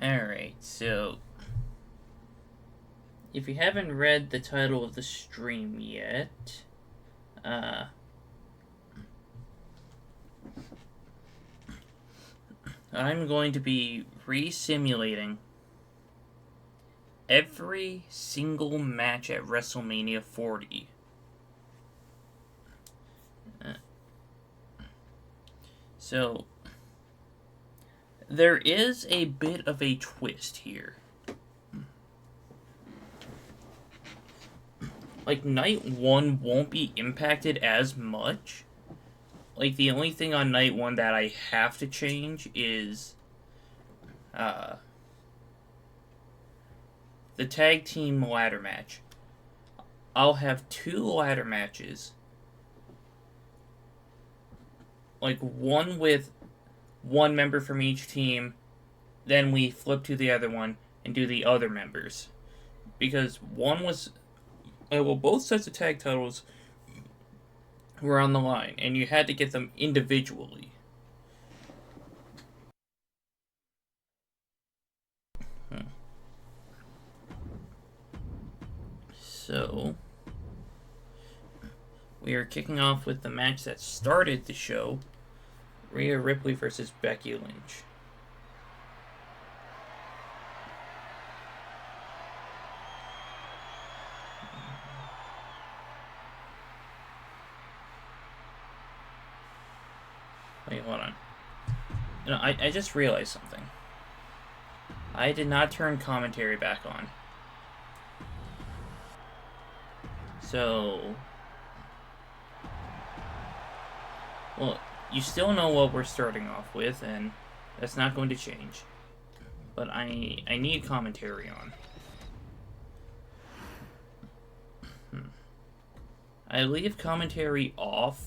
Alright, so if you haven't read the title of the stream yet, I'm going to be re-simulating every single match at WrestleMania 40. So, there is a bit of a twist here. Like, night 1 won't be impacted as much. Like, the only thing on night 1 that I have to change is the tag team ladder match. I'll have 2 ladder matches. Like, one with one member from each team, then we flip to the other one and do the other members. Because one was... both sets of tag titles were on the line, and you had to get them individually. So, we are kicking off with the match that started the show, Rhea Ripley versus Becky Lynch. Wait, hold on. You know, I just realized something. I did not turn commentary back on. So... well, you still know what we're starting off with, and that's not going to change. But I need commentary on. I leave commentary off.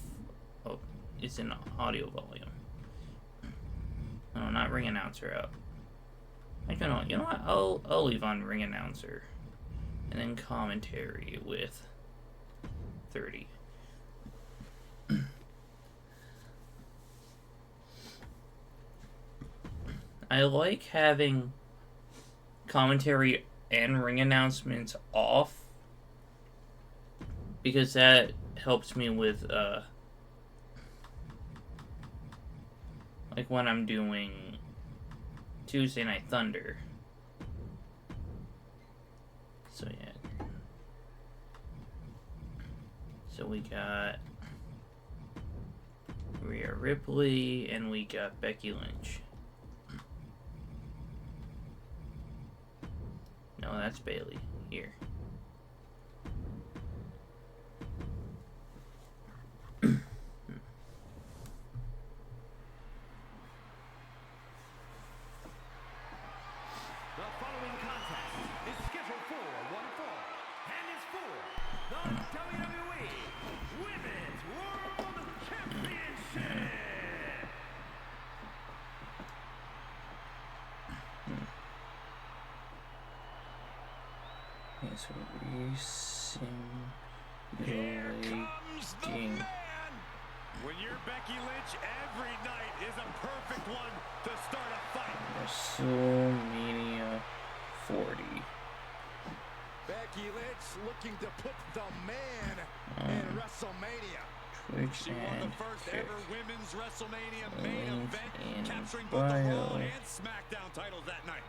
Oh, it's in audio volume. No, not ring announcer out. I don't know. You know what? I'll leave on ring announcer, and then commentary with 30. I like having commentary and ring announcements off because that helps me with like when I'm doing Tuesday Night Thunder. So yeah. So we got Rhea Ripley and we got Becky Lynch. No, that's Bailey. Here. So Resimulating. When you're Becky Lynch, every night is a perfect one to start a fight. WrestleMania 40. Becky Lynch looking to put the man in WrestleMania. Twitch She won and the first kick. ever women's WrestleMania main Link event, in capturing both the bio. Raw and SmackDown titles that night.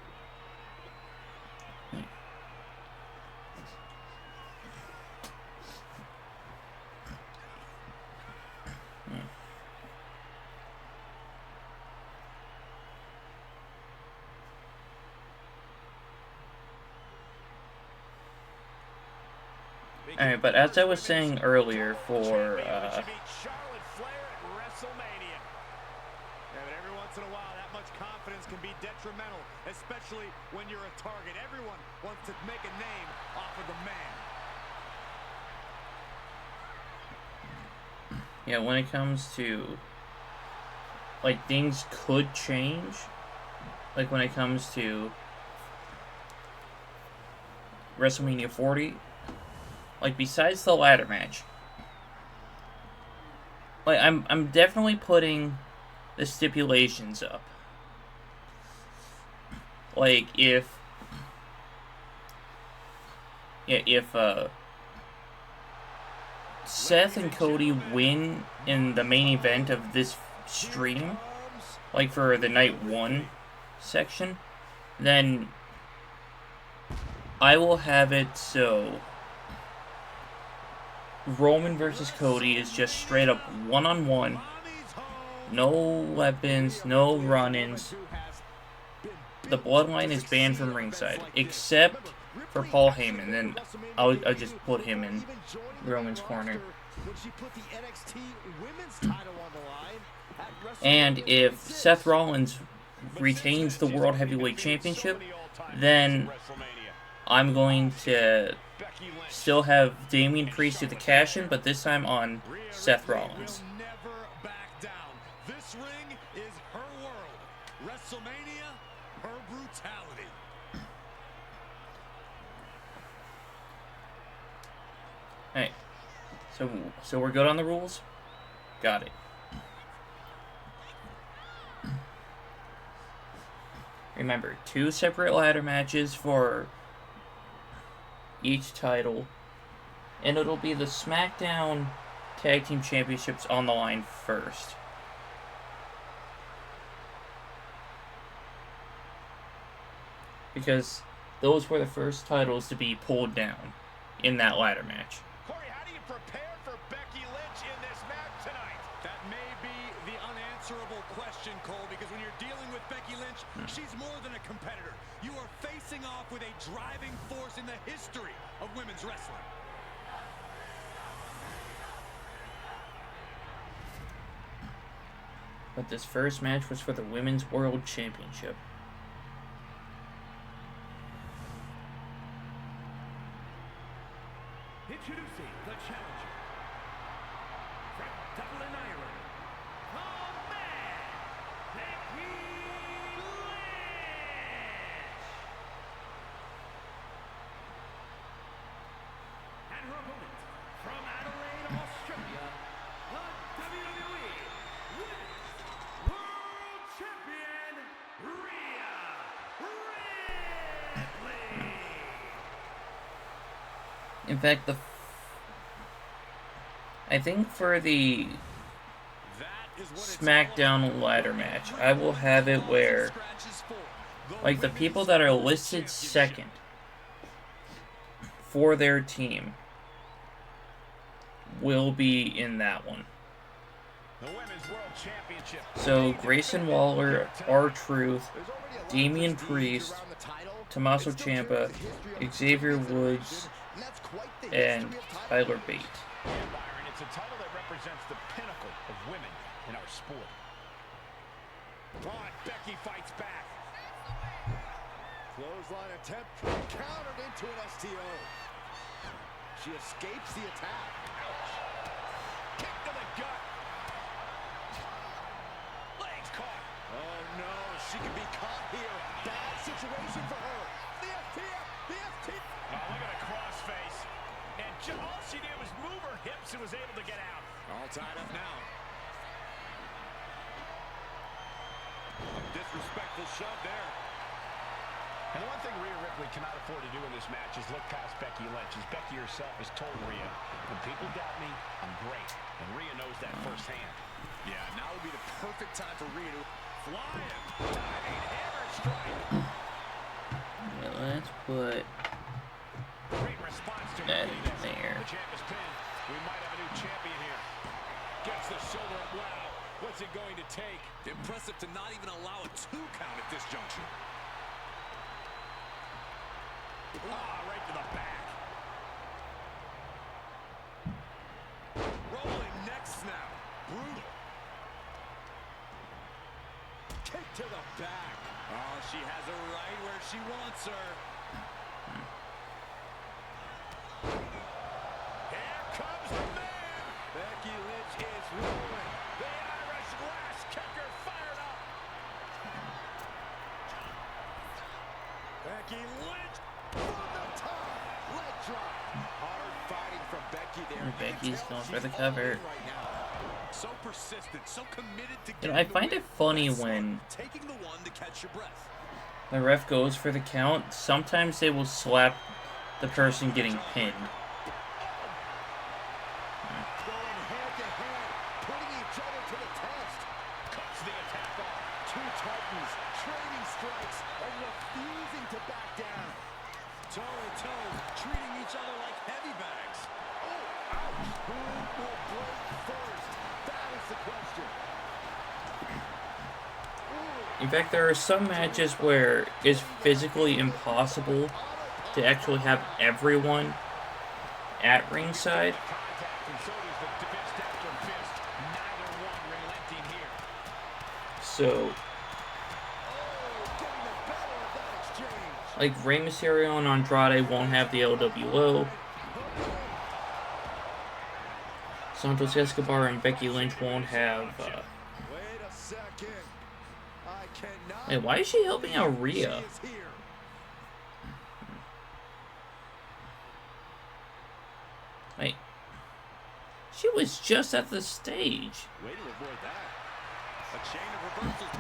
Alright, but as I was saying earlier for, Every once in a while, that much confidence can be detrimental, especially when you're a target. Everyone wants to make a name off of the man. yeah, when it comes to, like, things could change. Like, when it comes to WrestleMania 40, like, besides the ladder match, like, I'm definitely putting the stipulations up. like if Seth and Cody win in the main event of this stream, like for the night 1 section, then I will have it so Roman versus Cody is just straight up one-on-one, no weapons, no run-ins. The bloodline is banned from ringside, except for Paul Heyman. Then I'll just put him in Roman's corner. And if Seth Rollins retains the World Heavyweight Championship, then I'm going to still have Damian Priest do the cash-in, but this time on Seth Rollins. This ring is her world. WrestleMania, her brutality. Hey, so we're good on the rules? Got it. Remember, 2 separate ladder matches for each title, and it'll be the SmackDown Tag Team Championships on the line first. Because those were the first titles to be pulled down in that ladder match. Corey, how do you prepare for Becky Lynch in this match tonight? That may be the unanswerable question, Cole, because when you're dealing with Becky Lynch, she's more than a competitor. You are facing off with a driving force in the history of women's wrestling. But this first match was for the Women's World Championship. Introducing the challenger from Dublin, Ireland, the man, Becky Lynch. And her opponent from Adelaide, Australia, the WWE Women's World Champion, Rhea Ripley. In fact, I think for the SmackDown ladder match, I will have it where, like, the people that are listed second for their team will be in that one. So, Grayson Waller, R-Truth, Damian Priest, Tommaso Ciampa, Xavier Woods, and Tyler Bate. It's a title that represents the pinnacle of women in our sport. But Becky fights back. Clothesline attempt countered into an STO. She escapes the attack. Ouch. Kick to the gut. Legs caught. Oh no, she can be caught here. Bad situation for her. The FTF, the FTF. Oh, look at a crossface. And all she did was move her hips and was able to get out. All tied up now. Disrespectful shove there. And the one thing Rhea Ripley cannot afford to do in this match is look past Becky Lynch. As Becky herself has told Rhea, when people doubt me, I'm great. And Rhea knows that firsthand. Yeah, now would be the perfect time for Rhea to fly him. Diving hammer strike. Well, let's put Great response to that there. The champ is pinned. We might have a new champion here. Gets the shoulder up. Wow. What's it going to take? Impressive to not even allow a 2 count at this juncture. Right to the back. Rolling neck snap. Brutal. Kick to the back. Oh, she has her right where she wants her. Here comes the man. Becky Lynch is rolling. The Irish glass kicker fired up. Becky Lynch from the top. Leg drop. Hard fighting from Becky there. Becky's going for the cover. Right now. So persistent, so committed to I find it funny when taking the one to catch your breath. The ref goes for the count. Sometimes they will slap the person getting pinned. Going head to head, putting each other to the test. Cuts the attack off. Two titans trading strikes and refusing to back down. Toe-to-toe, treating each other like heavy bags. Oh, ouch. Who will break first? That is the question. In fact, there are some matches where it's physically impossible to actually have everyone at ringside. Contact, and so does the fist after fist. Neither one relenting here. So, Getting the better of that exchange. like Rey Mysterio and Andrade won't have the LWO. Santos Escobar and Becky Lynch won't have. Wait a second. I cannot. Hey, why is she helping out Rhea? She is here. Like, she was just at the stage. Way to avoid that. A chain of reversals.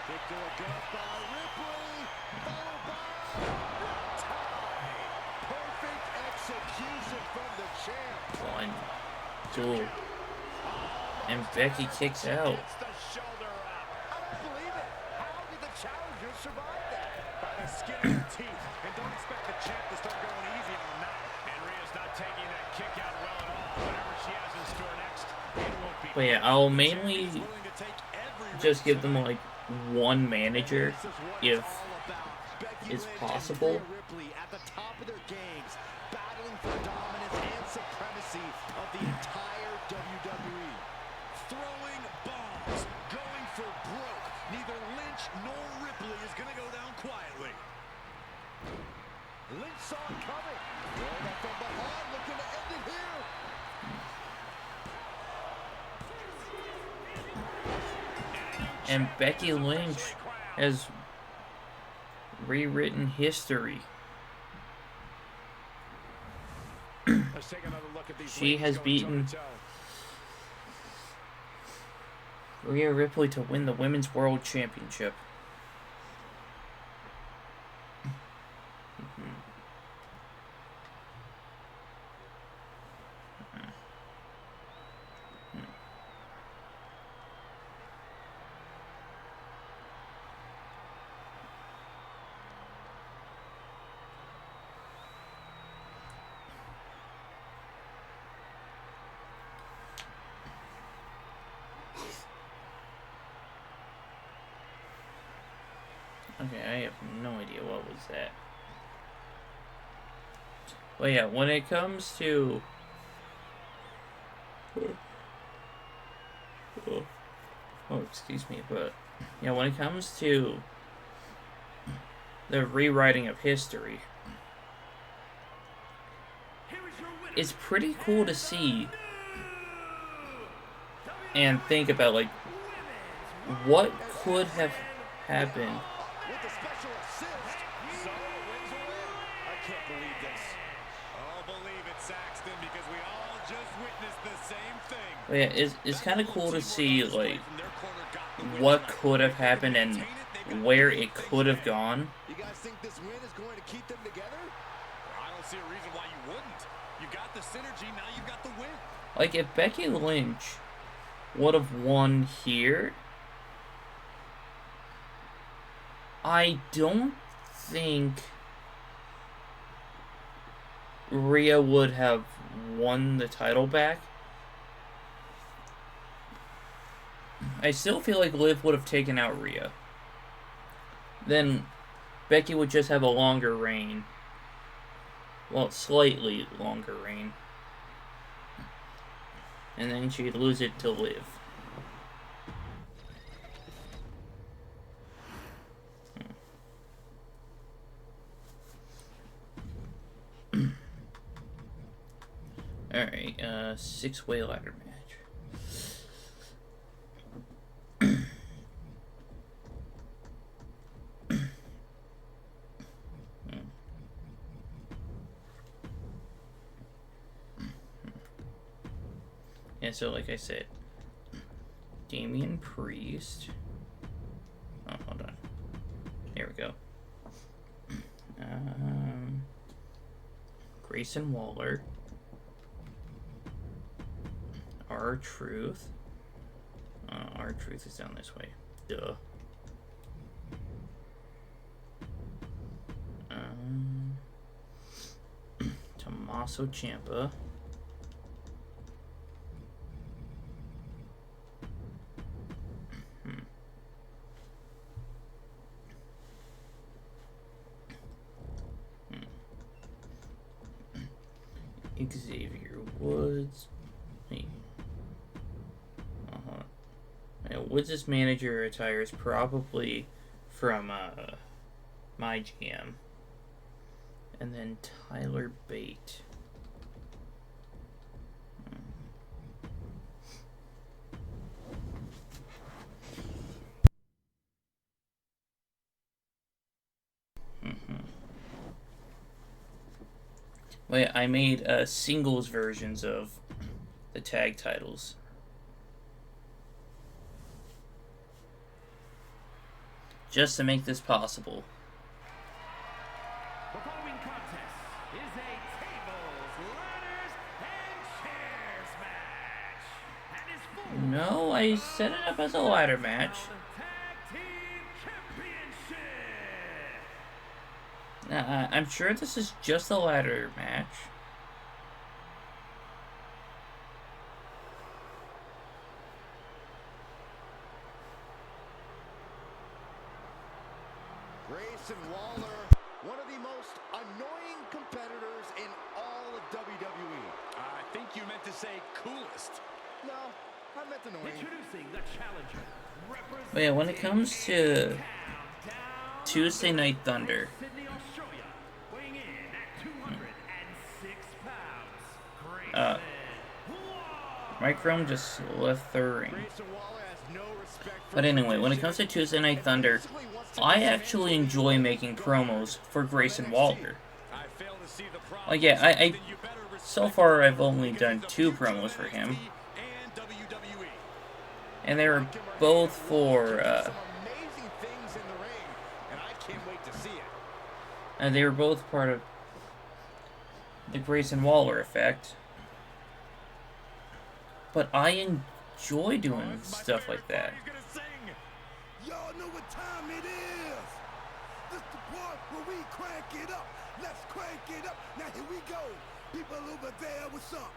Kick to the gut by Ripley. Followed by tie. Perfect execution from the champ. 1, 2, and Becky kicks out. Gets the shoulder up. I don't believe it. How did the challengers survive that? By the skin of their teeth. And don't expect the champ to start going easy on them now. And Rhea's not taking that kick out well at all. Whatever she has in store next, it won't be. But yeah, I'll mainly Willing to take every just risk give them tonight. like one manager This is what if it's all about. Becky it's Lynch possible. and Rhea Ripley at the top of their games, battling for dominance and supremacy of the entire WWE. Throwing bombs, going for broke. Neither Lynch nor Ripley is going to go down quietly. Lynch saw it coming. Rolled up from behind, looking to end it here. And Becky Lynch has rewritten history. Let's take another look at these She ladies has going beaten toe-to-toe. Rhea Ripley to win the Women's World Championship. Okay, I have no idea what was that. Well, yeah, when it comes to... Oh, excuse me, but... Yeah, when it comes to the rewriting of history, it's pretty cool to see and think about, like, what could have happened. With the special assist, Solo wins the win. I can't believe this. Oh, believe it, Saxton, because we all just witnessed the same thing. But yeah, it's kind of cool to see, like, what could have happened and where it could have gone. You guys think this win is going to keep them together? I don't see a reason why you wouldn't. You got the synergy, now you've got the win. Like, if Becky Lynch would have won here, I don't think Rhea would have won the title back. I still feel like Liv would have taken out Rhea. Then Becky would just have a longer reign. Well, slightly longer reign. And then she'd lose it to Liv. Alright, 6-way ladder match. Yeah, so like I said, Damian Priest. Oh, hold on. There we go. Grayson Waller. R-Truth. R-Truth is down this way. Duh. Tommaso Ciampa. Xavier Woods. Hey. Yeah, Woods' manager attire is probably from my GM. And then Tyler Bate. Wait, I made singles versions of the tag titles. Just to make this possible. The following contest is a tables, ladders, and chairs match. And is for No, I set it up as a ladder match. Tag Team Championship. I'm sure this is just a ladder match. Grayson Waller, one of the most annoying competitors in all of WWE. I think you meant to say coolest. No, I meant annoying. Introducing the challenger. Wait, when it comes to Tuesday Night Thunder, Sydney, Australia, weighing in at 206 pounds. uh, Mike Rome just left the ring. Grayson Waller has no respect for But anyway, when it comes to Tuesday Night Thunder, I actually enjoy making promos for Grayson Waller. I fail to see the problem. Like, yeah, I Then you better so respect far I've the only because done the 2 future promos of for him, NXT and WWE. and they were both for, some amazing things in the ring, and I can't wait to see it. and they were both part of the Grayson Waller effect. But I enjoy doing stuff like that. He's gonna sing. Y'all know what time it is. This the part where we crank it up. Let's crank it up. Now here we go. People over there, what's up?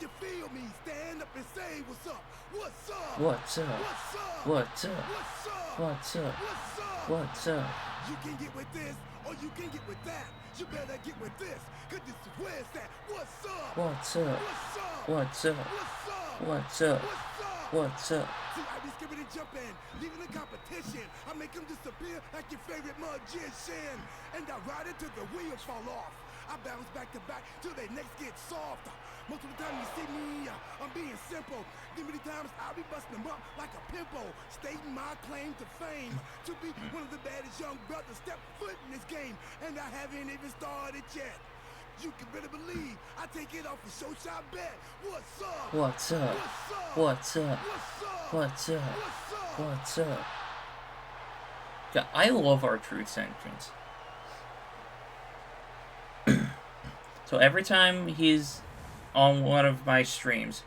You feel me? Stand up and say what's up. What's up? What's up? What's up? What's up? What's up? What's up? What's up? What's up? You can get with this or you can get with that. You better get with this, cause this is where it's at. What's up? What's up? What's up? What's up? What's up? What's up? What's up? What's up? See, I be skipping and jumping, leaving the competition. I make them disappear like your favorite magician. And I ride it till the wheels fall off. I bounce back to back till their necks get soft. Most of the time you see me, I'm being simple. Then many times I'll be busting them up like a pimple, stating my claim to fame. To be one of the baddest young brothers step foot in this game. And I haven't even started yet. You can better believe I take it off a show shot bet. What's up? What's up? What's up? What's up? What's up? What's up? What's up? What's up? God, I love R-Truth's entrance. So every time he's on one of my streams,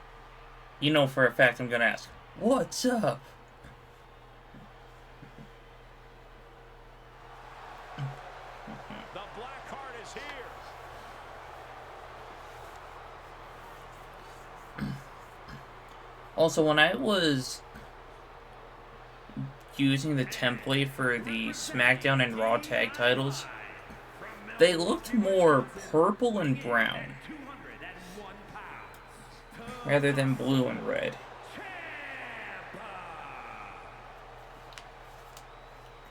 you know for a fact I'm gonna ask, "What's up?" The Black Heart is here. Also, when I was using the template for the SmackDown and Raw tag titles, they looked more purple and brown rather than blue and red.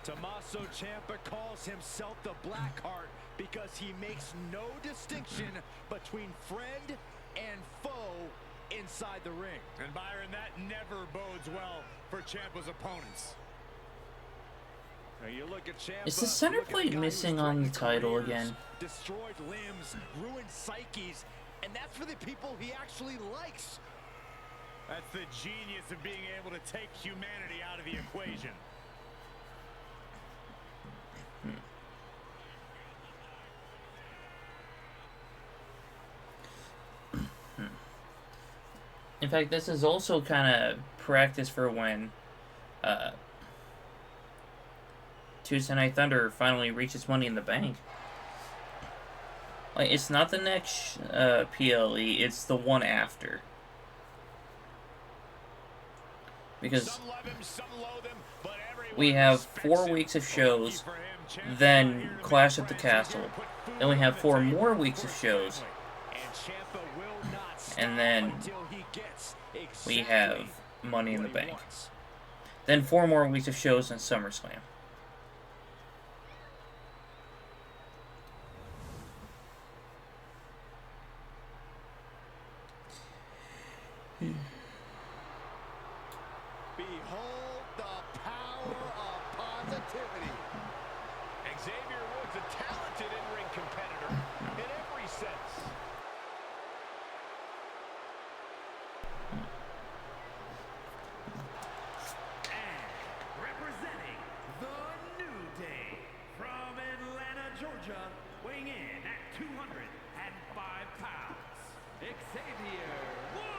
Tommaso Ciampa calls himself the Black Heart because he makes no distinction between friend and foe inside the ring. And Byron, that never bodes well for Ciampa's opponents. Now you look at Ciampa, Is the center look at plate guy who's missing on the threatened title careers, again? destroyed limbs, ruined psyches, and that's for the people he actually likes. That's the genius of being able to take humanity out of the equation. In fact, this is also kind of practice for when Tuesday Night Thunder finally reaches Money in the Bank. Like, it's not the next PLE, it's the one after. Because we have 4 weeks of shows, then Clash at the Castle. Then we have 4 more weeks of shows. And then we have Money in the Bank. Then 4 more weeks of shows in SummerSlam. Behold the power of positivity. Xavier Woods, a talented in-ring competitor in every sense. And representing the New Day from Atlanta, Georgia, weighing in at 205 pounds, Xavier Woods.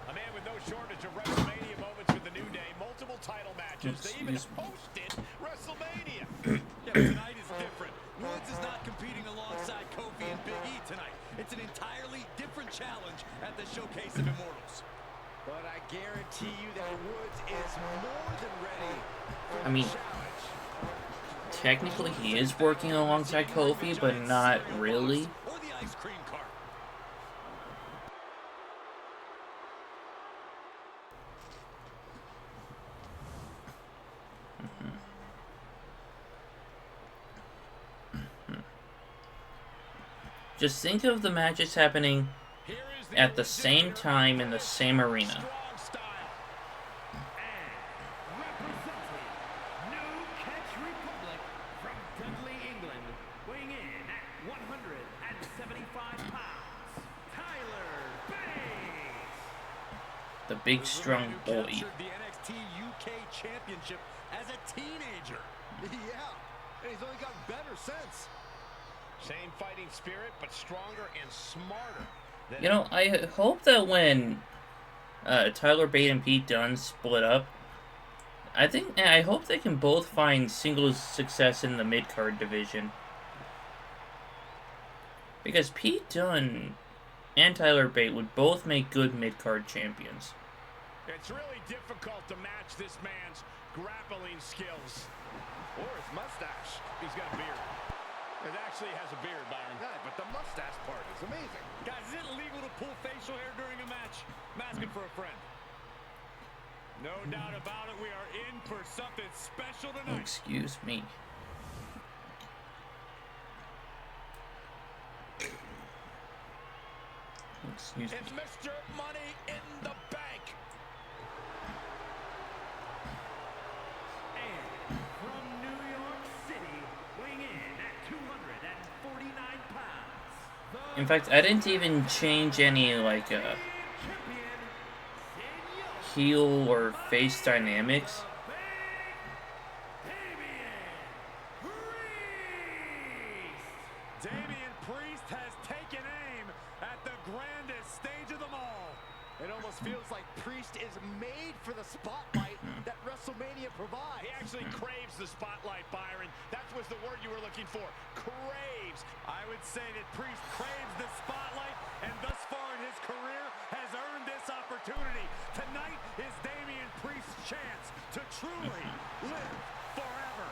A man with no shortage of WrestleMania moments with the New Day, multiple title matches. They even hosted WrestleMania. Yeah, but tonight is different. Woods is not competing alongside Kofi and Big E tonight. It's an entirely different challenge at the Showcase of Immortals. But I guarantee you that Woods is more than ready for I mean, the challenge. technically he is working alongside Kofi, but not really. Or the ice cream cart. Just think of the matches happening at the same time in the same arena. And representing New Catch Republic from Dudley, England, weighing in at 175 pounds, Tyler Bates. The big strong boy. Captured the NXT UK Championship as a teenager. Yeah, and he's only gotten better since. Same fighting spirit, but stronger and smarter. You know, I hope that when Tyler Bate and Pete Dunne split up, I hope they can both find singles success in the mid-card division. Because Pete Dunne and Tyler Bate would both make good mid-card champions. It's really difficult to match this man's grappling skills. Or his mustache. He's got a beard. It actually has a beard, Byron. Yeah, but the mustache part is amazing. Guys, is it illegal to pull facial hair during a match? I'm asking for a friend. No doubt about it, we are in for something special tonight. Excuse me. Excuse me. It's Mr. Money in the Bank. And from New York City, weighing in at 249 pounds. In fact, I didn't even change any, like, Champion, heel or face dynamics. Damian Priest has taken aim at the grandest stage of them all. It almost feels like Priest is made for the spotlight that WrestleMania provides. He actually craves the spotlight, Byron. That was the word you were looking for. Craves. I would say that Priest craves the spotlight, and thus far in his career has earned this opportunity. Tonight is Damian Priest's chance to truly live forever.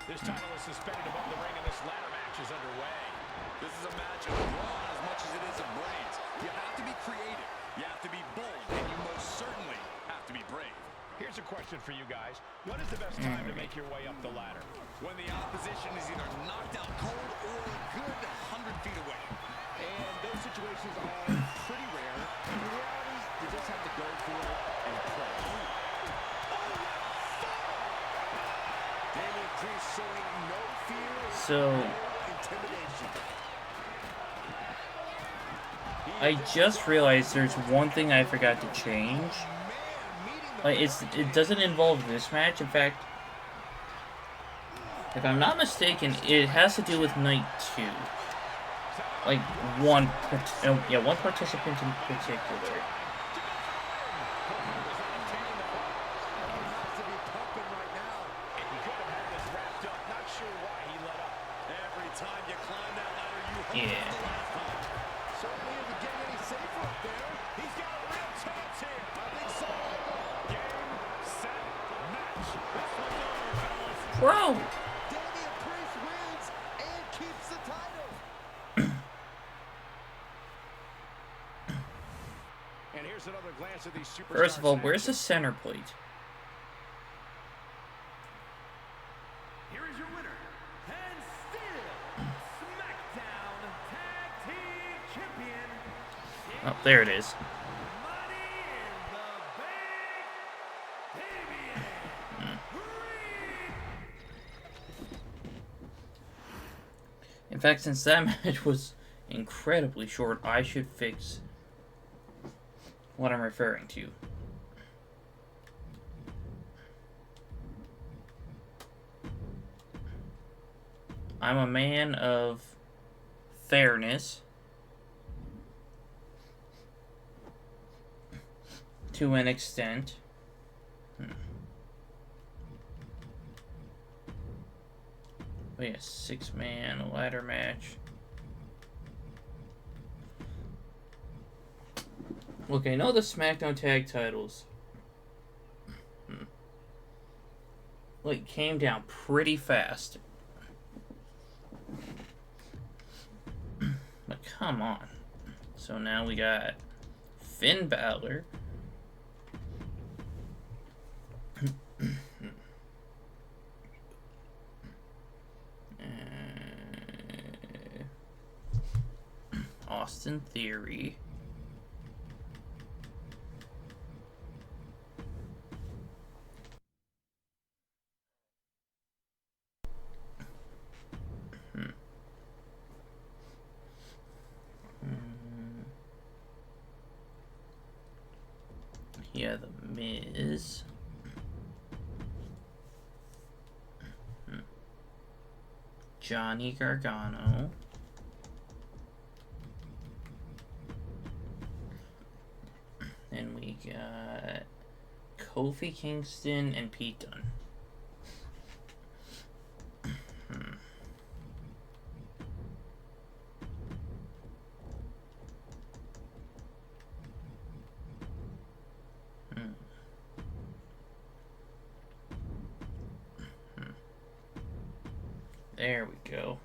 This title is suspended above the ring, and this ladder match is underway. This is a match of brawn as much as it is of brains. You have to be creative, you have to be bold, and you most certainly have to be brave. Here's a question for you guys. When is the best time to make your way up the ladder? When the opposition is either knocked out cold or a good 100 feet away. And those situations are pretty rare. In reality, you just have to go for it and play. entries showing no fear, So no intimidation. I just realized there's one thing I forgot to change. Like it doesn't involve this match. In fact, if I'm not mistaken, it has to do with night 2. Like one participant in particular. Yeah. Certainly isn't getting any safer up there. He's got a real chance here. I think so. Game, set, match. This one's over, fellas. Bro! Damian Priest wins and keeps the title. And here's another glance at these superstars. First of all, where's the center plate? Here is your winner, and still SmackDown Tag Team Champion. Oh, there it is. Money in the Bank, Damian Priest. In fact, since that match was incredibly short, I should fix what I'm referring to. I'm a man of fairness to an extent. Oh yeah, 6-man ladder match. Look, I know the SmackDown tag titles like came down pretty fast. But come on. So now we got Finn Balor. Austin Theory. Yeah, The Miz. Johnny Gargano. Then we got Kofi Kingston and Pete Dunne. There we go.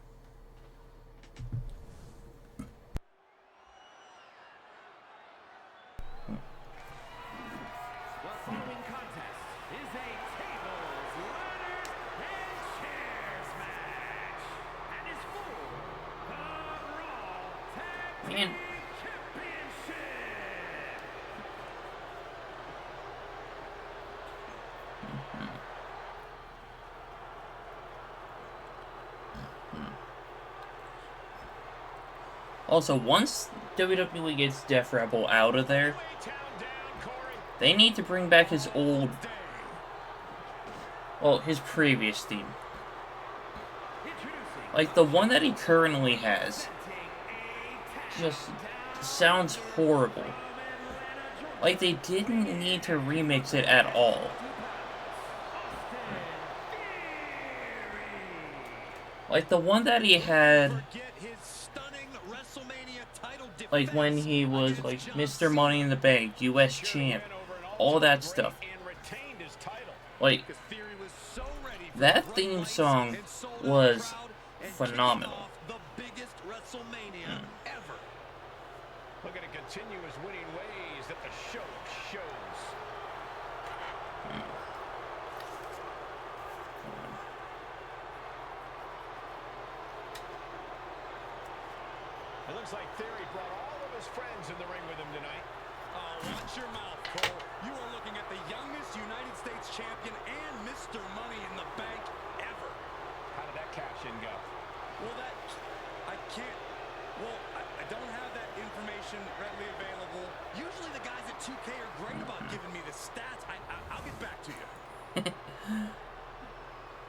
The following contest is a tables, ladders, and chairs match, and is for the Raw Tag Team Man. Championship. Also, once WWE gets Def Rebel out of there, they need to bring back his old, well, his previous theme. Like, the one that he currently has just sounds horrible. Like, they didn't need to remix it at all. Like, the one that he had, like, when he was, like, Mr. Money in the Bank, US Champ, all that stuff. Like, that theme song was phenomenal. Look at a continuous winning ways that the show shows. It looks like Theory brought all of his friends in the ring with him tonight. Oh, watch your mouth, Cole. You are looking at the youngest United States champion and Mr. Money in the Bank ever. cash-in go? Well, I can't. Well, I don't have that information readily available. Usually the guys at 2K are great about giving me the stats. I'll get back to you.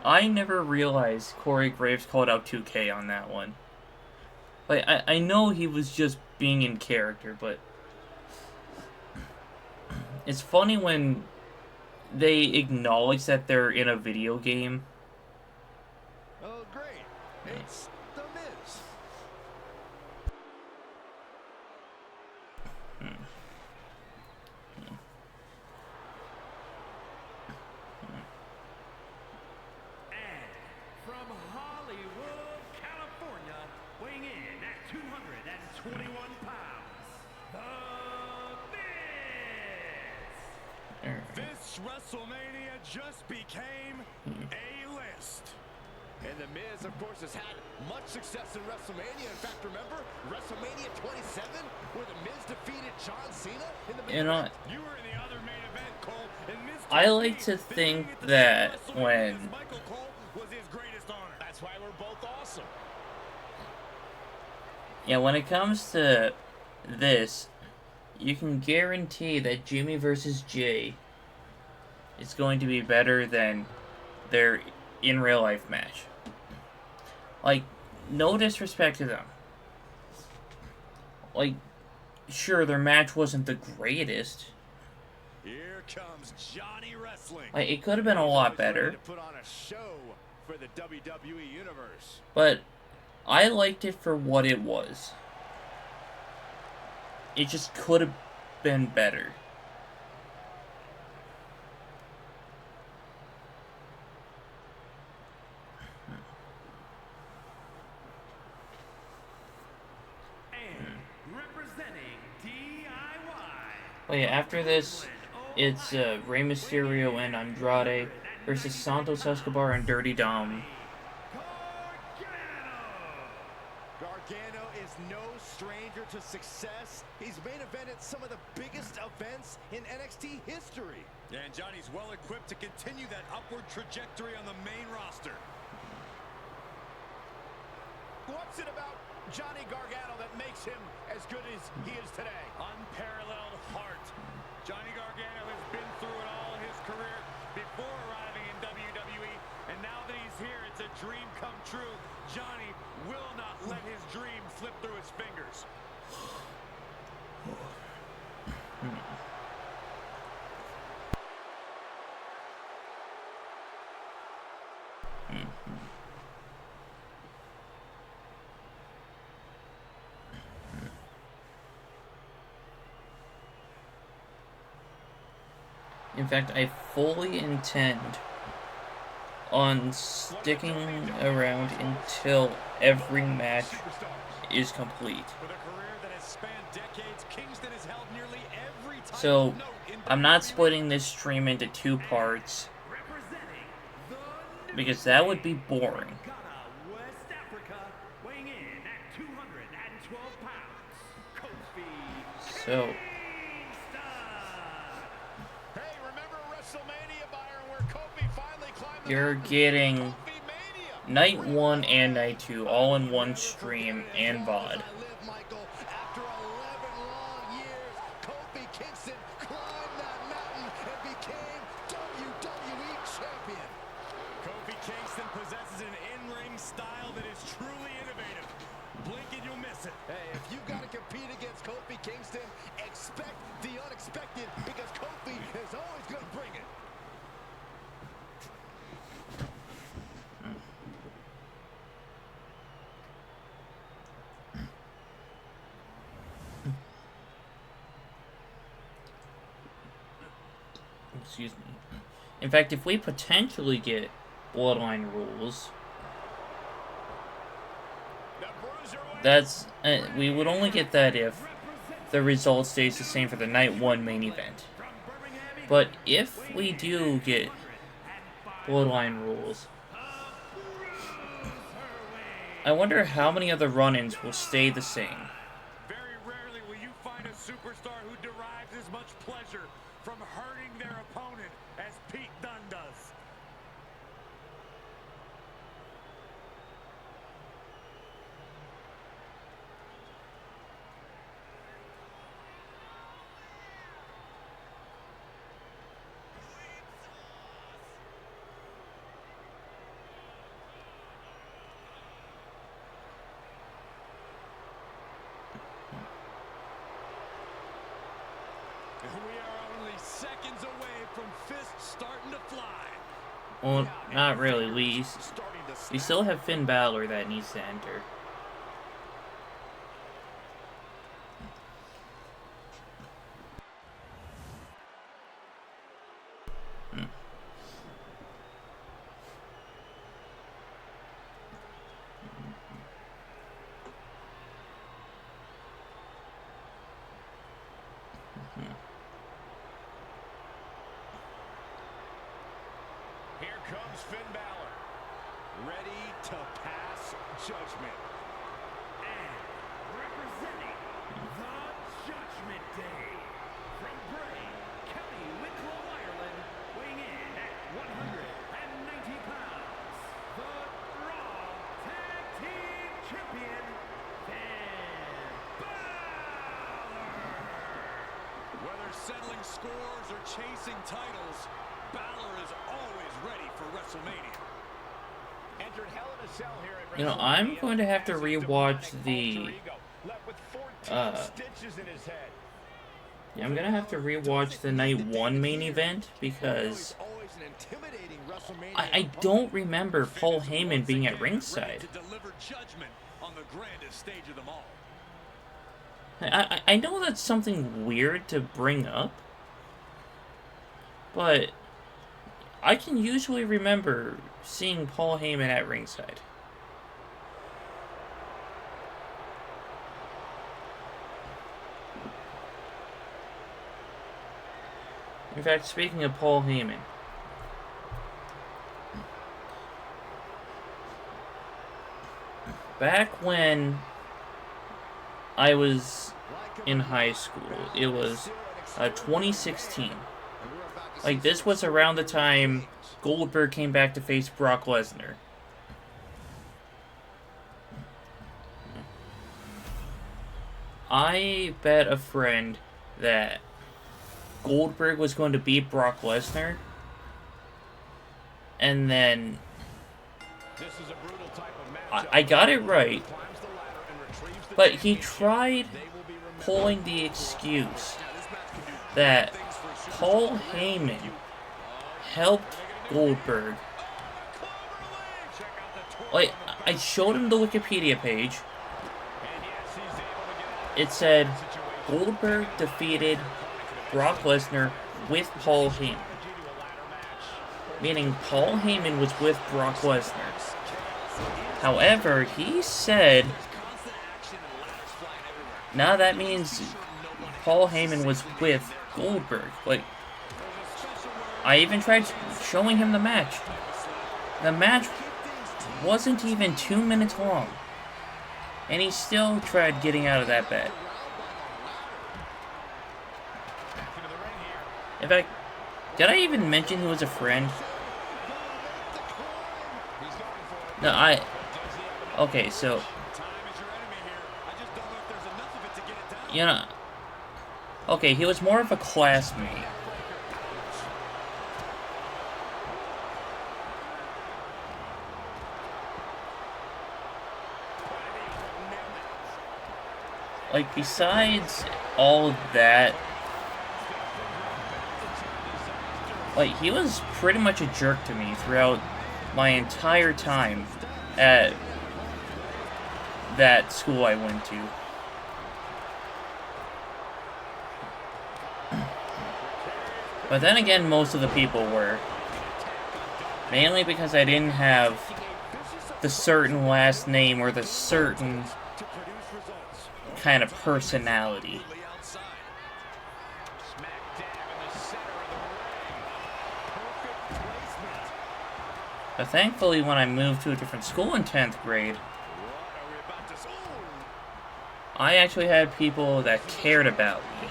I never realized Corey Graves called out 2K on that one. Like, I know he was just being in character, but it's funny when they acknowledge that they're in a video game. Oh, great. It's The Miz. And from Hollywood, California, weighing in at 221 pounds, The Miz. This WrestleMania just became A-list. And The Miz, of course, has had much success in WrestleMania. In fact, remember WrestleMania 27, where The Miz defeated John Cena in the main You know, event? You were in the other main event, Cole. And Miz I like to think that when Michael Cole was his greatest honor. That's why we're both awesome. when it comes to this, you can guarantee that Jimmy versus Jay is going to be better than their in real life match. Like, no disrespect to them. Like, sure, their match wasn't the greatest. Here comes Johnny Wrestling. Like, it could have been a lot better. To put on a show for the WWE Universe. But I liked it for what it was. It just could have been better. Representing DIY. Well, after this, it's Rey Mysterio and Andrade versus Santos Escobar and Dirty Dom. Gargano is no stranger to success. He's main evented some of the biggest events in NXT history. And Johnny's well equipped to continue that upward trajectory on the main roster. What's it about Johnny Gargano that makes him as good as he is today? Unparalleled heart. Johnny Gargano has been through it all in his career before arriving in WWE, and now that he's here, it's a dream come true. Johnny will not let his dream slip through his fingers. In fact, I fully intend on sticking around until every match is complete. With a career that has spanned decades, Kingston has held nearly every title So, of note in I'm not WWE. splitting this stream into 2 parts, Representing the because that would be boring. Ghana, West Africa, weighing in at 212 pounds, Kofi So, Kingston. Hey, remember WrestleMania, Byron, where Kofi finally climbed the you're mountain? getting Kofi Mania. Night 1 and Night 2 all in one stream and VOD. Michael, after 11 long years, Kofi Kingston climbed that mountain and became WWE champion. Kofi Kingston possesses an in-ring style that is truly innovative. Blink and you'll miss it. Hey, if you've got to compete against Kofi Kingston, expect the unexpected, because Kofi is always going to bring it. Excuse me. In fact, if we potentially get Bloodline rules, that's we would only get that if the result stays the same for the Night 1 main event. But if we do get Bloodline rules, I wonder how many of the run-ins will stay the same. Very rarely will you find a superstar who derives as much pleasure from hurting their opponent as Pete Dunne does. We are only seconds away from fists starting to fly. Well, not really. We still have Finn Balor that needs to enter. Here comes Finn Balor. Ready to pass judgment. And representing the Judgment Day, from Bray, County Wicklow, Ireland, weighing in at 190 pounds, the Raw Tag Team Champion, Finn Balor. Whether settling scores or chasing titles, Balor is always ready for WrestleMania. Entered Hell in a Cell here at You know, I'm WrestleMania going to have to as a rewatch demonic the. alter ego, left with 14 stitches in his head. Yeah, I'm gonna have to rewatch the Night 1 main event because I don't remember Paul Heyman being at ringside. To deliver judgment on the grandest stage of them all. I know that's something weird to bring up, but I can usually remember seeing Paul Heyman at ringside. In fact, speaking of Paul Heyman, back when I was in high school, it was 2016. Like, this was around the time Goldberg came back to face Brock Lesnar. I bet a friend that Goldberg was going to beat Brock Lesnar, and then This is a brutal type of matchup. I got it right, Climbs the ladder and retrieves the but he championship. tried They will be remembered. pulling the excuse that Paul Heyman helped Goldberg. Like, I showed him the Wikipedia page. It said Goldberg defeated Brock Lesnar with Paul Heyman. Meaning Paul Heyman was with Brock Lesnar. However, he said, now that means Paul Heyman was with Goldberg. Like, I even tried showing him the match. The match wasn't even 2 minutes long. And he still tried getting out of that bet. In fact, did I even mention he was a friend? No, okay, so... You know... Okay, he was more of a classmate. Like, besides all of that, like, he was pretty much a jerk to me throughout my entire time at that school I went to. But then again, most of the people were. Mainly because I didn't have the certain last name or the certain kind of personality. But thankfully, when I moved to a different school in 10th grade, I actually had people that cared about me.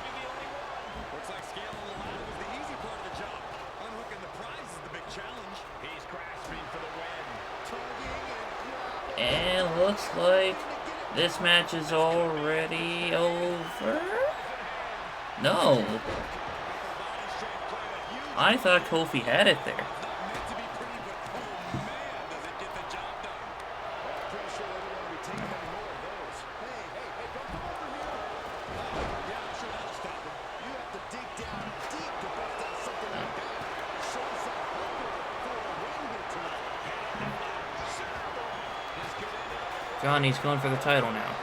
And looks like this match is already over? No. I thought Kofi had it there. Johnny's going for the title now.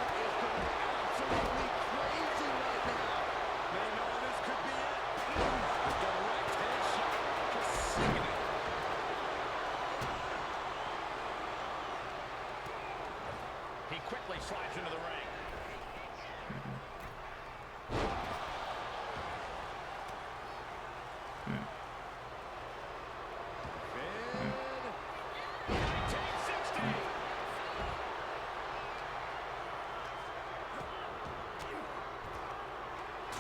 He quickly slides into the ring.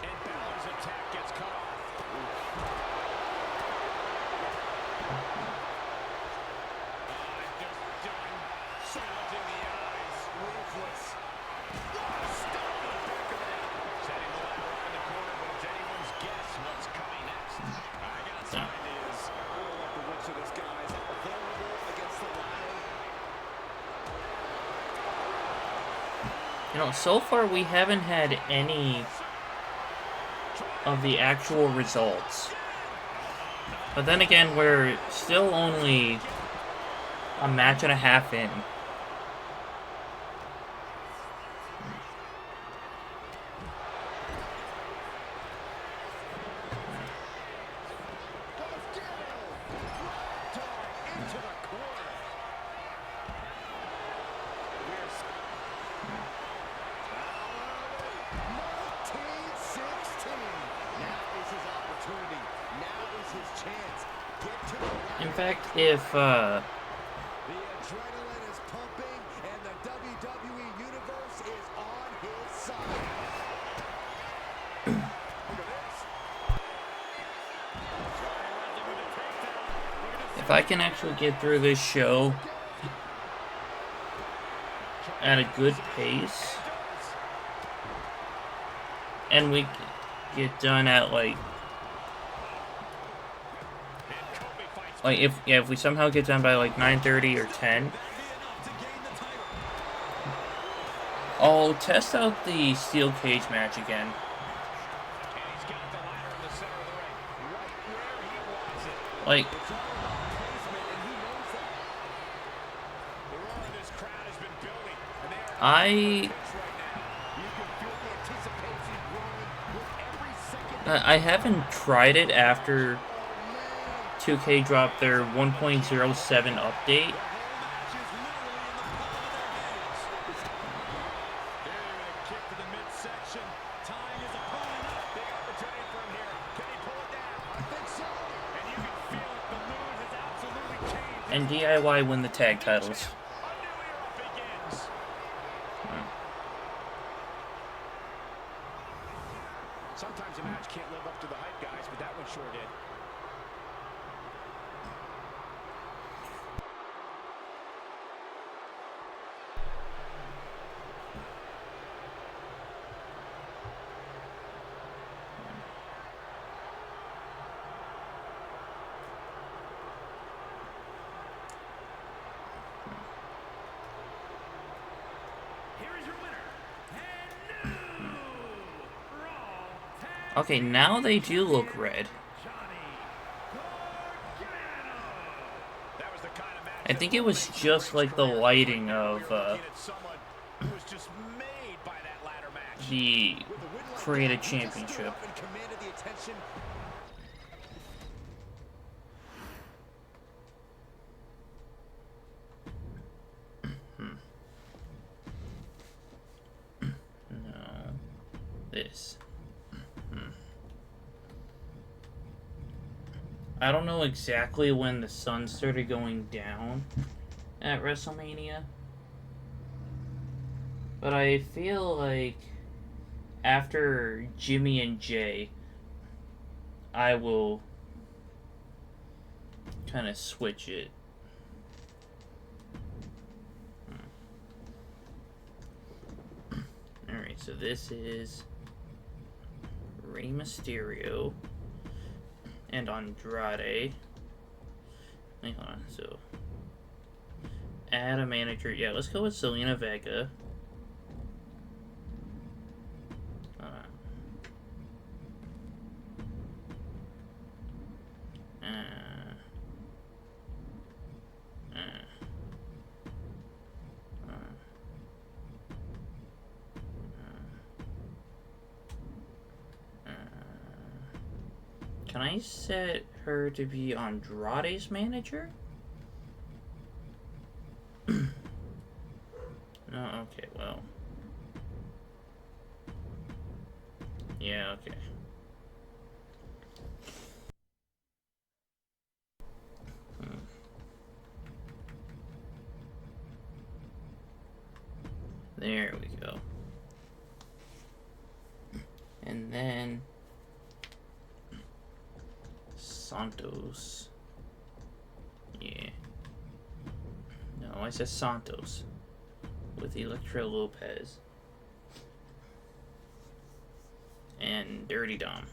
And Balor's attack gets cut off. Just done. Silent in the eyes. Ruthless. Stop in the back of the head. Setting the ladder up in the corner, but it's anyone's guess what's coming next. I got some ideas. I don't like the looks of this, guys. Vulnerable against the ladder. You know, so far we haven't had any of the actual results. But then again, we're still only a match and a half in. Into the corner. In fact, if The adrenaline is pumping, and the WWE Universe is on his side. Look at this. if I can actually get through this show at a good pace, and we get done at like if we somehow get done by like 9:30 or 10, I'll test out the steel cage match again. Like, I haven't tried it after 2K dropped their 1.07 update. And DIY win the tag titles. Sometimes a match can't live up to the hype, guys, but that one sure did. Okay, now they do look red. I think it was just like the lighting of the Creative Championship. No. This. I don't know exactly when the sun started going down at WrestleMania, but I feel like after Jimmy and Jay, I will kind of switch it. Alright, so this is Rey Mysterio and Andrade. Wait, hold on. So, add a manager. Yeah, let's go with Selena Vega. Can I set her to be Andrade's manager? No, okay, well. Yeah, okay. There we go. And then Santos. Yeah. No, I said Santos with Elektra Lopez and Dirty Dom.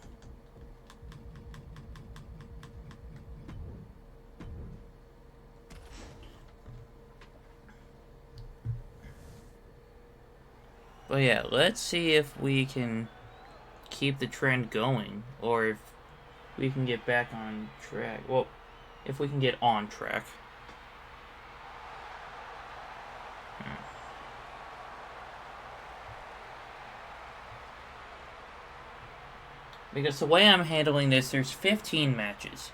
But yeah, let's see if we can keep the trend going, or if we can get back on track. Well, if we can get on track. Because the way I'm handling this, there's 15 matches.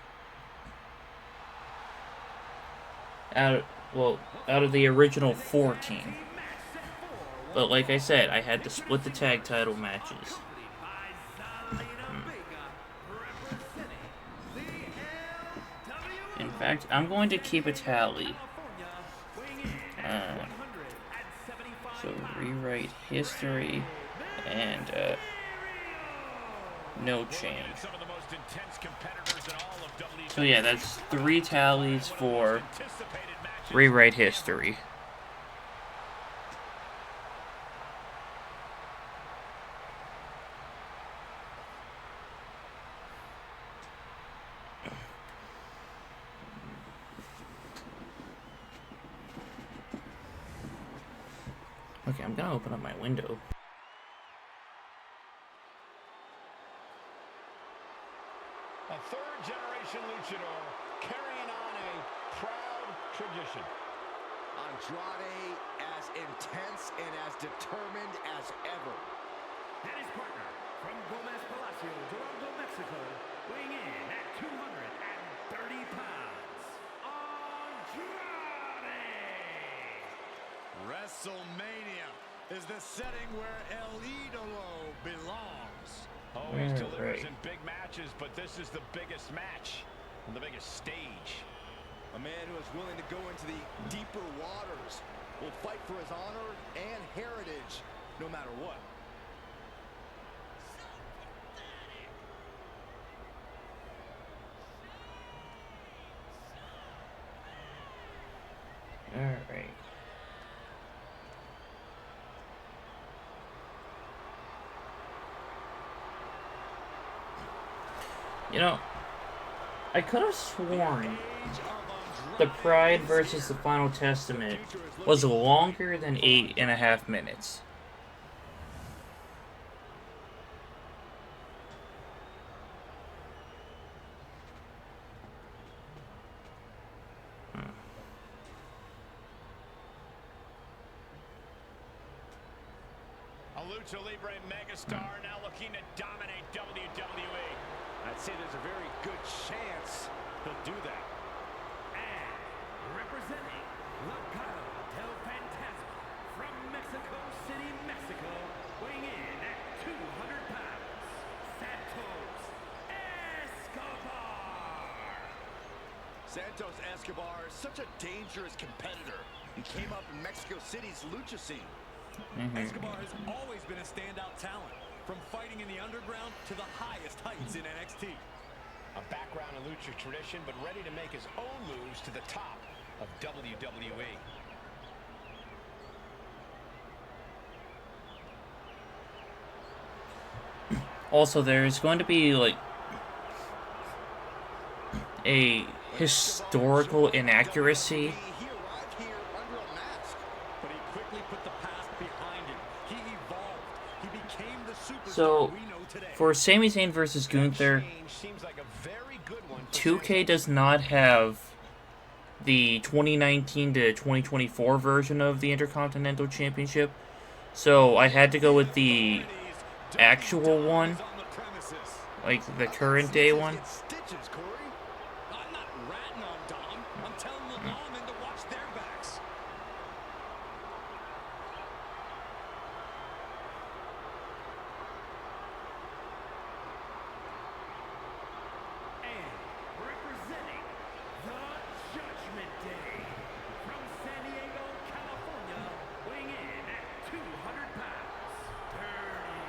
Out of the original 14. But like I said, I had to split the tag title matches. In fact, I'm going to keep a tally. So rewrite history and no change. So yeah, that's 3 tallies for rewrite history. Okay, I'm gonna open up my window. A third-generation luchador carrying on a proud tradition. Andrade as intense and as determined as ever. And his partner from Gomez Palacio, Durango, Mexico, weighing in at 230 pounds, Andrade! WrestleMania is the setting where El Idolo belongs. Always delivers in big matches, but this is the biggest match on the biggest stage. A man who is willing to go into the deeper waters, will fight for his honor and heritage, no matter what. Alright. You know, I could have sworn the Pride versus the Final Testament was longer than 8.5 minutes. A Lucha Libre megastar now looking to dominate WWE. I'd say there's a very good chance he'll do that. And representing La Cara del Fantasma from Mexico City, Mexico, weighing in at 200 pounds, Santos Escobar. Santos Escobar is such a dangerous competitor. He came up in Mexico City's lucha scene. Escobar has always been a standout talent, from fighting in the underground to the highest heights in NXT. A background in lucha tradition, but ready to make his own moves to the top of WWE. Also, there's going to be, like, a historical inaccuracy. He arrived here under a mask, but he quickly put the past behind him. He evolved. He became the superstar So, we know today. for Sami Zayn versus Gunther, Seems like a very good one for 2K does not have the 2019 to 2024 version of the Intercontinental Championship, so I had to go with the actual one. like the current day one. Stitches, Corey. I'm not ratting on Dom. I'm telling the lawmen to watch their backs. And representing the Judgment Day from San Diego, California, weighing in at 200 pounds, Dirty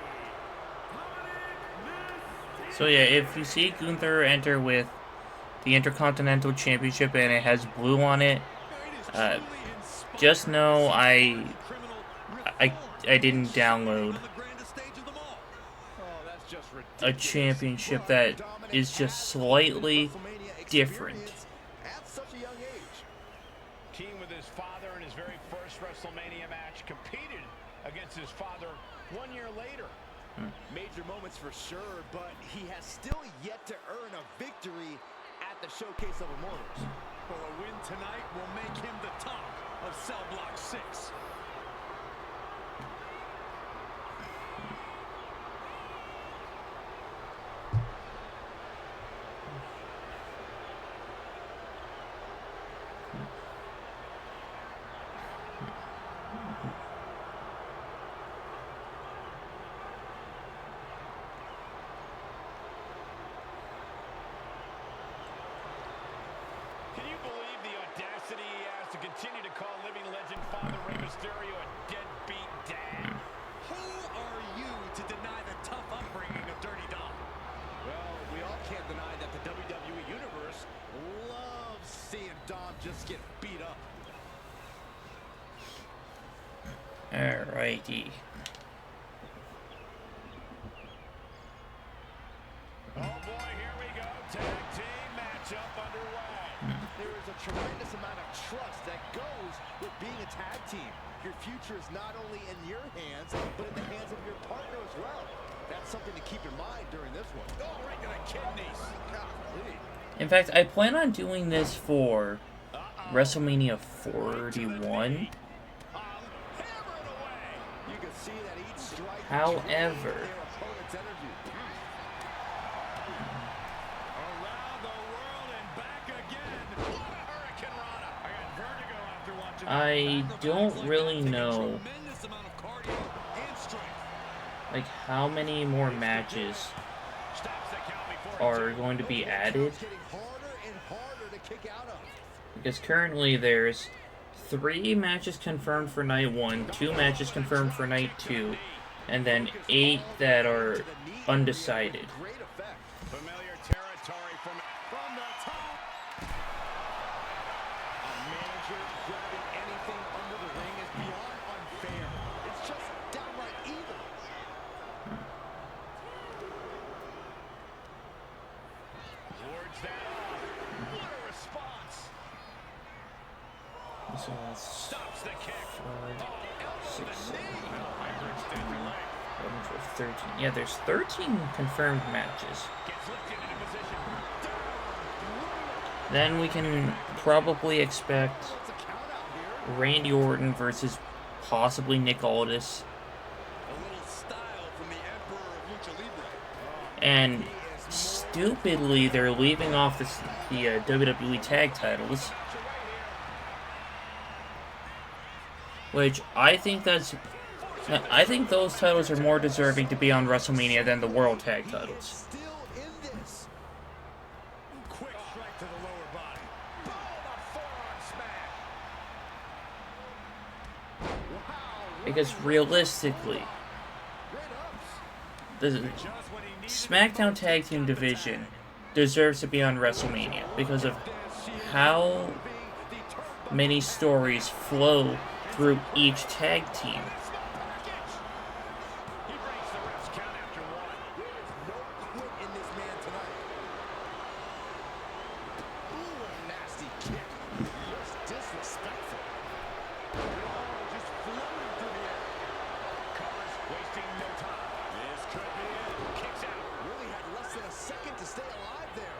So yeah, if you see Gunther enter with the Intercontinental Championship and it has blue on it, just know I didn't download a championship that is just slightly different. At such a young age. Team with his father in his very first WrestleMania match, competed against his father 1 year later. Major moments for sure, but he has still yet to earn a victory at the Showcase of Immortals. Well, a win tonight will make him the top of Cell Block 6. Can you believe the audacity he has to continue to call living legend Father Rey Mysterio a deadbeat dad? Who are you to deny the tough upbringing of Dirty Dom? Well, we all can't deny that the WWE Universe loves seeing Dom just get beat up. Alrighty. Oh boy, here we go. Tag team matchup underway. There is a tremendous amount of trust that goes with being a tag team. Your future is not only in your hands, but in the hands of your partner as well. That's something to keep in mind during this one. Oh, right to the kidneys. Golly. In fact, I plan on doing this for WrestleMania 41. Hammered away. You can see that each strike However, their opponent's energy. Around the world and back again. What a Hurricane Rana. I got vertigo after watching I don't really Take a know tremendous amount of cardio and strength. like how many more matches Stops the count before are going to be added, It's getting harder and harder to kick out of. because currently there's 3 matches confirmed for night 1, 2 matches confirmed for night 2, and then 8 that are undecided. Great effect. familiar territory from From the top. A manager grabbing anything under the ring is beyond unfair. It's just downright evil. wards that off. What a response. So that's Stops the kick. 5, 6, 7, 8, 9, 10, 11, 12, 13. Yeah, there's 13 confirmed matches. Gets lifted into position. Then we can probably expect What's a count out here? Randy Orton versus possibly Nick Aldis. A little style from the Emperor of Lucha Libre. And stupidly, they're leaving off the WWE tag titles, which I think those titles are more deserving to be on WrestleMania than the World Tag titles. Still in this. Quick strike to the lower body. Boom, a forearm smash. Wow. Because realistically, Great ups. the Just when he needed SmackDown Tag Team division deserves to be on WrestleMania because of how many stories flow through each tag team. He breaks the ref's count after 1. No quit in this man tonight. Ooh, a nasty kick. Just disrespectful. Just floating through the air. Covers, wasting no time. This could be it. Kicks out. Really had less than a second to stay alive there.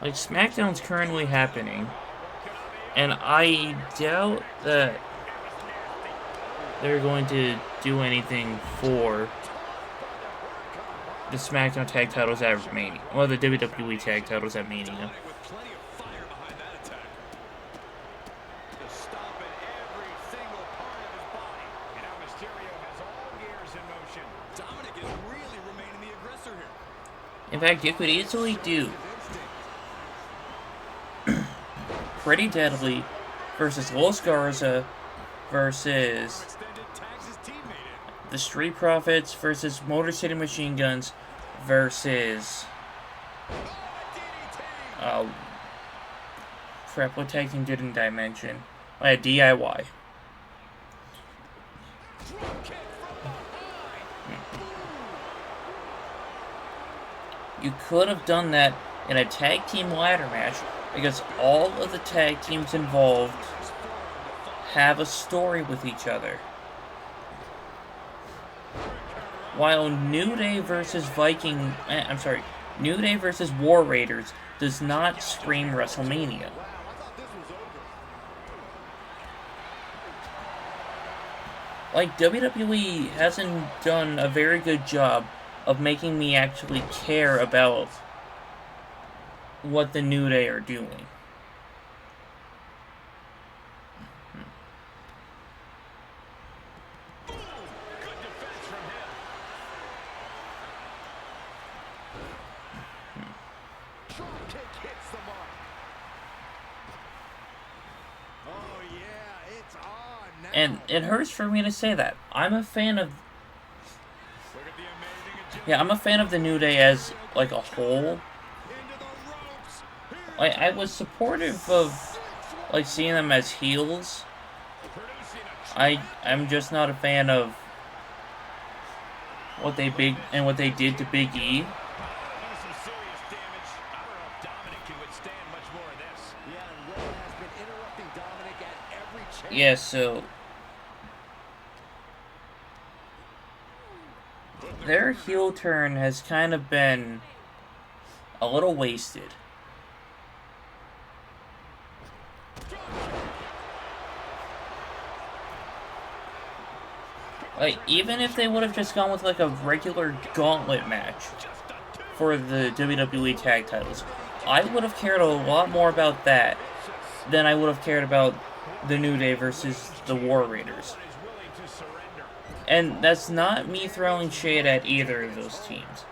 Like, SmackDown's currently happening, and I doubt that they're going to do anything for the SmackDown tag titles at Mania. Well, the WWE tag titles at Mania. Dominic with plenty of fire behind that attack. Just stomping every single part of his body. And now Mysterio has all gears in motion. Dominic is really remaining the aggressor here. In fact, you could easily do Pretty Deadly versus Los Garza versus Extended tags his teammate in. the Street Profits versus Motor City Machine Guns versus crap, what tag team didn't I mention? I had DIY. You could have done that in a tag team ladder match because all of the tag teams involved have a story with each other. While New Day versus New Day versus War Raiders does not scream WrestleMania. Like, WWE hasn't done a very good job of making me actually care about what the New Day are doing. And it hurts for me to say that. I'm a fan of the New Day as, like, a whole. I was supportive of, like, seeing them as heels. I'm just not a fan of what they did to Big E. Yeah, so their heel turn has kind of been a little wasted. Like, even if they would have just gone with, like, a regular gauntlet match for the WWE tag titles, I would have cared a lot more about that than I would have cared about the New Day versus the War Raiders. And that's not me throwing shade at either of those teams.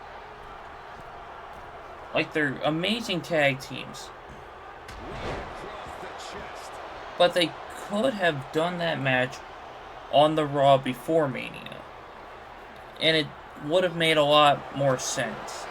Like, they're amazing tag teams. But they could have done that match on the Raw before Mania. And it would have made a lot more sense.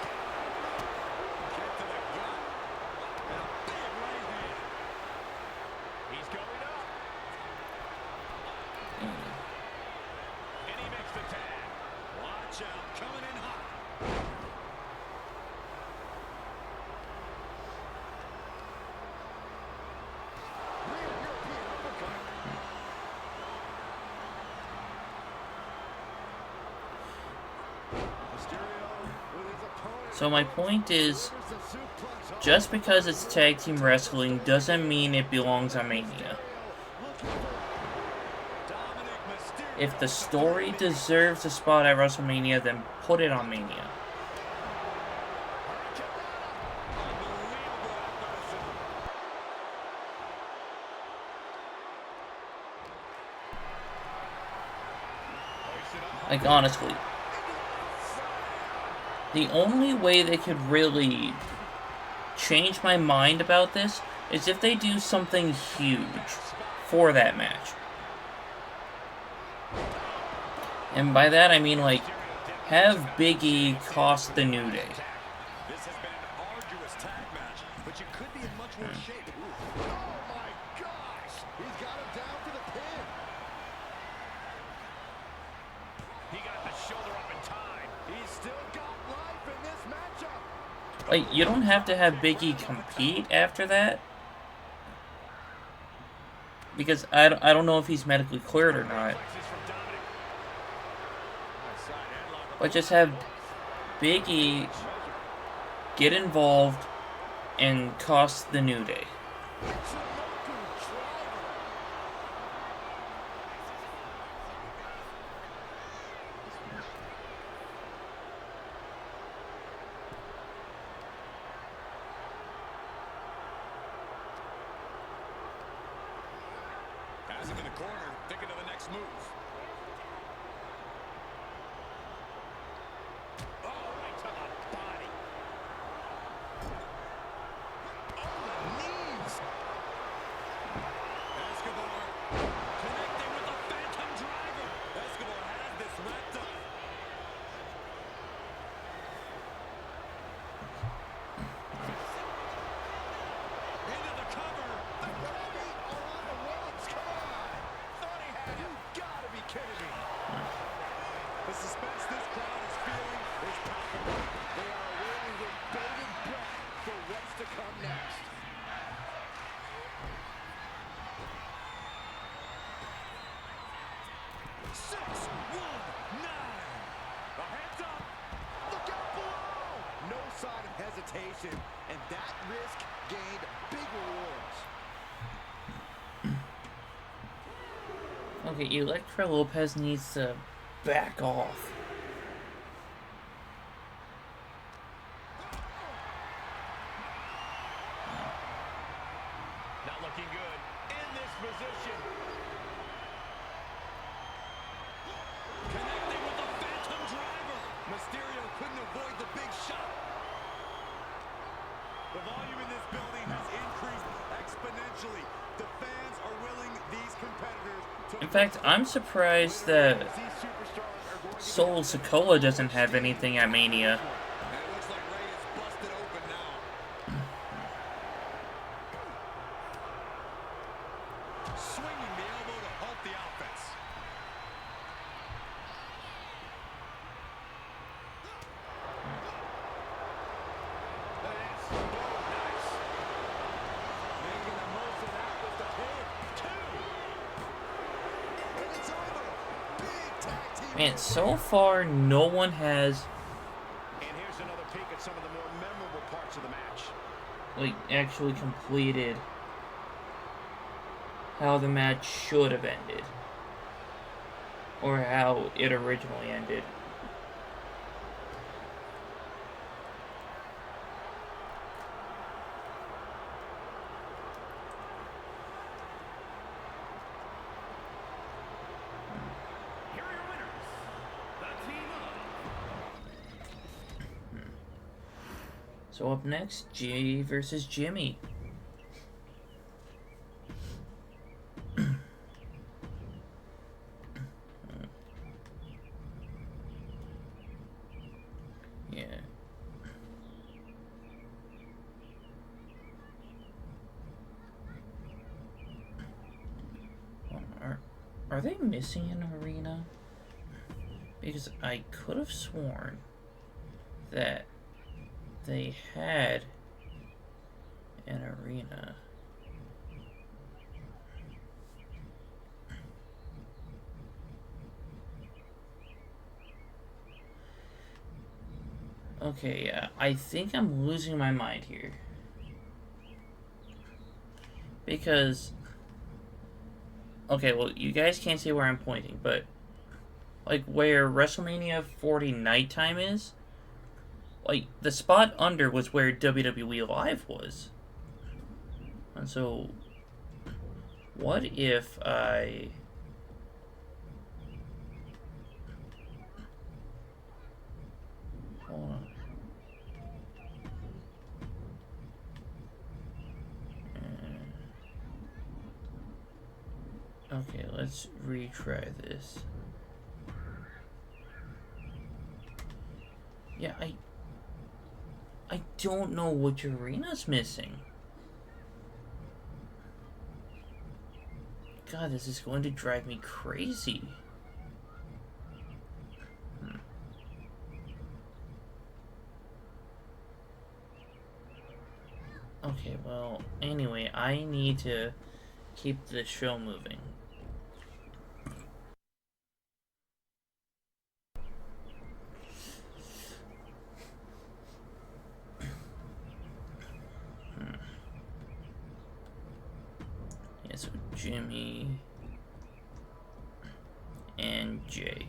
So my point is, just because it's tag team wrestling doesn't mean it belongs on Mania. If the story deserves a spot at WrestleMania, then put it on Mania. Like, honestly, the only way they could really change my mind about this is if they do something huge for that match. And by that I mean, like, have Big E cost the New Day. This has been an arduous tag match, but you could be in much worse shape. Oh my gosh! He's got him down to the pin. He got the shoulder up in time. He's still got life in this matchup. Like, you don't have to have Big E compete after that. Because I don't know if he's medically cleared or not. But just have Big E get involved and cost the New Day. reputation, and that risk gained big rewards. Okay, Elektra Lopez needs to back off. Not looking good in this position. Connecting with the Phantom Driver. Mysterio couldn't avoid the big shot. The volume in this building has increased exponentially. The fans are willing these competitors to... In fact, I'm surprised that These superstars are going to Sol Sikoa doesn't have anything at Mania. And it looks like Ray is busted open now. Swinging the elbow to halt the offense. making the most of that with the pin. And it's over. Big tag team. Man, so far, no one has, And here's another peek at some of the more memorable parts of the match. like, actually completed how the match should have ended. Or how it originally ended. Here are your winners, the team of So up next, Jay versus Jimmy. Yeah. Are they missing an arena? Because I could have sworn that they had an arena. Okay, yeah, I think I'm losing my mind here. Because, okay, well, you guys can't see where I'm pointing, but, like, where WrestleMania 40 nighttime is, like, the spot under was where WWE Live was. And so, what if I... Hold on. Okay, let's retry this. Yeah, I don't know which arena's missing. God, this is going to drive me crazy. Okay, well, anyway, I need to keep the show moving. Yeah, so Jimmy and Jay.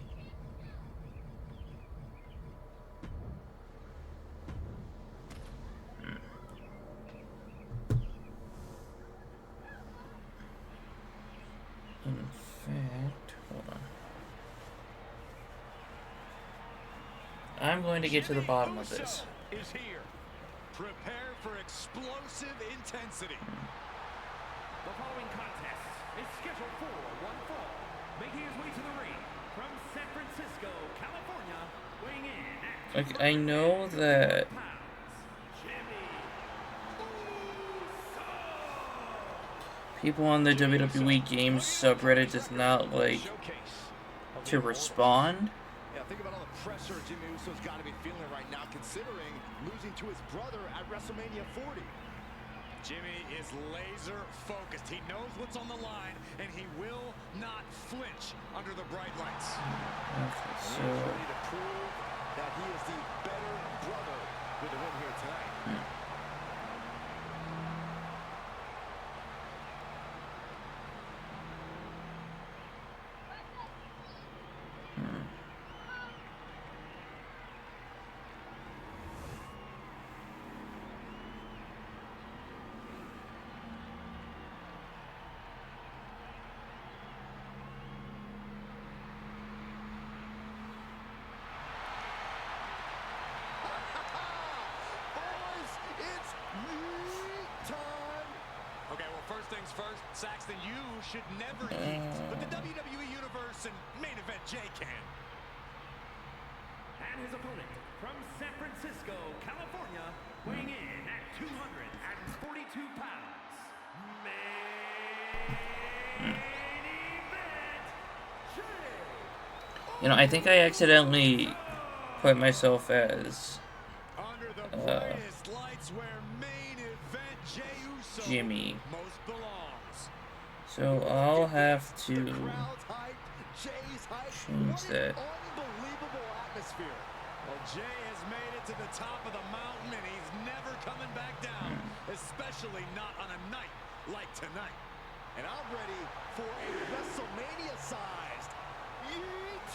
In fact, hold on. I'm going to get to the bottom of this. Is here. Prepare for explosive intensity. The following contest is scheduled for one fall. Making his way to the ring from San Francisco, California, weighing in at Like, I know that Jimmy Uso. people on the WWE Games subreddit does not like Showcase of to the respond. Yeah, think about all the pressure Jimmy Uso's got to be feeling right now, considering losing to his brother at WrestleMania 40. Jimmy is laser focused. He knows what's on the line, and he will not flinch under the bright lights. Okay, He's so ready to prove that he is the better brother with a win here tonight. things first, Saxton, you should never eat. But the WWE Universe and main event Jay can. And his opponent from San Francisco, California, weighing in at 242 pounds, main event, Jay. You know, I think I accidentally put myself as Under the brightest lights where main event Jey Uso Jimmy. most belongs. So I'll have to Crowd's hype, Jay's hype. change What that. an unbelievable atmosphere. Well, Jay has made it to the top of the mountain, and he's never coming back down, especially not on a night like tonight. And I'm ready for a WrestleMania-sized yeet.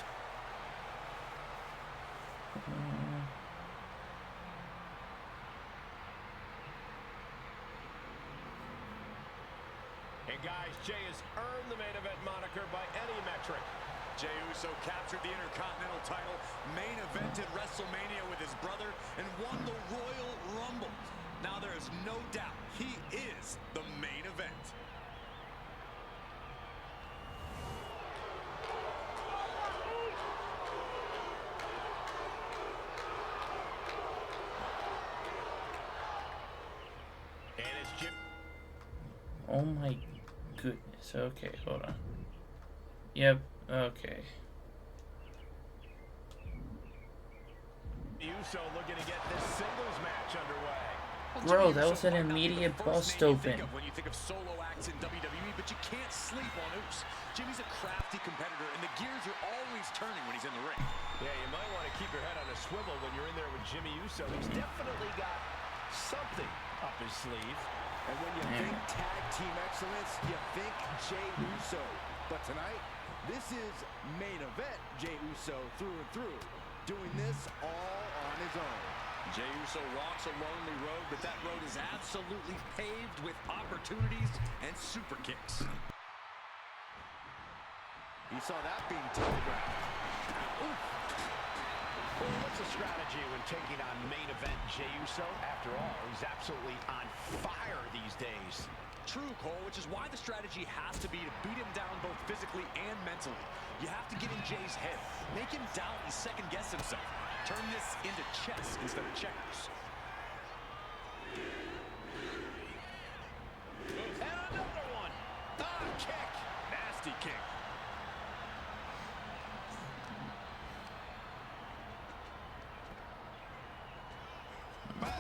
And guys, Jay has earned the main event moniker by any metric. Jey Uso captured the Intercontinental title, main evented WrestleMania with his brother, and won the Royal Rumble. Now there is no doubt he is the main event. And it's Jim. Oh my goodness. Okay, hold on. Yep, okay. Uso looking to get this singles match underway. Bro, that was an immediate bust open. When you think of solo acts in WWE, but you can't sleep on Uso. Jimmy's a crafty competitor, and the gears are always turning when he's in the ring. Yeah, you might want to keep your head on a swivel when you're in there with Jimmy Uso. He's definitely got something up his sleeve. And when you think tag team excellence, you think Jey Uso. But tonight, this is main event Jey Uso through and through, doing this all on his own. Jey Uso walks a lonely road, but that road is absolutely paved with opportunities and super kicks. He saw that being telegraphed. Well, what's the strategy when taking on main event Jey Uso? After all, he's absolutely on fire these days. True, Cole, which is why the strategy has to be to beat him down both physically and mentally. You have to get in Jay's head, make him doubt and second-guess himself. Turn this into chess instead of checkers. And another one. Kick. Nasty kick. Bang!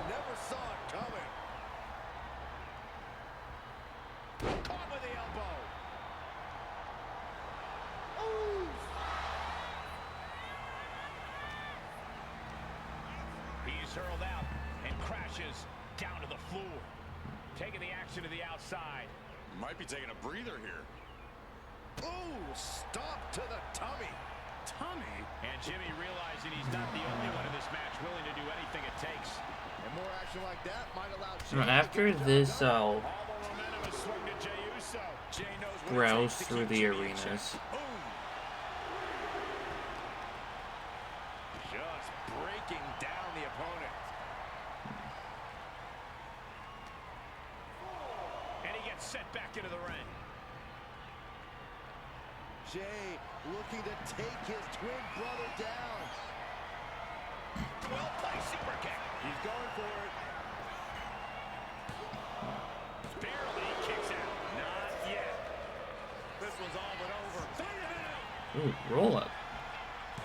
Never saw it coming. Caught with the elbow. Ooh! He's hurled out and crashes down to the floor. Taking the action to the outside. Might be taking a breather here. Ooh! Stop to the tummy. Tummy? And Jimmy realizing he's not the only one in this match willing to do anything it takes. And more action like that might allow Now, Jey after to get the this, job done. I'll All the momentum is swung to Jey Uso. Jay knows what it browse takes to through keep the Jimmy in check. arenas. Boom. Just breaking down the opponent. And he gets set back into the ring. Jey looking to take his twin brother down. Well placed super kick. He's going for it. Barely kicks out. Not yet. This one's all but over. Ooh, roll up.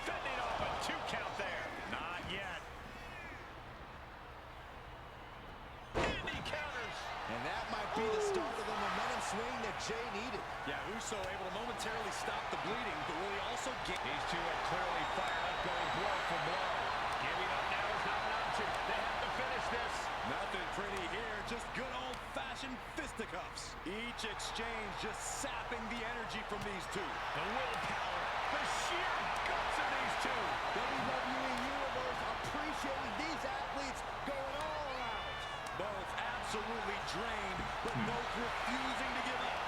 Fending off a 2 count there. Not yet. And he counters. And that might be the start of the momentum swing that Jey needed. Yeah, Uso able to momentarily stop the bleeding, but will he also get... These two are clearly fired up, going blow for blow. Giving up now is not an option. They have to finish this. Nothing pretty here, just good old-fashioned fisticuffs. Each exchange just sapping the energy from these two. The willpower, the sheer guts of these two. WWE Universe appreciating these athletes going all out. Both absolutely drained, but both refusing to give up.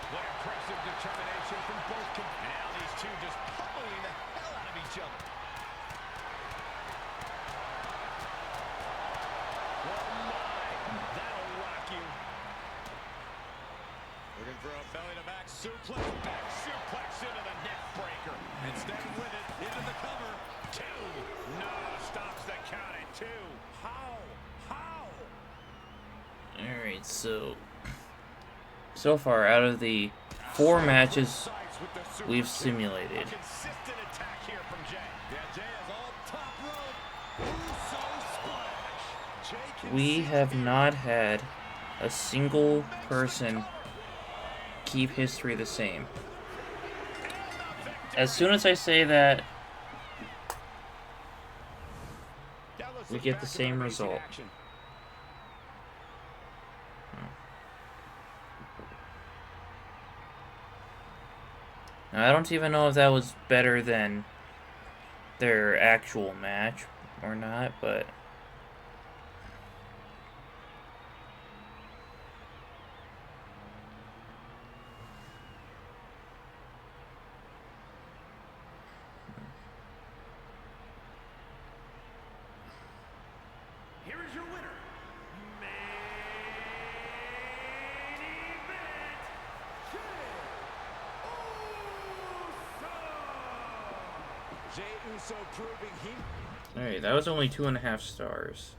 What impressive determination from both. And now these two just pummeling the hell out of each other. Oh my, that'll rock you. suplex, back suplex into the neck breaker. And staying with it, into the cover. 2. No, stops the count at 2. How? Alright, so far, out of the 4 matches we've simulated, Consistent attack here from Jay. Yeah, Jay is all top rope. Uso splash. Jay can we have not had a single person keep history the same. As soon as I say that, we get the same result. Now, I don't even know if that was better than their actual match or not, but Here is your winner, main event, Jey Uso proving he... alright, that was only 2.5 stars.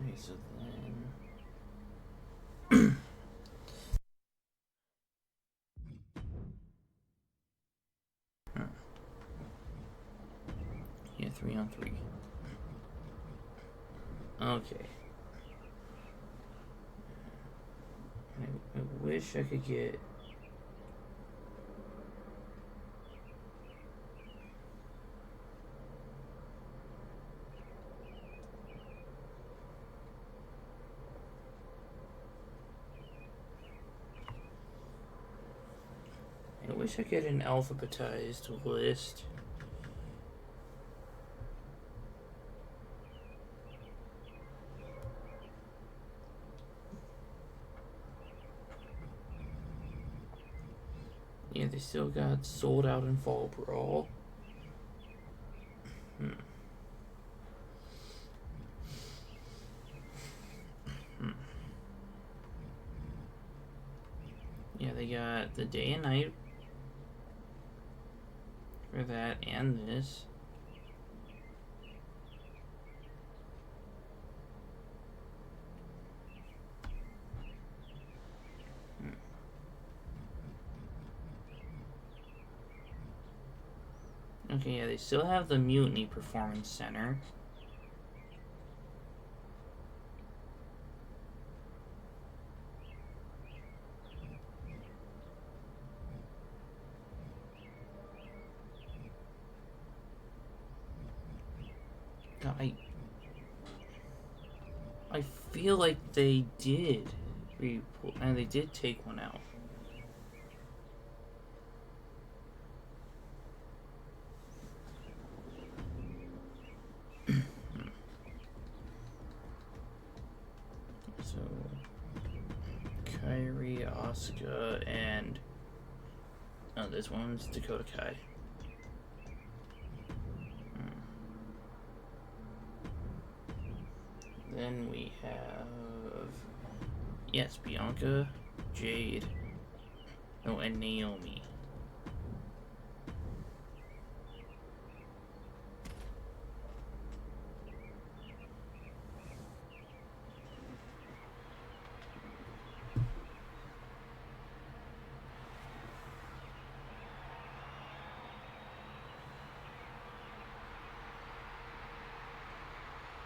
Okay, so then... Yeah, 3-on-3. Okay. I wish I could get... I wish I could get an alphabetized list. Yeah, they still got Sold Out in Fall Brawl. Yeah, they got the Day and Night for that and this. Okay, yeah, they still have the Mutiny Performance Center. God, I feel like they did and they did take one out. So, Kyrie, Asuka, and this one's Dakota Kai. Then we have, yes, Bianca, Jade, and Naomi.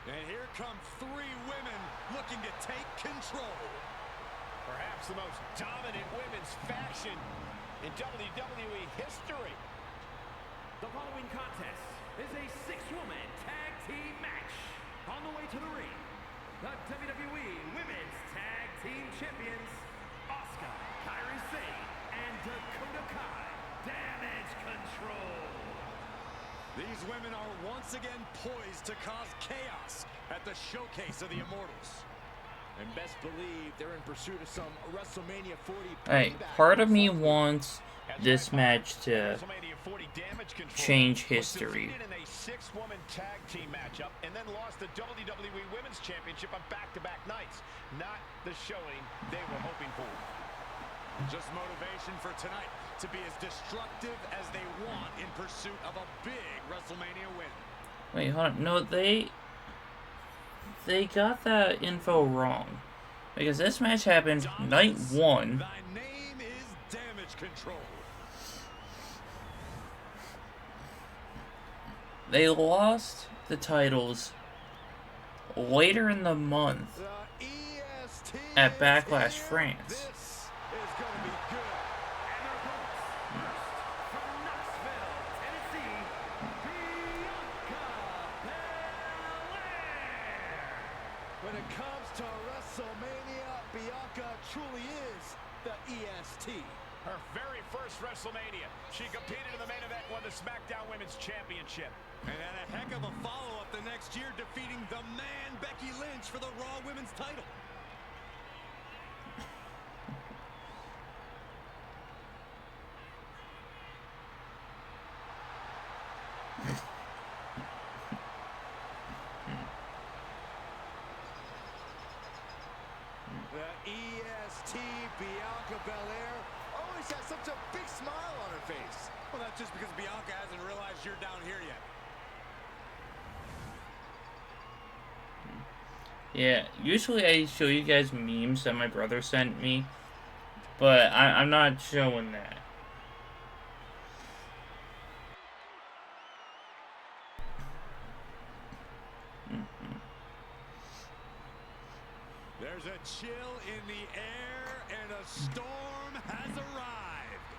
And here come 3 women looking to take control. Perhaps the most dominant women's faction in WWE history. The following contest is a 6-woman tag team match. On the way to the ring, the WWE Women's Tag Team Champions, Asuka, Kairi Sane, and Dakota Kai. Damage Control. These women are once again poised to cause chaos at the showcase of the Immortals. And best believe they're in pursuit of some WrestleMania 40 Alright, part of me wants this match to change history. 6-woman tag team matchup and then lost the WWE Women's Championship on back-to-back nights. Not the showing they were hoping for. Just motivation for tonight to be as destructive as they want in pursuit of a big WrestleMania win. Wait, hold on. No, they got that info wrong. Because this match happened night 1. Thy name is Damage Control. They lost the titles later in the month The EST at Backlash is here. France. This is going to be good. And their opponents, first from Knoxville, Tennessee, Bianca Belair. When it comes to WrestleMania, Bianca truly is the EST. Her very first WrestleMania. She competed in the main event, won the SmackDown Women's Championship. And had a heck of a follow-up the next year, defeating the man, Becky Lynch, for the Raw Women's title. The EST, Bianca Belair, always has such a big smile on her face. Well, that's just because Bianca hasn't realized you're down here yet. Yeah, usually I show you guys memes that my brother sent me, but I'm not showing that. There's a chill in the air, and a storm has arrived.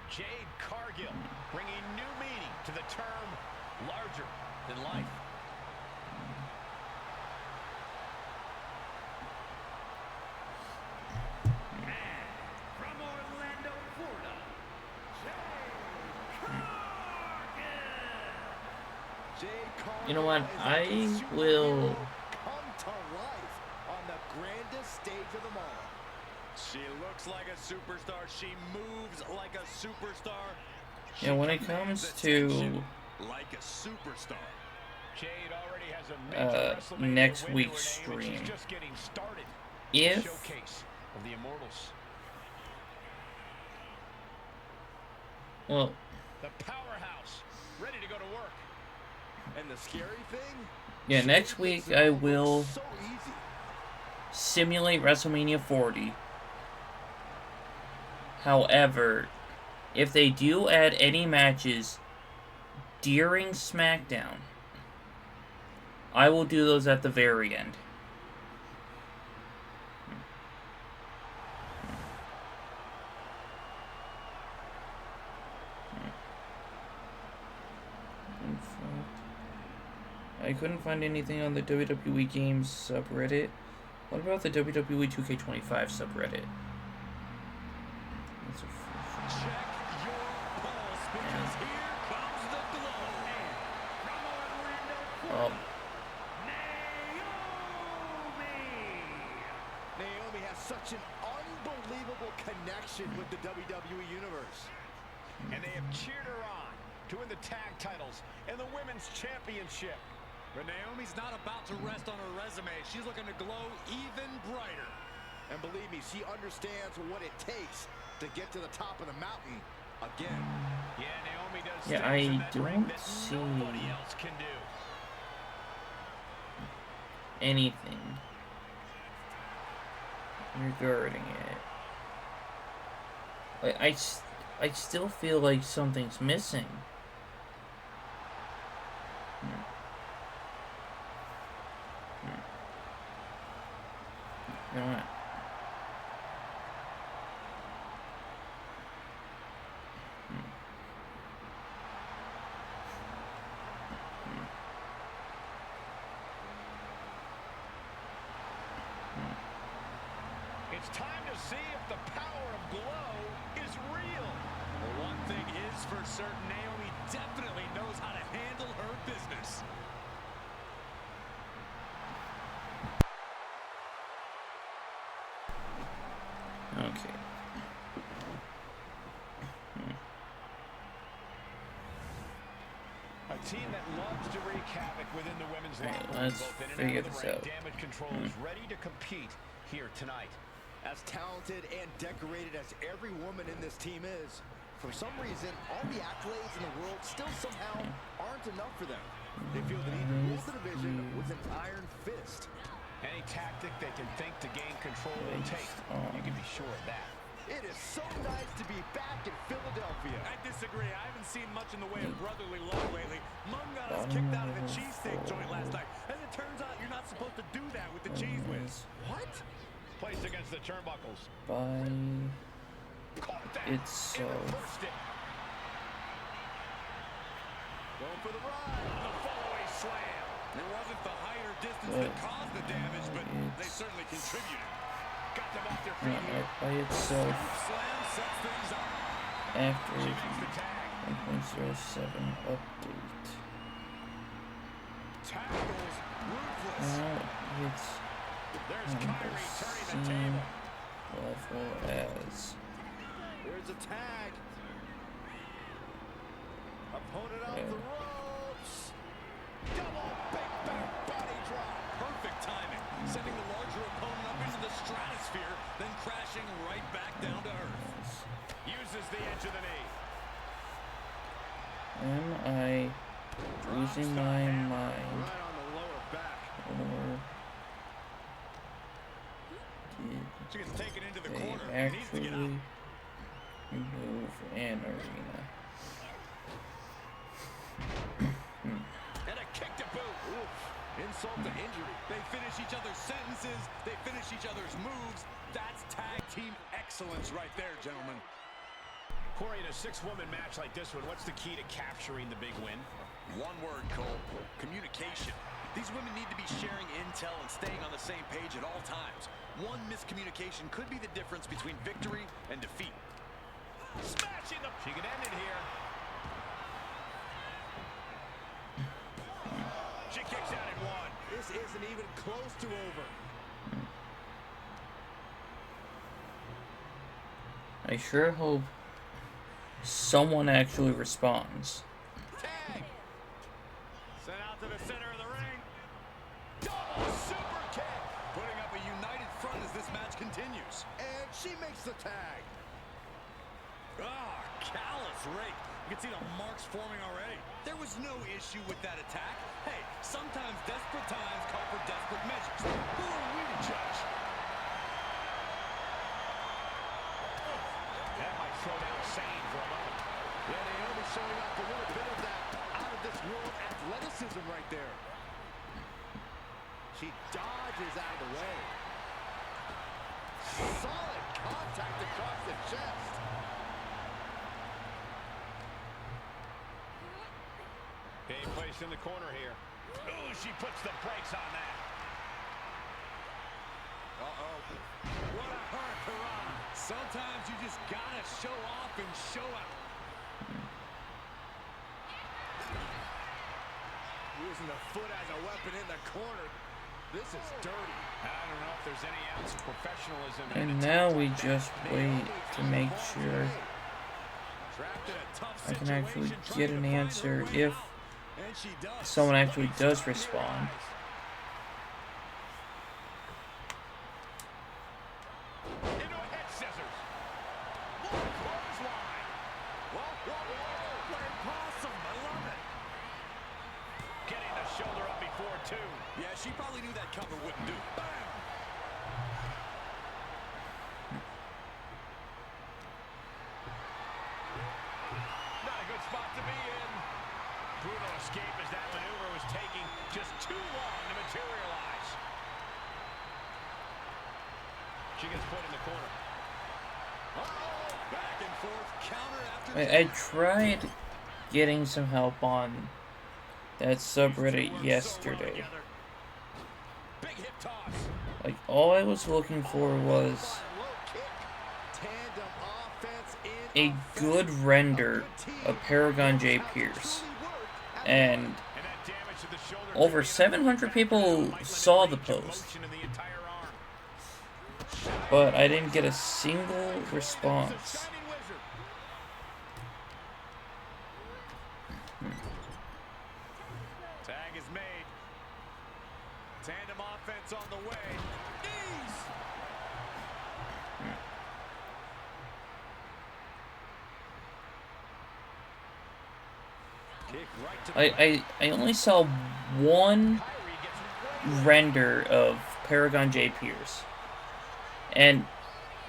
Jade Cargill bringing new meaning to the term larger than life. From Orlando, Florida, Jade Cargill You know what? is like I a will- superhero come to life on the grandest stage of them all. She looks like a superstar. She moves like a superstar. Yeah, when it comes to like a superstar. Jade already has a major WrestleMania next win to week's her name, and stream, she's just getting started. if Showcase of the Immortals. well, The powerhouse, ready to go to work. And the scary thing? yeah, next week I will So easy. simulate WrestleMania 40. However, if they do add any matches during SmackDown, I will do those at the very end. I couldn't find anything on the WWE Games subreddit. What about the WWE 2K25 subreddit? That's a Check your pulse, because here comes the glow. from Orlando, Oh, Naomi has such an unbelievable connection with the WWE Universe. And they have cheered her on to win the tag titles and the Women's Championship. But Naomi's not about to rest on her resume. She's looking to glow even brighter. And believe me, she understands what it takes to get to the top of the mountain again. Yeah, Naomi does Yeah, things in I that ring don't that see nobody else can do. anything regarding it. I still feel like something's missing. You know what? It's time to see if the power of glow is real. Well, one thing is for certain, Naomi definitely knows how to handle her business. Okay. I team that loves to wreak havoc within the women's Alright, locker room, let's both in and figure out of this the ring. out. Damage Control is ready to compete here tonight. As talented and decorated as every woman in this team is, for some reason, all the accolades in the world still somehow aren't enough for them. They feel the need to rule the division with an iron fist. Any tactic they can think to gain control will take. You can be sure of that. It is so nice to be back in Philadelphia. I disagree. I haven't seen much in the way of brotherly love lately. Mung got us kicked out of the cheesesteak joint last night. As it turns out, you're not supposed to do that with the cheese whiz. What? Placed against the turnbuckles. By Caught that. itself. Reversed it. Going for the ride. The follow-away slam. It wasn't the height or distance But that caused the damage, but they it's certainly contributed. Got them off their feet not here. up by itself Slam sets things up. after She the makes the tag. 1.07 update. Tackles. Ruthless. Now it's There's on the Kyrie turning the same table. level as There's a tag. Opponent off the ropes. Double big back body drop. Perfect timing, sending the larger opponent up into the stratosphere, then crashing right back down to earth. Uses the edge of the knee. Am I losing my mind, Right on the lower back. or She gets taken into the did corner. they Needs to get actually out. remove an arena? And a kick to boot. Oof. Insult to injury. They finish each other's sentences. They finish each other's moves. That's tag team excellence right there, gentlemen. Corey, in a six-woman match like this one, what's the key to capturing the big win? One word, Cole. Communication. These women need to be sharing intel and staying on the same page at all times. One miscommunication could be the difference between victory and defeat. Smashing the... She could end it here. She kicks out at one. This isn't even close to over. I sure hope someone actually responds. Tag. Sent out to the center of the ring. Double super kick. Putting up a united front as this match continues. And she makes the tag. Ah, callous rake. You can see the marks forming already. There was no issue with that attack. Hey, sometimes desperate times call for desperate measures. Who are we to judge? That might slow down Sane for a moment. Yeah, Naomi showing off a little bit of that out-of-this-world athleticism right there. She dodges out of the way. Solid contact across the chest. Being placed in the corner here. Ooh, she puts the brakes on that. Uh-oh. What a hurrah! Sometimes you just gotta show off and show out. Using the foot as a weapon in the corner. This is dirty. I don't know if there's any ounce of professionalism. And now we just wait to make sure Trapped in a tough I can actually situation, get trying an to find answer her way if out. And she does. someone actually does respond. Into a head scissors. What a clothesline. Whoa. Awesome. I love it. Getting the shoulder up before two. Yeah, she probably knew that cover wouldn't do. Bam! Not a good spot to be in. Brutal escape as that maneuver was taking just too long to materialize. She gets put in the corner. Back and forth, counter after I tried getting some help on that subreddit yesterday. Big hip toss. Like, all I was looking for was Low kick. Tandem offense in a good render of Paragon J. Pierce. And And that damage to the shoulder. over 700 people saw the post, Motion in the entire arm. but I didn't get a single response. Shining Wizard. Tandem offense on the way. Knees. Kick right to the I only saw one render of Paragon J. Pierce, and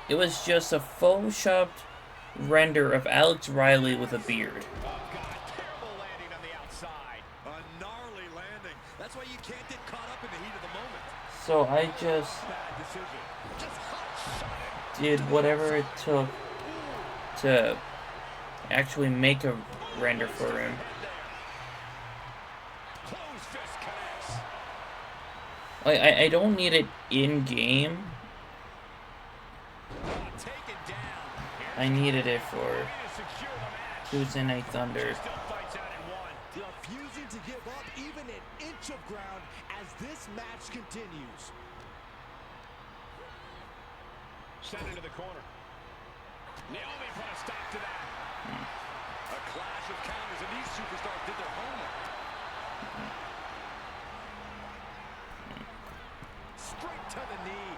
it was just a photoshopped render of Alex Riley with a beard. Oh, God. Terrible landing on the outside. A gnarly landing. That's why you can't get caught up in the heat of the moment. So I just Bad decision. Just hot shot it. did whatever it took to actually make a render for him. Close fist connects. Like, I don't need it in-game. Taken down. I needed it for To secure the match. Tuesday Night Thunder. Still fights out in one. Refusing to give up even an inch of ground as this match continues. Sent into the corner. Naomi put a stop to that. A clash of counters, and these superstars did their homework. Straight to the knee.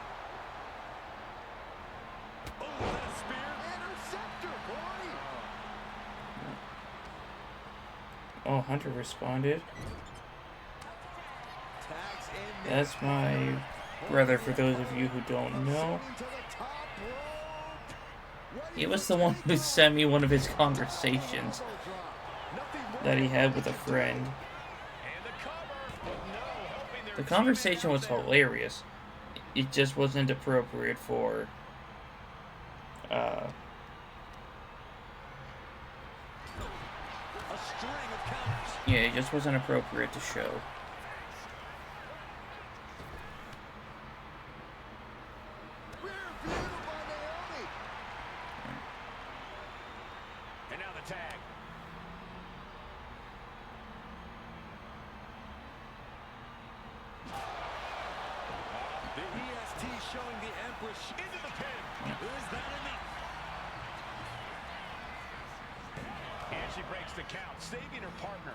Oh, that a spear? Interceptor, boy! Oh, Hunter responded. Tags in there. That's my brother, for those of you who don't know. To the top rope. He was the one who sent me one of his conversations that he had with a friend. And the cover, but no helping their The teammate conversation out was there. hilarious. It just wasn't appropriate for A string of counters. yeah, it just wasn't appropriate to show. Rear view by Naomi. And now the tag. The EST showing the Empress into the pin. Is that enough? And she breaks the count, saving her partner.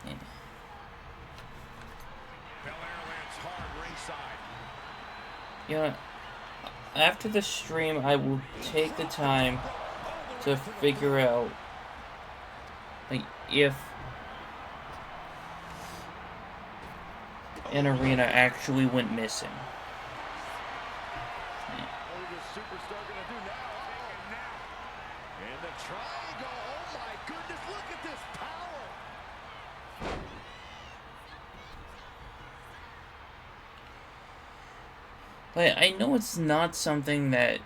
Yeah. Belair lands hard ringside. You know, after the stream, I will take the time to figure out, like, if an arena actually went missing. What is this superstar gonna do now? And the triangle. Oh my goodness! Look at this power. Like, I know it's not something that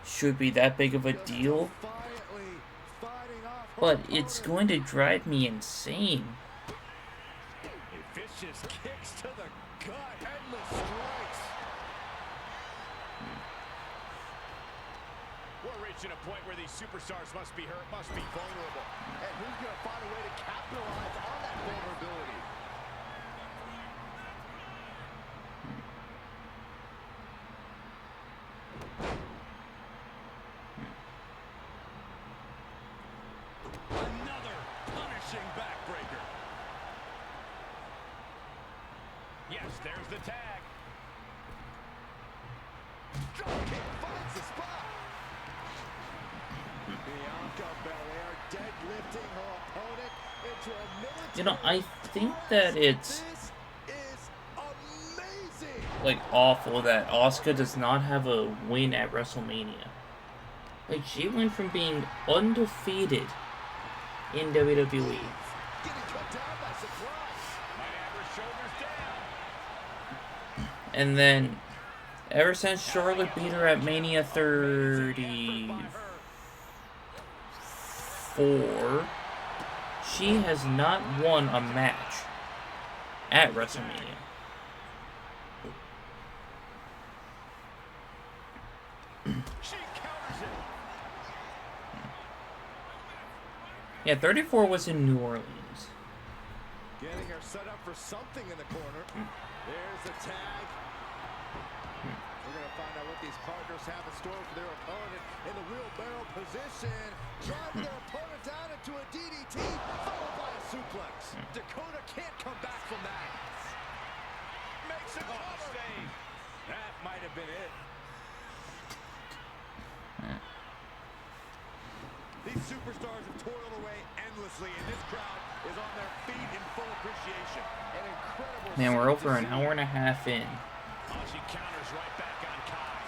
should be that big of a deal, Defiantly fighting off her but it's opponent. going to drive me insane. Vicious kicks to the gut. Endless strikes. We're reaching a point where these superstars must be hurt, must be vulnerable. And who's going to find a way to capitalize on that vulnerability? Another punishing backbreaker. Yes, there's the tag. Drop kick finds the spot. Bianca Belair deadlifting her opponent into a military. You know, I think that it's, This is amazing. like, awful that Asuka does not have a win at WrestleMania. Like, she went from being undefeated in WWE, Getting cut down by surprise. Might have her shoulders down. and then ever since Charlotte beat her at Mania 34, she has not won a match at WrestleMania. She counters it. Yeah, 34 was in New Orleans. Getting her set up for something in the corner. There's the tag. We're going to find out what these partners have in store for their opponent in the wheelbarrow position. Driving their opponent down into a DDT, followed by a suplex. Dakota can't come back from that. have been it. These superstars have toiled away endlessly, and this crowd is on their feet in full appreciation. An incredible. Man, we're over an hour and a half in. She counters right back on Kai.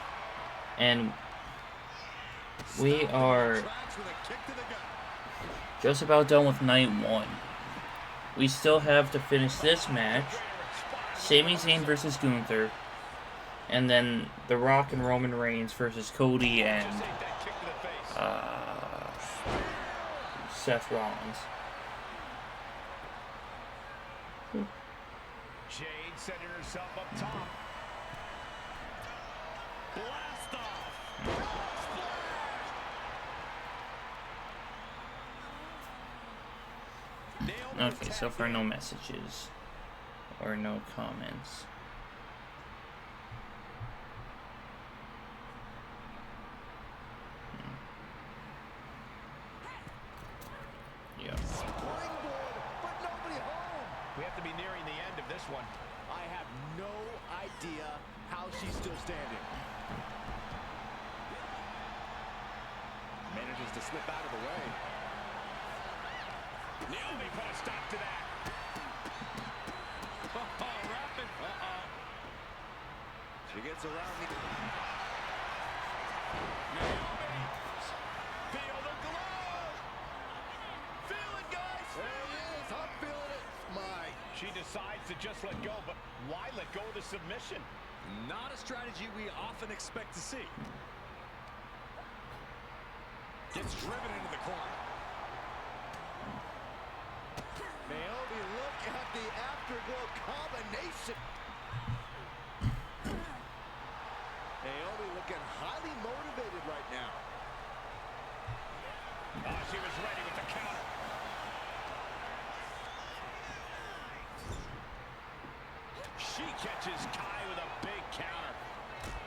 And we are just about done with night 1. We still have to finish this match. Sami Zayn versus Gunther. And then The Rock and Roman Reigns versus Cody and Seth Rollins. Jade setting herself up top. Blast off. Okay, so far no messages or no comments. Yeah. We have to be nearing the end of this one. I have no idea how she's still standing. Manages to slip out of the way. Naomi put a stop to that. Rapid. She gets around me. Naomi. Feel the glow. Feel it, guys. There it is. I'm feeling it. She decides to just let go, but why let go of the submission? Not a strategy we often expect to see. Gets driven into the corner. Naomi, look at the afterglow combination. Naomi looking highly motivated right now. Oh, she was ready with the counter. She catches Kai with a big counter.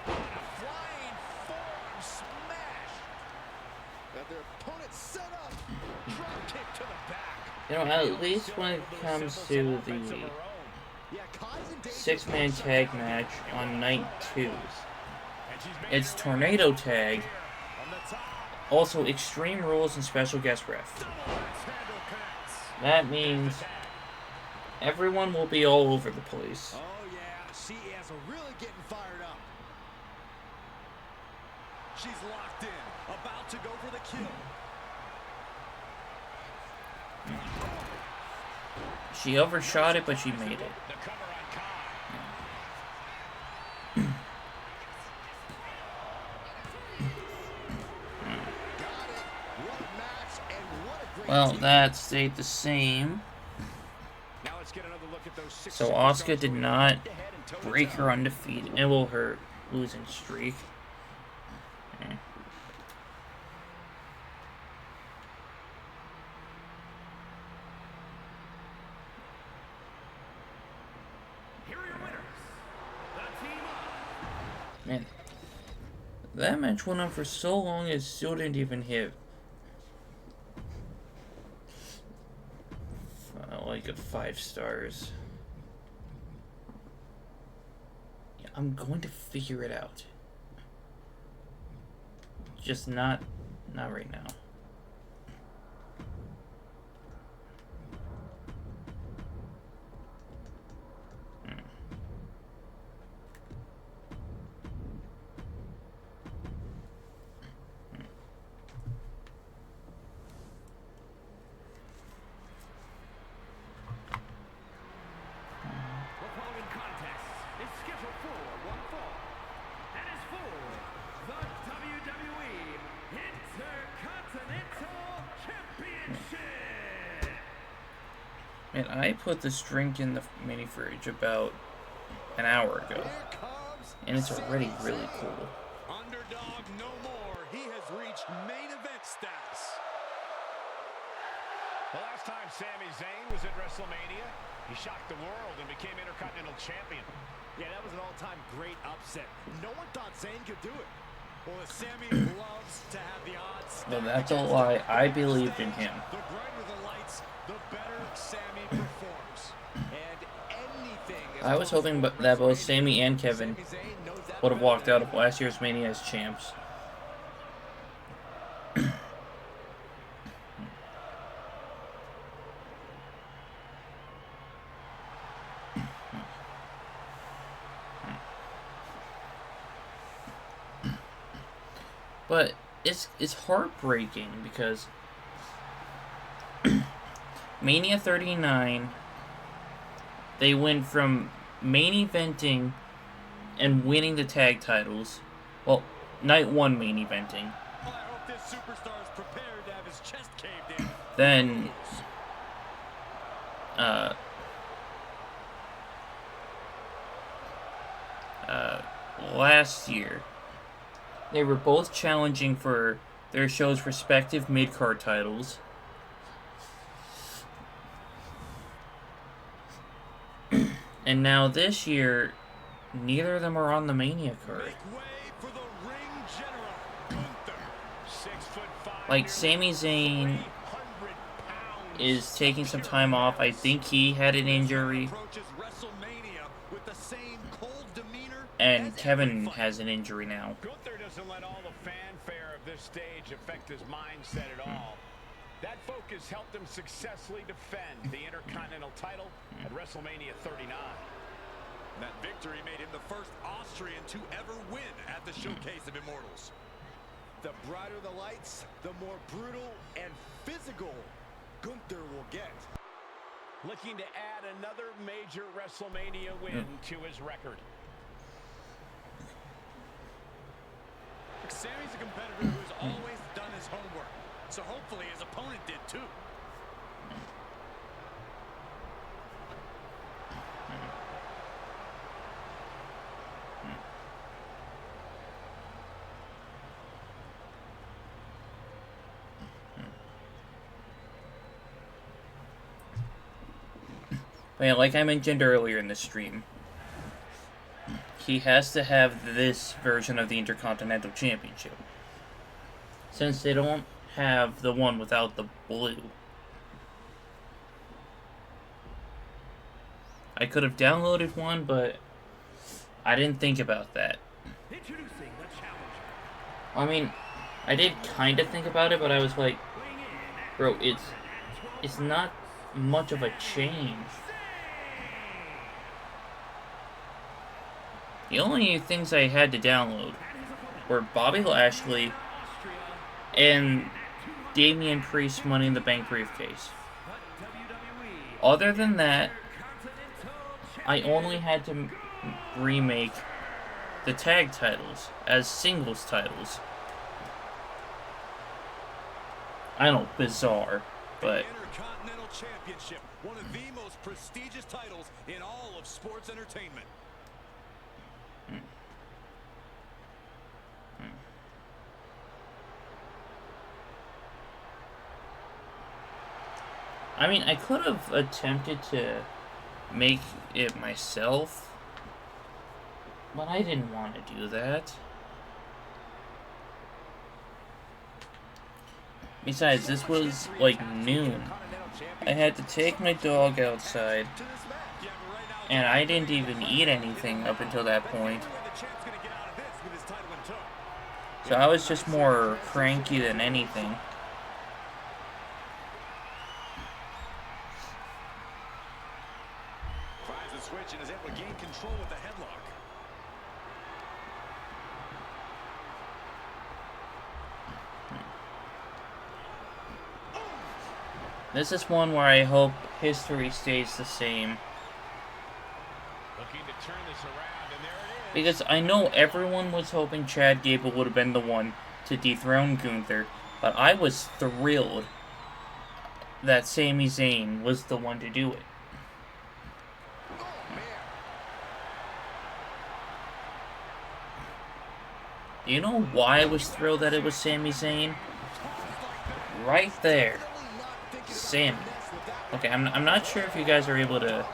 And a flying forearm smash. Got their opponent set up. Drop kick to the back. You know, at least when it comes to the Yeah, Kai's in danger. 6-man tag match on night 2, it's Tornado Tag, also Extreme Rules and Special Guest Ref. That means everyone will be all over the place. Oh, yeah. She is really getting fired up. She's locked in. About to go for the kill. She overshot it, but she made it. The cover on Kai. Got it. What a match and what a great Well, team. that stayed the same. Now let's get another look at those 6 So superstars Asuka did who are not head-to-head and toe-to-toe. break her undefeated. Well, her losing streak. Eh. Here are your winners. The team of Man, that match went on for so long it still didn't even hit like a 5 stars. Yeah, I'm going to figure it out. Just not right now. the following contest is scheduled for one fall and is for the WWE Intercontinental Championship. And I put this drink in the mini fridge about an hour ago, Here comes and it's already really cool. Underdog no more. He has reached main event status. The last time Sami Zayn was at WrestleMania, he shocked the world and became Intercontinental Champion. Yeah, that was an all-time great upset. No one thought Zayn could do it. Well, Sami loves to have the odds. But that's a lie. I believed in him. The brighter the lights, the better Sami performs. And anything. I was hoping that both Sami and Kevin Sami Zayn knows that would have walked out of last year's Mania as champs. But it's heartbreaking because Mania 39, they went from main eventing and winning the tag titles. Well, night one main eventing. I hope this superstar is prepared to have his chest caved in. Then last year, they were both challenging for their show's respective mid-card titles. And now this year, neither of them are on the Mania card. Make way for the ring general, Gunther. 6'5". Like, Sami Zayn 300 pounds. is taking some time off. I think he had an injury. Approaches WrestleMania with the same cold demeanor And as Kevin every fight. has an injury now. Gunther doesn't let all the fanfare of this stage affect his mindset at all. That focus helped him successfully defend the Intercontinental title at WrestleMania 39. That victory made him the first Austrian to ever win at the Showcase of Immortals. The brighter the lights, the more brutal and physical Gunther will get. Looking to add another major WrestleMania win to his record. Sami's a competitor who's always done his homework, so hopefully his opponent did too. But yeah, like I mentioned earlier in the stream, he has to have this version of the Intercontinental Championship, since they don't have the one without the blue. I could have downloaded one, but I didn't think about that. Introducing the challenger. I mean, I did kind of think about it, but I was like, bro, it's not much of a change. The only things I had to download were Bobby Lashley and Damian Priest's Money in the Bank briefcase. Other than that, I only had to remake the tag titles as singles titles. I know, bizarre, but The Intercontinental Championship, one of the most prestigious titles in all of sports entertainment. I mean, I could have attempted to make it myself, but I didn't want to do that. Besides, this was like noon. I had to take my dog outside, and I didn't even eat anything up until that point. So I was just more cranky than anything. Tries the switch and is able to gain control with the headlock. This is one where I hope history stays the same. Looking to turn this around, and there it is. Because I know everyone was hoping Chad Gable would have been the one to dethrone Gunther, but I was thrilled that Sami Zayn was the one to do it. Do you know why I was thrilled that it was Sami Zayn? Right there. Sami. Okay, I'm not sure if you guys are able to...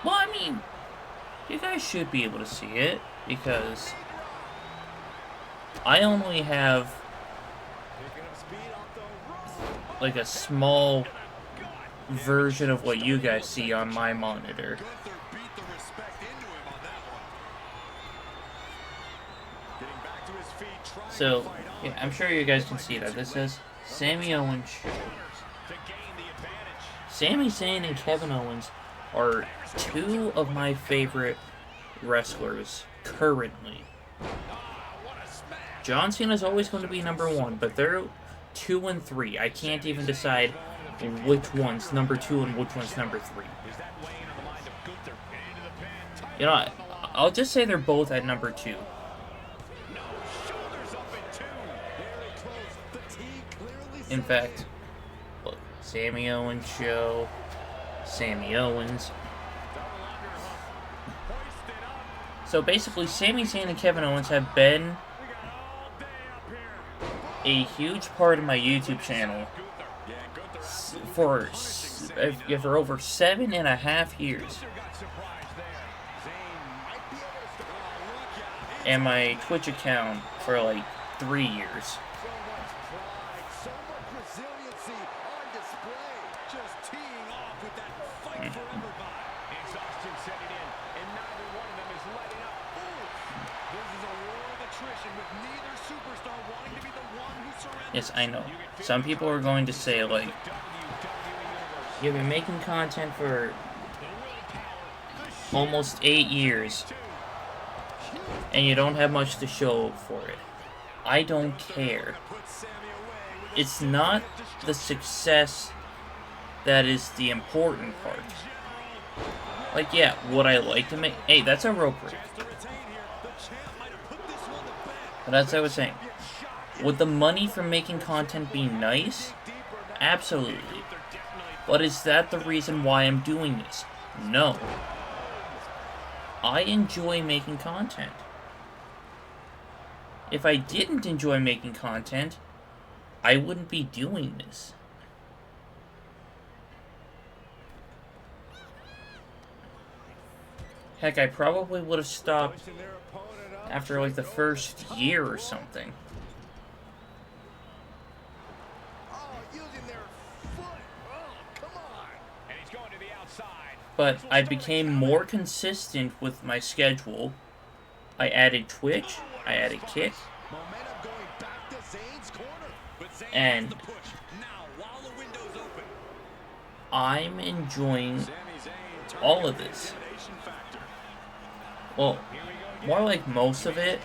Well, I mean, you guys should be able to see it, because I only have like a small version of what you guys see on my monitor. Gunther beat the respect into him on that one. So, yeah, I'm sure you guys can see that. This says Sami Owens Show. Sami Zayn and Kevin Owens are two of my favorite wrestlers currently. John Cena's always going to be number one, but they're 2 and 3. I can't even decide which one's number 2 and which one's number 3. You know, I'll just say they're both at number 2. In fact, look, Sami Owens Show, Sami Owens. So basically, Sami Zayn and Kevin Owens have been a huge part of my YouTube channel for over 7.5 years. And my Twitch account for like 3 years. Yes, I know. Some people are going to say, like, you've been making content for almost 8 years, and you don't have much to show for it. I don't care. It's not the success that is the important part. Like, yeah, would I like to make... Hey, that's a rope break. But as I was saying, would the money from making content be nice? Absolutely. But is that the reason why I'm doing this? No. I enjoy making content. If I didn't enjoy making content, I wouldn't be doing this. Heck, I probably would have stopped after like the first year or something. But I became more consistent with my schedule. I added Twitch, I added Kick, and I'm enjoying all of this. Well, more like most of it.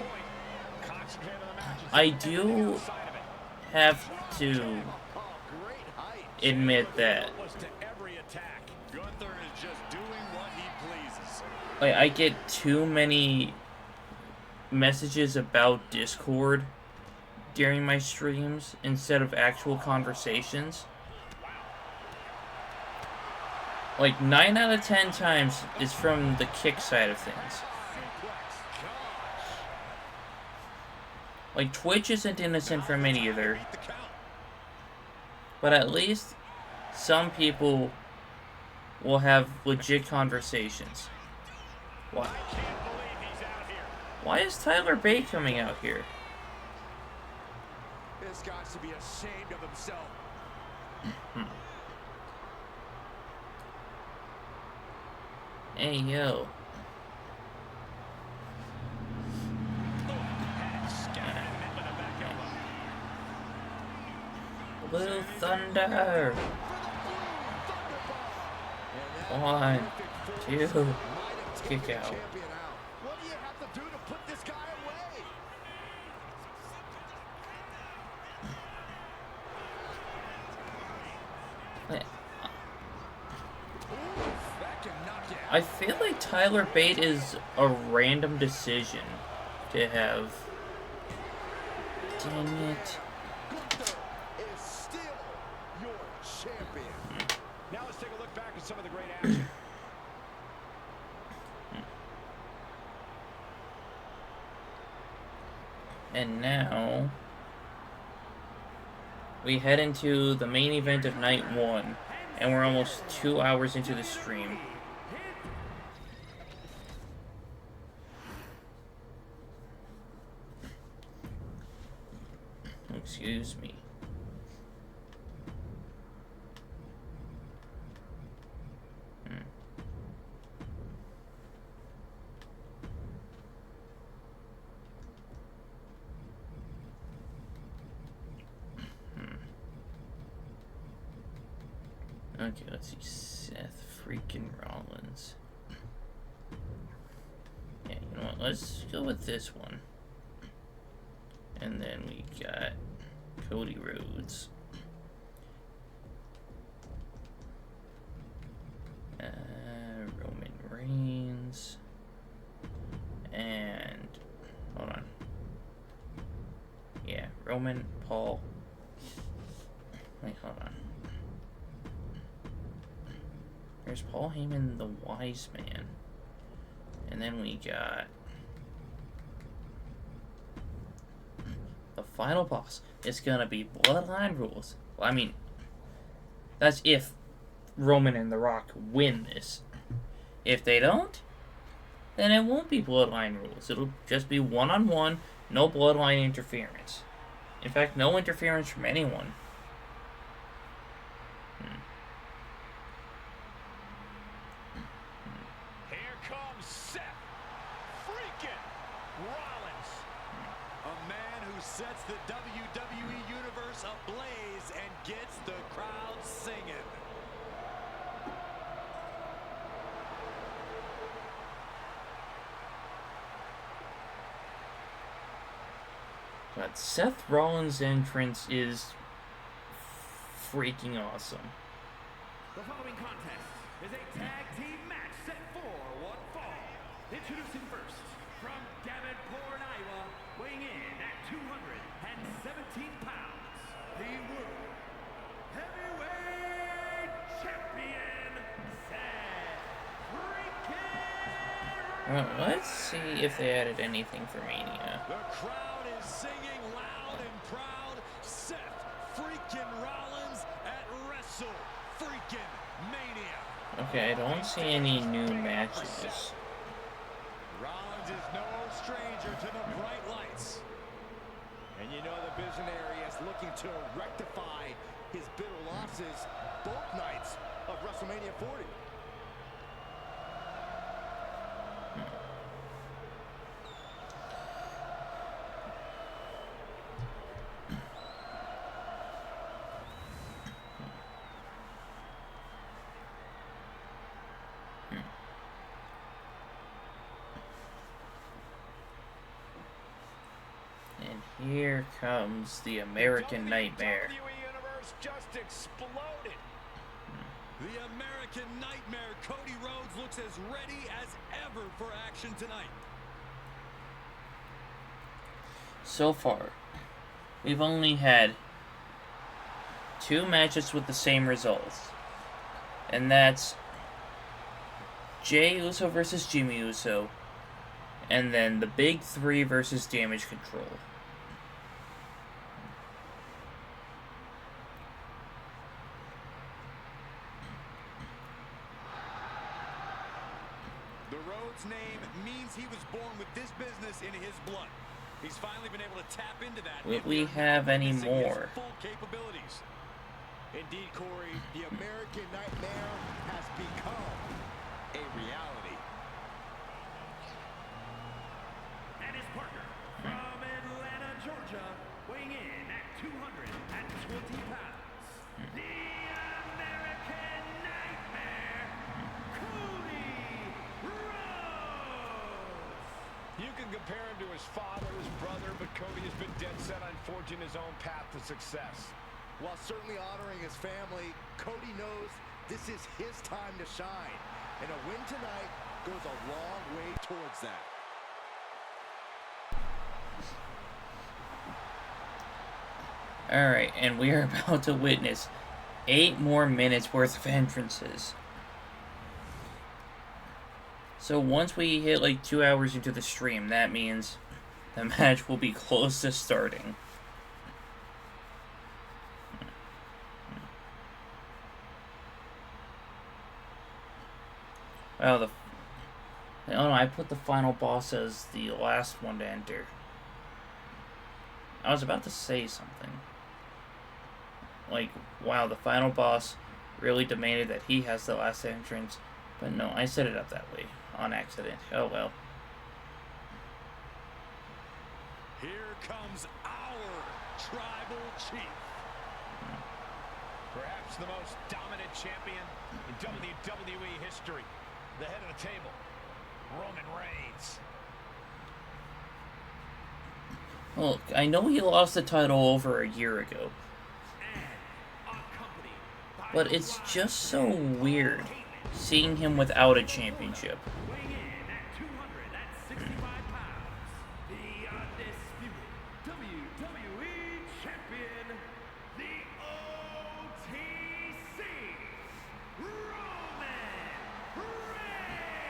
I do have to admit that I get too many messages about Discord during my streams instead of actual conversations. Like 9 out of 10 times is from the Kick side of things. Like, Twitch isn't innocent from it either. But at least some people will have legit conversations. Why? Why is Tyler Bate coming out here? This guy should be ashamed of himself. Hey, yo. Blue Thunder. 1, 2, kick out. What do you have to do to put this guy away? I feel like Tyler Bate is a random decision to have. Dang it. Is still your champion. Now let's take a look back at some of the great action. And now we head into the main event of night 1, and we're almost 2 hours into the stream. Excuse me. Okay, let's see. Seth freaking Rollins. Yeah, you know what? Let's go with this one. And then we got Cody Rhodes. Roman Reigns. And hold on. Yeah, Roman, Paul. Wait, hold on. There's Paul Heyman, the Wise Man. And then we got the final boss. It's gonna be Bloodline Rules. Well, I mean, that's if Roman and The Rock win this. If they don't, then it won't be Bloodline Rules. It'll just be one-on-one, no Bloodline interference. In fact, no interference from anyone. Here comes Seth freaking Rollins. A man who sets the WWE Universe ablaze and gets the crowd singing. But Seth Rollins' entrance is freaking awesome. The following contest is a tag team match set for one fall. Introducing first, from Davenport, Iowa, weighing in at 217 pounds, the World Heavyweight Champion, Seth freaking Well, let's see if they added anything for Mania. The crowd is singing loud and proud. Seth freaking Rollins at Wrestle freaking Mania. Okay, I don't see any new matches. Rollins is no stranger to the bright lights. And you know the visionary is looking to rectify his bitter losses both nights of WrestleMania 40. And here comes the American Nightmare. WWE Universe just exploded. The American Nightmare, Cody Rhodes, looks as ready as ever for action tonight. So far, we've only had 2 matches with the same results. And that's Jey Uso versus Jimmy Uso. And then the Big 3 versus Damage Control. The Rhodes name means he was born with this business in his blood. He's finally been able to tap into that. Will we have any more? Full capabilities. Indeed, Corey, the American Nightmare has become a reality. and his partner from Atlanta, Georgia, weighing in at 220 pounds, the American Nightmare, Cody Rhodes. You can compare him to his father, his brother, but Cody has been dead set on forging his own path to success. While certainly honoring his family, Cody knows this is his time to shine. And a win tonight goes a long way towards that. Alright, and we are about to witness 8 more minutes worth of entrances. So once we hit like 2 hours into the stream, that means the match will be close to starting. Well, oh no, I put the final boss as the last one to enter. I was about to say something. Like, wow, the final boss really demanded that he has the last entrance. But no, I set it up that way. On accident. Oh well. Here comes our tribal chief. Perhaps Perhaps the most dominant champion in WWE history. The head of the table, Roman Reigns. Look, I know he lost the title over a year ago, but it's just so weird seeing him without a championship. Weighing in at 265 pounds, the undisputed WWE Champion, the OTC, Roman Reigns.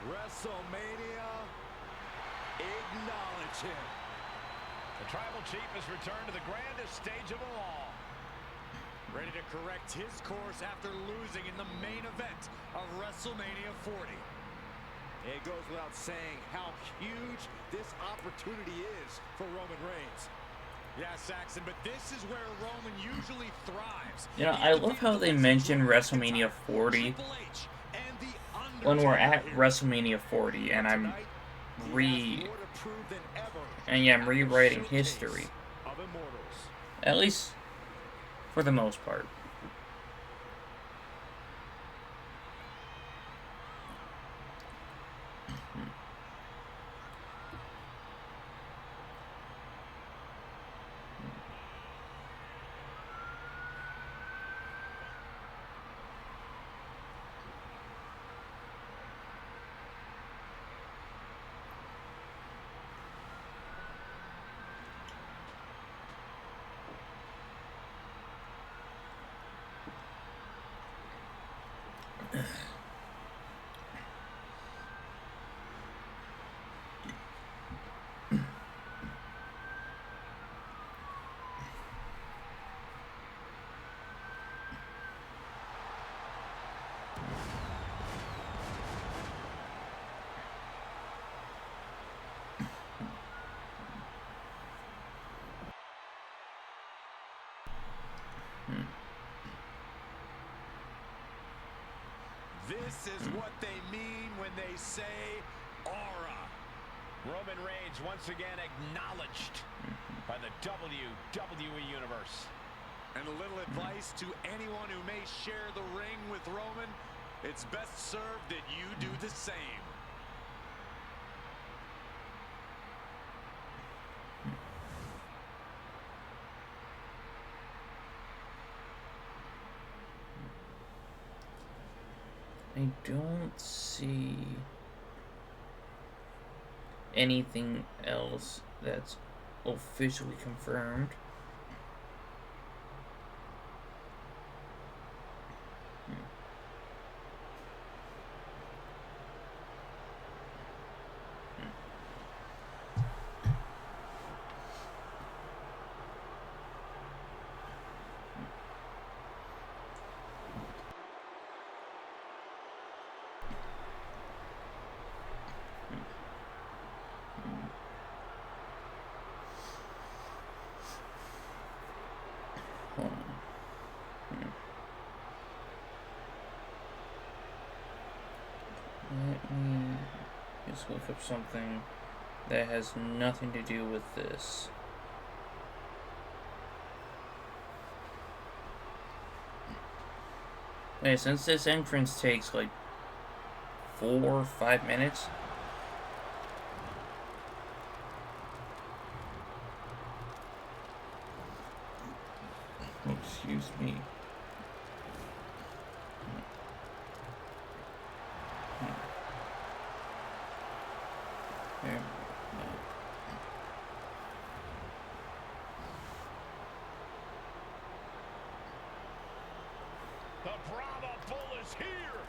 WrestleMania, acknowledge him. The Tribal Chief has returned to the grandest stage of them all. Ready to correct his course after losing in the main event of WrestleMania 40. It goes without saying how huge this opportunity is for Roman Reigns. Yeah, Saxon, but this is where Roman usually thrives. You know, I love how they mentioned WrestleMania 40 when we're at WrestleMania 40, and I'm rewriting history. At least for the most part. This is what they mean when they say aura. Roman Reigns once again acknowledged by the WWE Universe. And a little advice to anyone who may share the ring with Roman, it's best served that you do the same. I don't see anything else that's officially confirmed. Let me just look up something that has nothing to do with this. Okay, since this entrance takes like 4 or 5 minutes, excuse me. The Brahma Bull is here.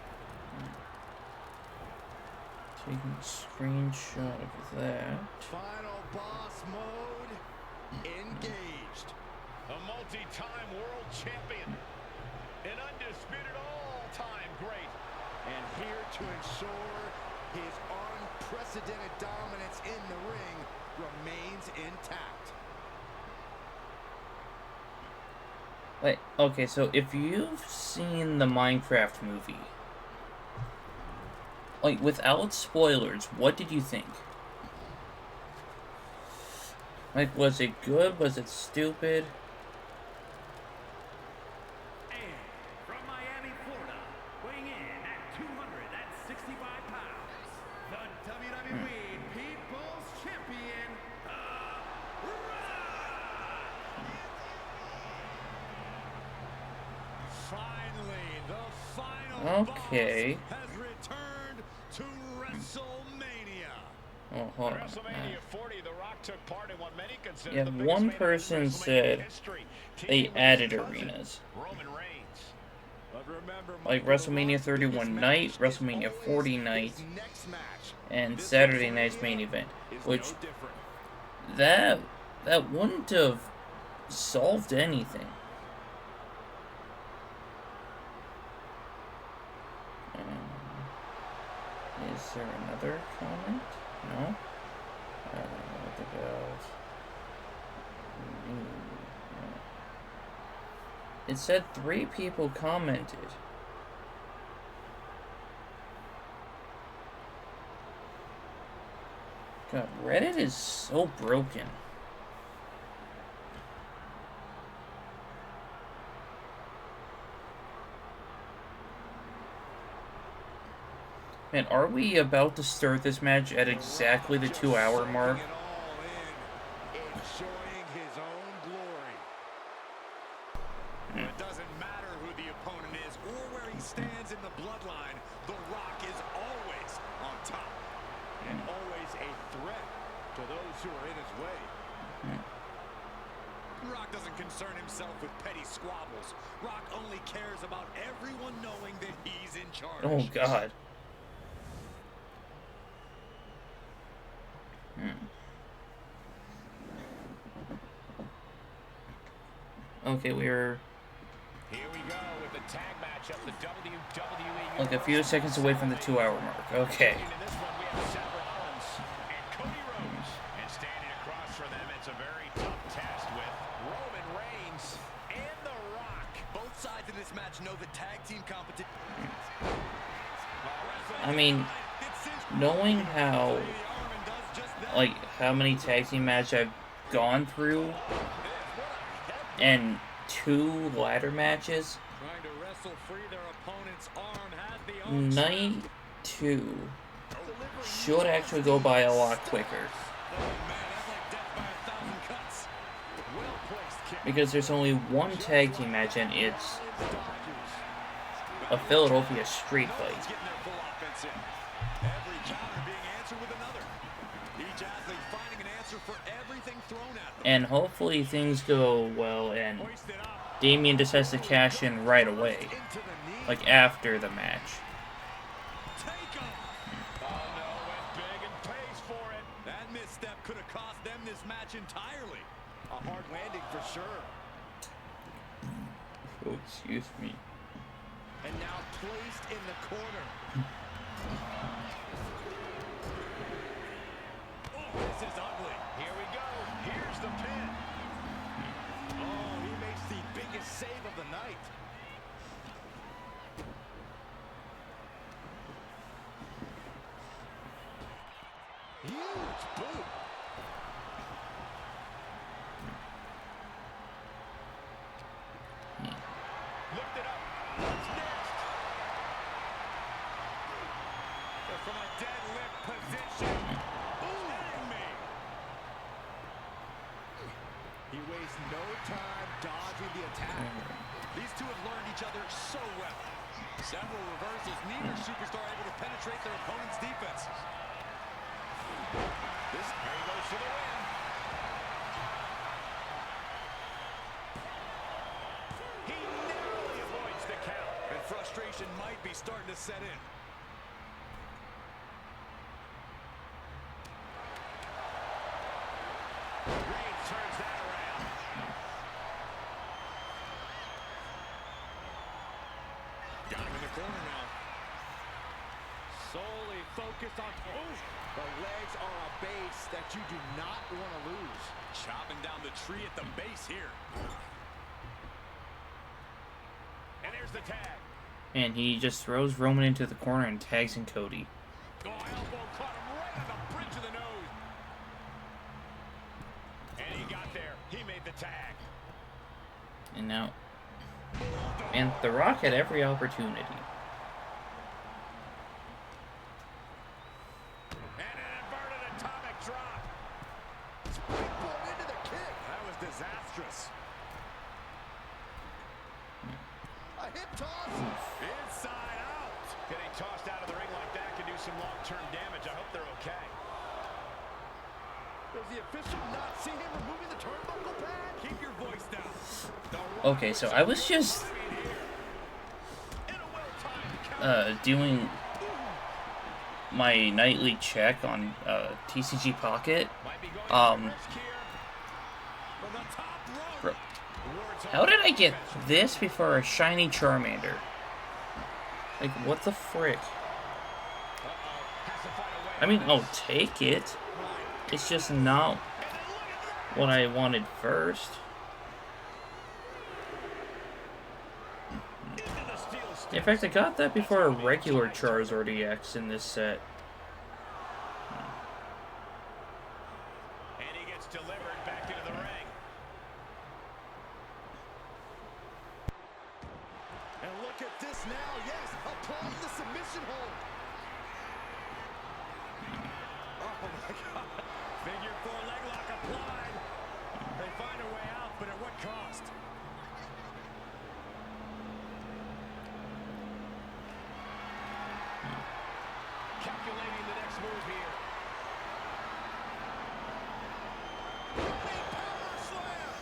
Taking a screenshot of that. Final boss mode engaged. A multi-time world champion. An undisputed all-time great. And here to ensure his unprecedented dominance in the ring remains intact. Wait, okay, so if you've seen the Minecraft movie, like, without spoilers, what did you think? Like, was it good? Was it stupid? And from Miami, Florida, weighing in at 265 pounds, the WWE People's Champion, The Rock. Finally, the final Okay. boss has returned to WrestleMania. Oh, hold on. WrestleMania 40, The Rock took part in what many consider Yeah, the biggest one main event in person WrestleMania said history. they Teaming with added his cousin, arenas. Roman Reigns. But remember, Like Michael, WrestleMania the Rock's 31 biggest night, match is WrestleMania always 40 his night, next match. and This Saturday night's WrestleMania main event. is Which, no different. that wouldn't have solved anything. Is there another comment? No? What about... It said 3 people commented. God, Reddit is so broken. Man, are we about to start this match at exactly the 2-hour mark? Enjoying his own glory. It doesn't matter who the opponent is or where he stands in the bloodline, The Rock is always on top. And always a threat to those who are in his way. Rock doesn't concern himself with petty squabbles. Rock only cares about everyone knowing that he's in charge. Oh, God. Okay, we're Here we go with the tag matchup, the WWE like a few seconds away from the 2-hour mark. Okay. In this one, we have Seth Rollins and Cody Rhodes. And standing across from them, it's a very tough test with Roman Reigns and The Rock. Both sides in this match know the tag team competition. I mean, knowing how, like, how many tag team matches I've gone through, and 2 ladder matches, Trying to wrestle free their opponent's arm had the arm. night 2 should actually go by a lot quicker. Oh man, that's like death by 1,000 cuts. Well placed kick. Because there's only one tag team match, and it's a Philadelphia street fight. Getting their full offense in. Every counter being answered with another. Each athlete finding an answer for everything thrown at them. And hopefully things go well, and Damien just has to cash in right away. Into the knee. Like, after the match. Take 'em. Oh no, went big and pays for it. That misstep could have cost them this match entirely. A hard landing for sure. Oh, excuse me. And now placed in the corner. Oh, this is ugly. Here we go. Here's the pin. Oh, he makes the biggest save of the night. Huge boot. Lift it up. What's next? From a deadlift position. Ooh, me. He wastes no time dodging the attack. These two have learned each other so well. Several reversals, neither superstar able to penetrate their opponent's defense. This here he goes for the win. He narrowly avoids the count. And frustration might be starting to set in. Reigns turns that around. Got him in the corner now. Solely focused on... Oh! The legs are a base that you do not want to lose. Chopping down the tree at the base here. And there's the tag. And he just throws Roman into the corner and tags in Cody. Oh, elbow caught him right on the bridge of the nose. And And now, and The Rock had every opportunity. And an inverted atomic drop. Springboard into the kick. That was disastrous. A hip toss. Inside out. Getting tossed out of the ring like that can do some long-term damage. I hope they're okay. Does the official not see him removing the turnbuckle pad? Keep your voice down. Okay, so I was just doing my nightly check on TCG Pocket. Bro, how did I get this before a shiny Charmander? Like, what the frick? I mean, I'll take it. It's just not what I wanted first. In fact, I got that before a regular Charizard EX in this set. And he gets delivered back into the ring. And look at this now. Yes, applying the submission hold. Oh my God. Figure 4 leg lock applied. They find a way out, but at what cost? Calculating the next move here.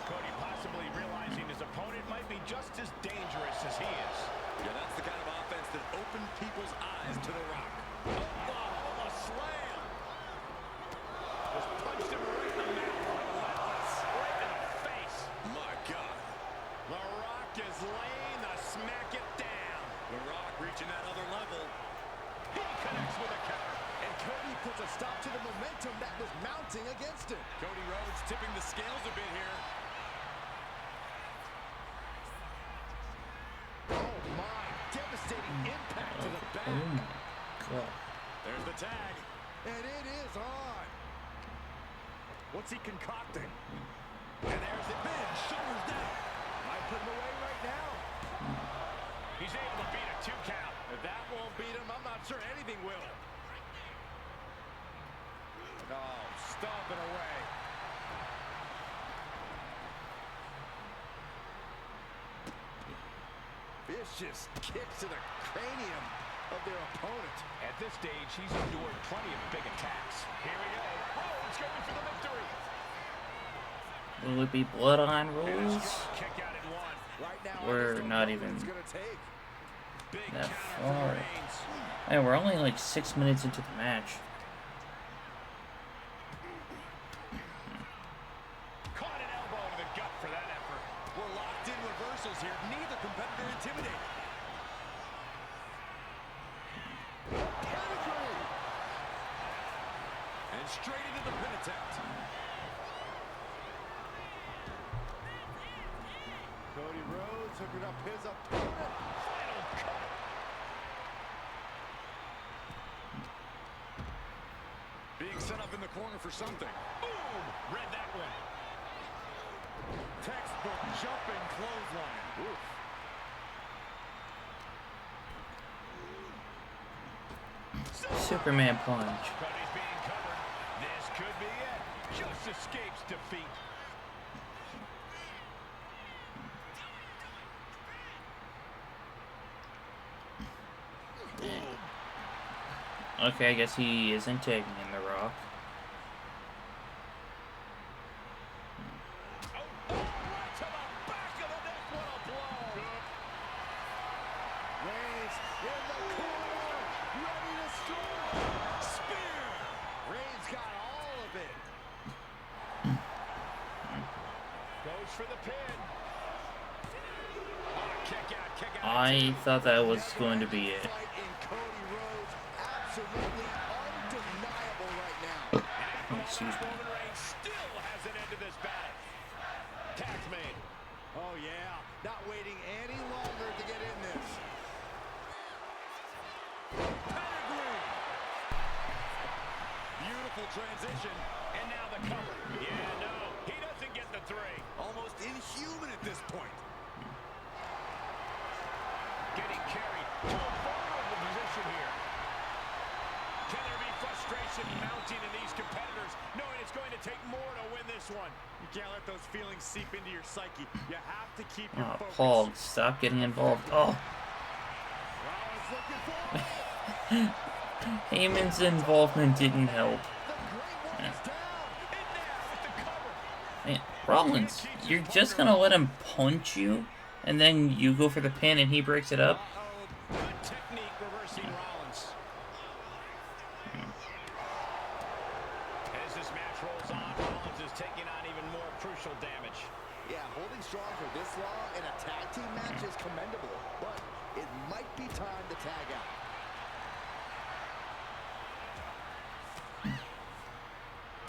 Cody possibly realizing his opponent might be just as dangerous as he is. Yeah, that's the kind of offense that opened people's eyes to The Rock. Oh, a slam. Just punched him right in the mouth. Relentless. Right in the face. My God. The Rock is laying the smack it down. The Rock reaching that other level. He connects with a counter. And Cody puts a stop to the momentum that was mounting against him. Cody Rhodes tipping the scales a bit here. Oh my, devastating impact to the back. Oh my God. There's the tag. And it is on. What's he concocting? And there's the pin. Shoulders down. Might put him away right now. He's able to beat a 2 count. If that won't beat him, I'm not sure anything will. Oh, stomping away. Vicious kicks to the cranium of their opponent. At this stage, he's endured plenty of big attacks. Here we go. Rhodes going for the victory. Will it be Bloodline And a rules? strong kick out at 1. Right now, We're I just don't not know even what it's gonna take. Big that counter far. from Reigns. Man, we're only like 6 minutes into the match. Caught an elbow to the gut for that effort. We're locked in reversals here. Neither competitor intimidated. Pedigree. And straight into the pin attempt. Cody Rhodes hooking up his opponent. Final cut. Being set up in the corner for something. Boom! Read that one. Textbook jumping clothesline. Oof. Superman punch. Cody's being covered. This could be it. Just escapes defeat. Okay, I guess he isn't taking in The Rock. Oh, right to the back of the neck. What a blow. Reigns in the corner, ready to strike. Spear. Reigns got all of it. Goes for the pin. Oh, kick out, kick out. I thought that was going to be it. Fight in Cody Rhodes, absolutely undeniable right now. Oh, excuse me. Roman Reigns still hasn't ended this battle. Tag's made. Oh yeah, not waiting any longer to get in this. Pedigree. Beautiful transition. And now the cover. Yeah, no. He doesn't get the 3. Almost inhuman at this point. this one. You can't let those feelings seep into your psyche. You have to keep your Oh, focus. Paul, stop getting involved. Oh. Rollins looking for it. Heyman's involvement didn't help. The Great One is down. In there with the cover. Man, Rollins, you're just gonna let him punch you, and then you go for the pin and he breaks it up? Uh-oh. Good technique reversing Rollins. As this match rolls on, Rollins is taking on even more crucial damage. Yeah, holding strong for this long in a tag team match is commendable, but it might be time to tag out.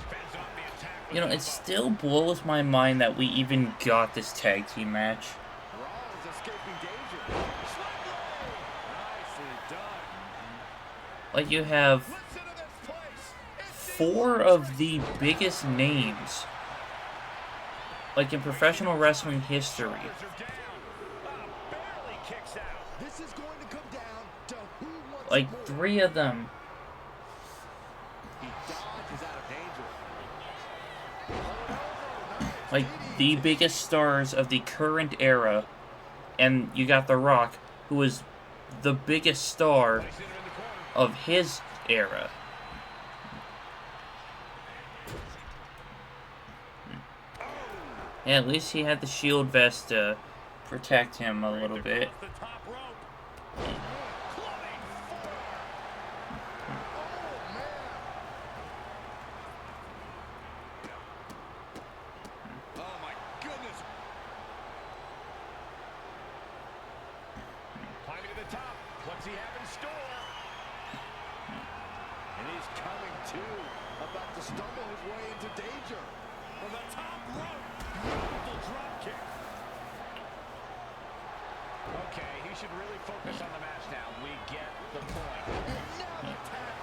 Fends off the attack with You know, the it elbow. still blows my mind that we even got this tag team match. Rollins escaping danger. Nicely done. Like, you have Listen to this place. It's 4 of the biggest names, like, in professional wrestling history. Shoulders are down. Barely kicks out. This is going to come down to who wants Like, more. 3 of them. He dodges out of danger. Like, the biggest stars of the current era. And you got The Rock, who is the biggest star Placing him in the corner. of his era. Yeah, at least he had the shield vest to protect him a little bit. Across the top rope. Clubbing forward. Oh my goodness. Climbing to the top. What's he have in store? And he's coming to, about to stumble his way into danger. From the top rope. Beautiful drop kick. Okay, he should really focus on the match now. We get the point. Now the tap.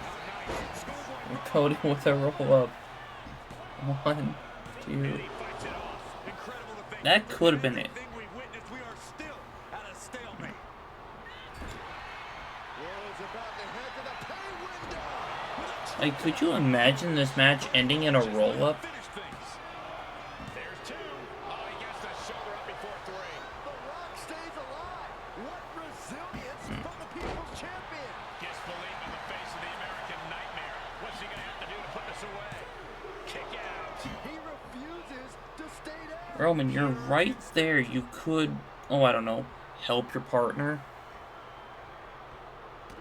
Oh, nice. Schoolboy. Cody with a roll up. 1, 2. And he fights it off. Incredible to think. That could have been it. Everything we've witnessed, we are still at a stalemate. Is about to head to the pay window. Like, could you imagine this match ending in a roll up? Finish things. There's 2. Oh, he gets the shoulder up before 3. The Rock stays alive. What resilience from the People's Champion. Disbelief on the face of the American Nightmare. What's he going to have to do to put this away? Kick out. He refuses to stay down. Roman, you're right there. You could, oh, I don't know, help your partner.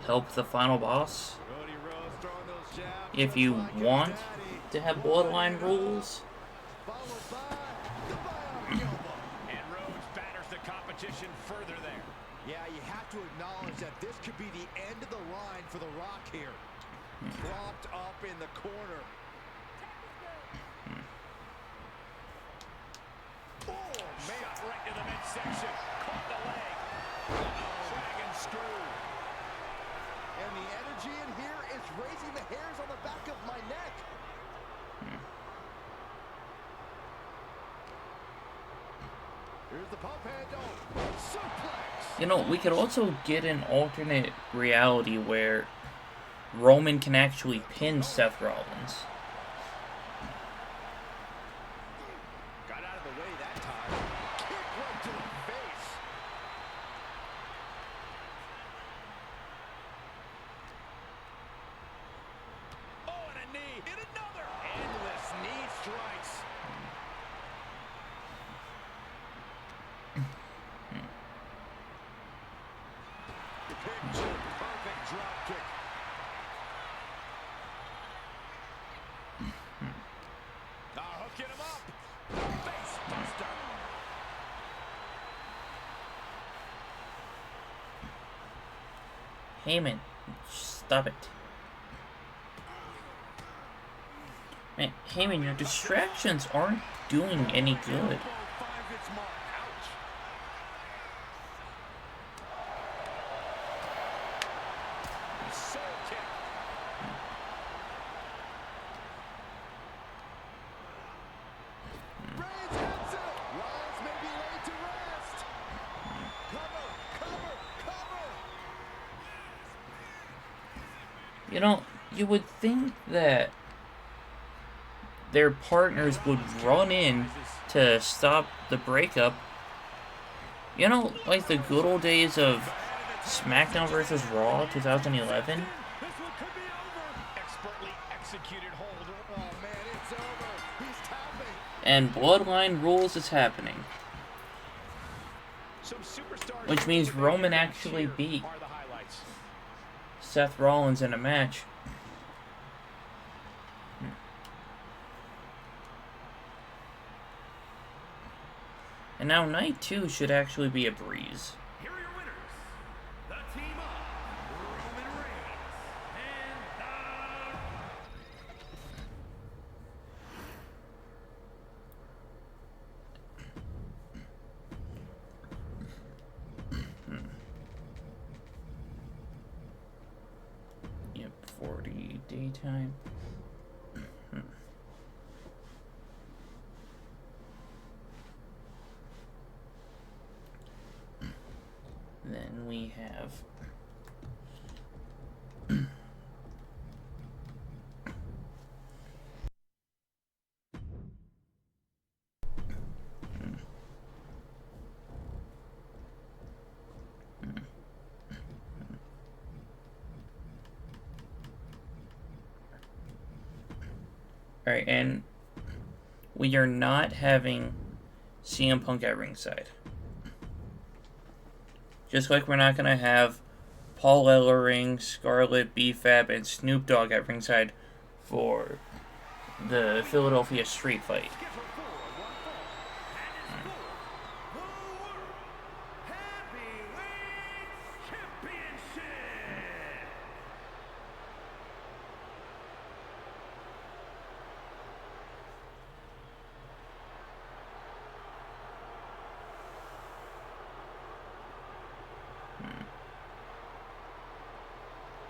Help the final boss. Cody Rhodes throwing those jabs If just you like his want daddy. to have bloodline rules. Followed by the bionic elbow. And Rhodes batters the competition further there. Yeah, you have to acknowledge that this could be the end of the line for The Rock here. Propped up in the corner. Oh, man. Shot right to the midsection. Caught the leg. Dragon screw. And the energy in here is raising the hairs on the back of my neck. Here's the pump handle. Suplex. You know, we could also get an alternate reality where Roman can actually pin Seth Rollins. Got out of the way that time. Kick right to the face. Oh, and a knee. And another. Endless knee strikes. Picture perfect drop kick. Hooking him up. Face buster. Heyman, stop it. Man, Heyman, your distractions aren't doing any good. Elbow finds its mark. Ouch. Soul kick. Reigns hits it. Rollins may be laid to rest. Cover, cover, cover. You know, you would think that their partners would run in to stop the breakup. You know, like the good old days of SmackDown vs. Raw 2011? This one could be over. Expertly executed hold. Oh man, it's over. He's tapping. And Bloodline Rules is happening. Some superstars Which means Roman actually beat are the highlights. Seth Rollins in a match. And now night 2 should actually be a breeze. Here are your winners, the team of Roman Reigns and Yep, 40 daytime. Then we have Alright, and we are not having CM Punk at ringside. Just like we're not going to have Paul Ellering, Scarlett, B-Fab, and Snoop Dogg at ringside for the Philadelphia Street Fight.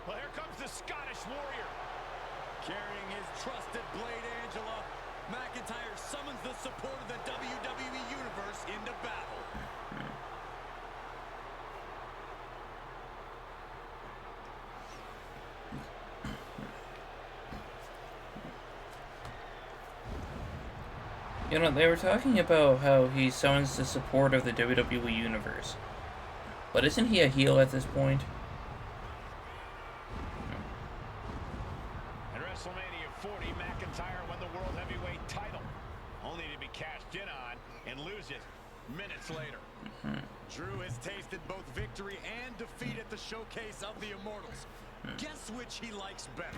Well, here comes the Scottish Warrior. Carrying his trusted blade, Angela, McIntyre summons the support of the WWE Universe into battle. You know, they were talking about how he summons the support of the WWE Universe. But isn't he a heel at this point? At WrestleMania 40, McIntyre won the World Heavyweight title, only to be cashed in on and lose it minutes later. Drew has tasted both victory and defeat at the showcase of the Immortals. Guess which he likes better?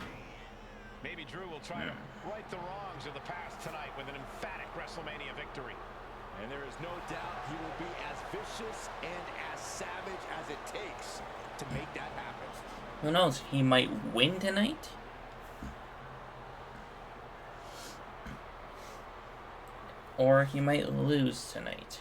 Maybe Drew will try to right the wrongs of the past tonight with an emphatic WrestleMania victory. And there is no doubt he will be as vicious and as savage as it takes to make that happen. Who knows? He might win tonight? Or he might lose tonight.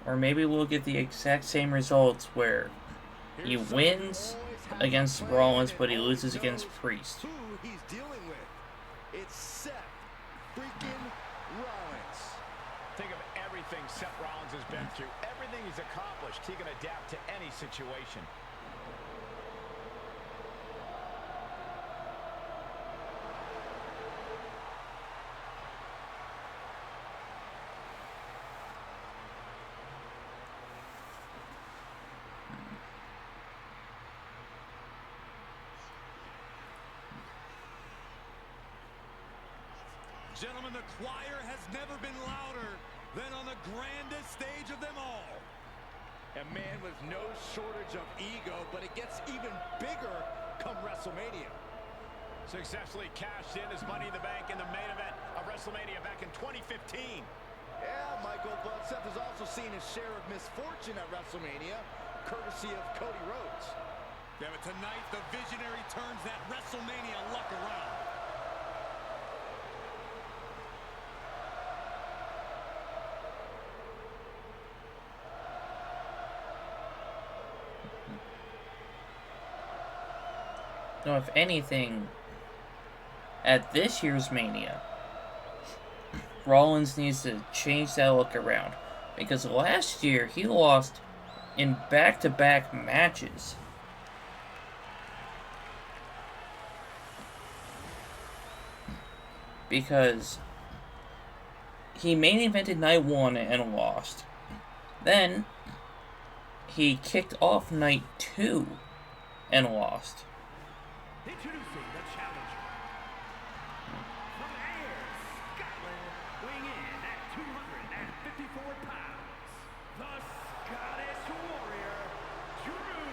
Or maybe we'll get the exact same results where he wins against Rollins, but he loses against Priest. Who he's dealing with? It's Seth freaking Rollins. Think of everything Seth Rollins has been through, everything he's accomplished. He can adapt to any situation. Gentlemen, the choir has never been louder than on the grandest stage of them all. A man with no shortage of ego, but it gets even bigger come WrestleMania. Successfully cashed in his Money in the Bank in the main event of WrestleMania back in 2015. Yeah, Michael, but Seth has also seen his share of misfortune at WrestleMania, courtesy of Cody Rhodes. Yeah, but tonight, the visionary turns that WrestleMania luck around. Now, if anything, at this year's Mania, Rollins needs to change that look around. Because last year, he lost in back-to-back matches. Because he main evented night 1 and lost. Then, he kicked off night 2 and lost. Introducing the challenger. From Ayr, Scotland, weighing in at 254 pounds, the Scottish Warrior, Drew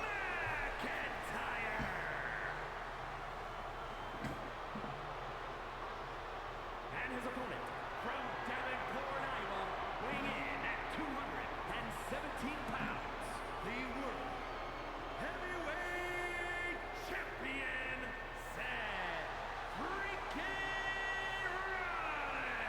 McIntyre. And his opponent, from Davenport, Iowa, weighing in at 217 pounds, the World Heavyweight Champion, Seth freaking Rollins.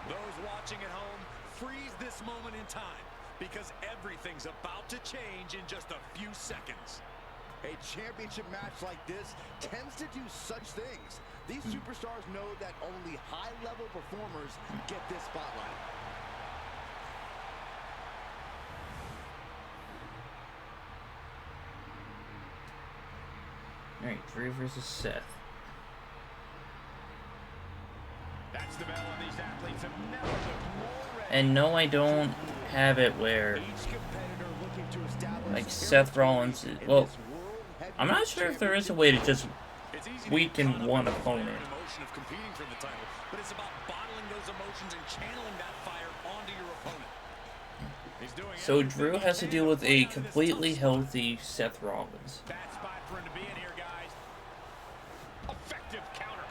Those watching at home, freeze this moment in time, because everything's about to change in just a few seconds. A championship match like this tends to do such things. These superstars know that only high-level performers get this spotlight. Alright, Drew versus Seth. That's the battle these athletes have never looked more ready. And no, I don't have it where, Each competitor looking to establish like, Seth Rollins is, well, I'm not sure if there is a way to just It's easy to weaken get caught up one in the fire and opponent. emotion of competing for the title, but it's about bottling those emotions and channeling that fire onto your opponent. He's doing So everything Drew he has to can deal with break a out of this completely tough spot. healthy Seth Rollins. Bad spot for him to be in here, guys. Effective counter.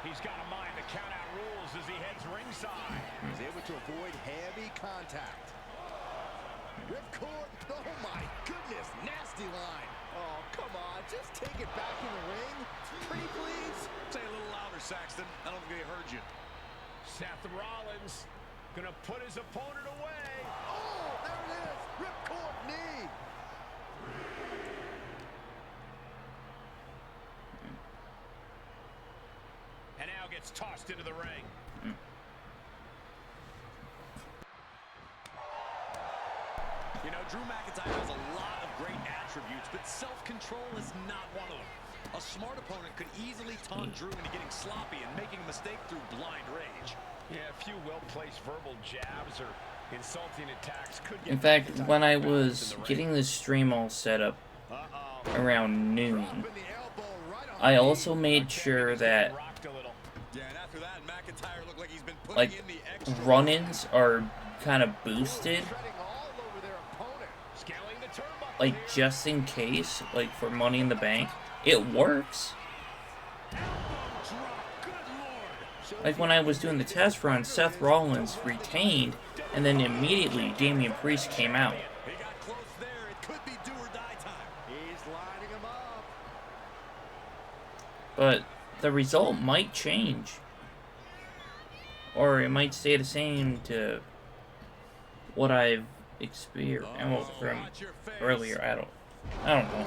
He's got to mind the count-out rules as he heads ringside. He's able to avoid heavy contact. Ripcord, oh my goodness, nasty line. Oh, come on, just take it back in the ring. Pretty please. Say a little louder, Saxton. I don't think they heard you. Seth Rollins gonna put his opponent away. Oh, there it is, ripcord knee. And now gets tossed into the ring. You know, Drew McIntyre has a lot of great attributes, but self-control is not one of them. A smart opponent could easily taunt Drew into getting sloppy and making a mistake through blind rage. Yeah, a few well-placed verbal jabs or insulting attacks could get In fact, McIntyre when I bounced was in the ring. getting this stream all set up around noon, Dropping the elbow right on I the also made sure that, Rocked a little. Yeah, and after that, McIntyre looked like he's been putting like, in the extra. run-ins are kind of boosted, treading all over their opponent. Scaling the turnbuckle like, here. just in case, like, for Money in the Bank. It works. Like, when I was doing the test run, Seth Rollins retained, and then immediately Damian Priest came out. He got close there. It could be do or die time. He's lining him up. But the result might change. Or it might stay the same to what I've experienced from Watch your face. earlier. I don't know.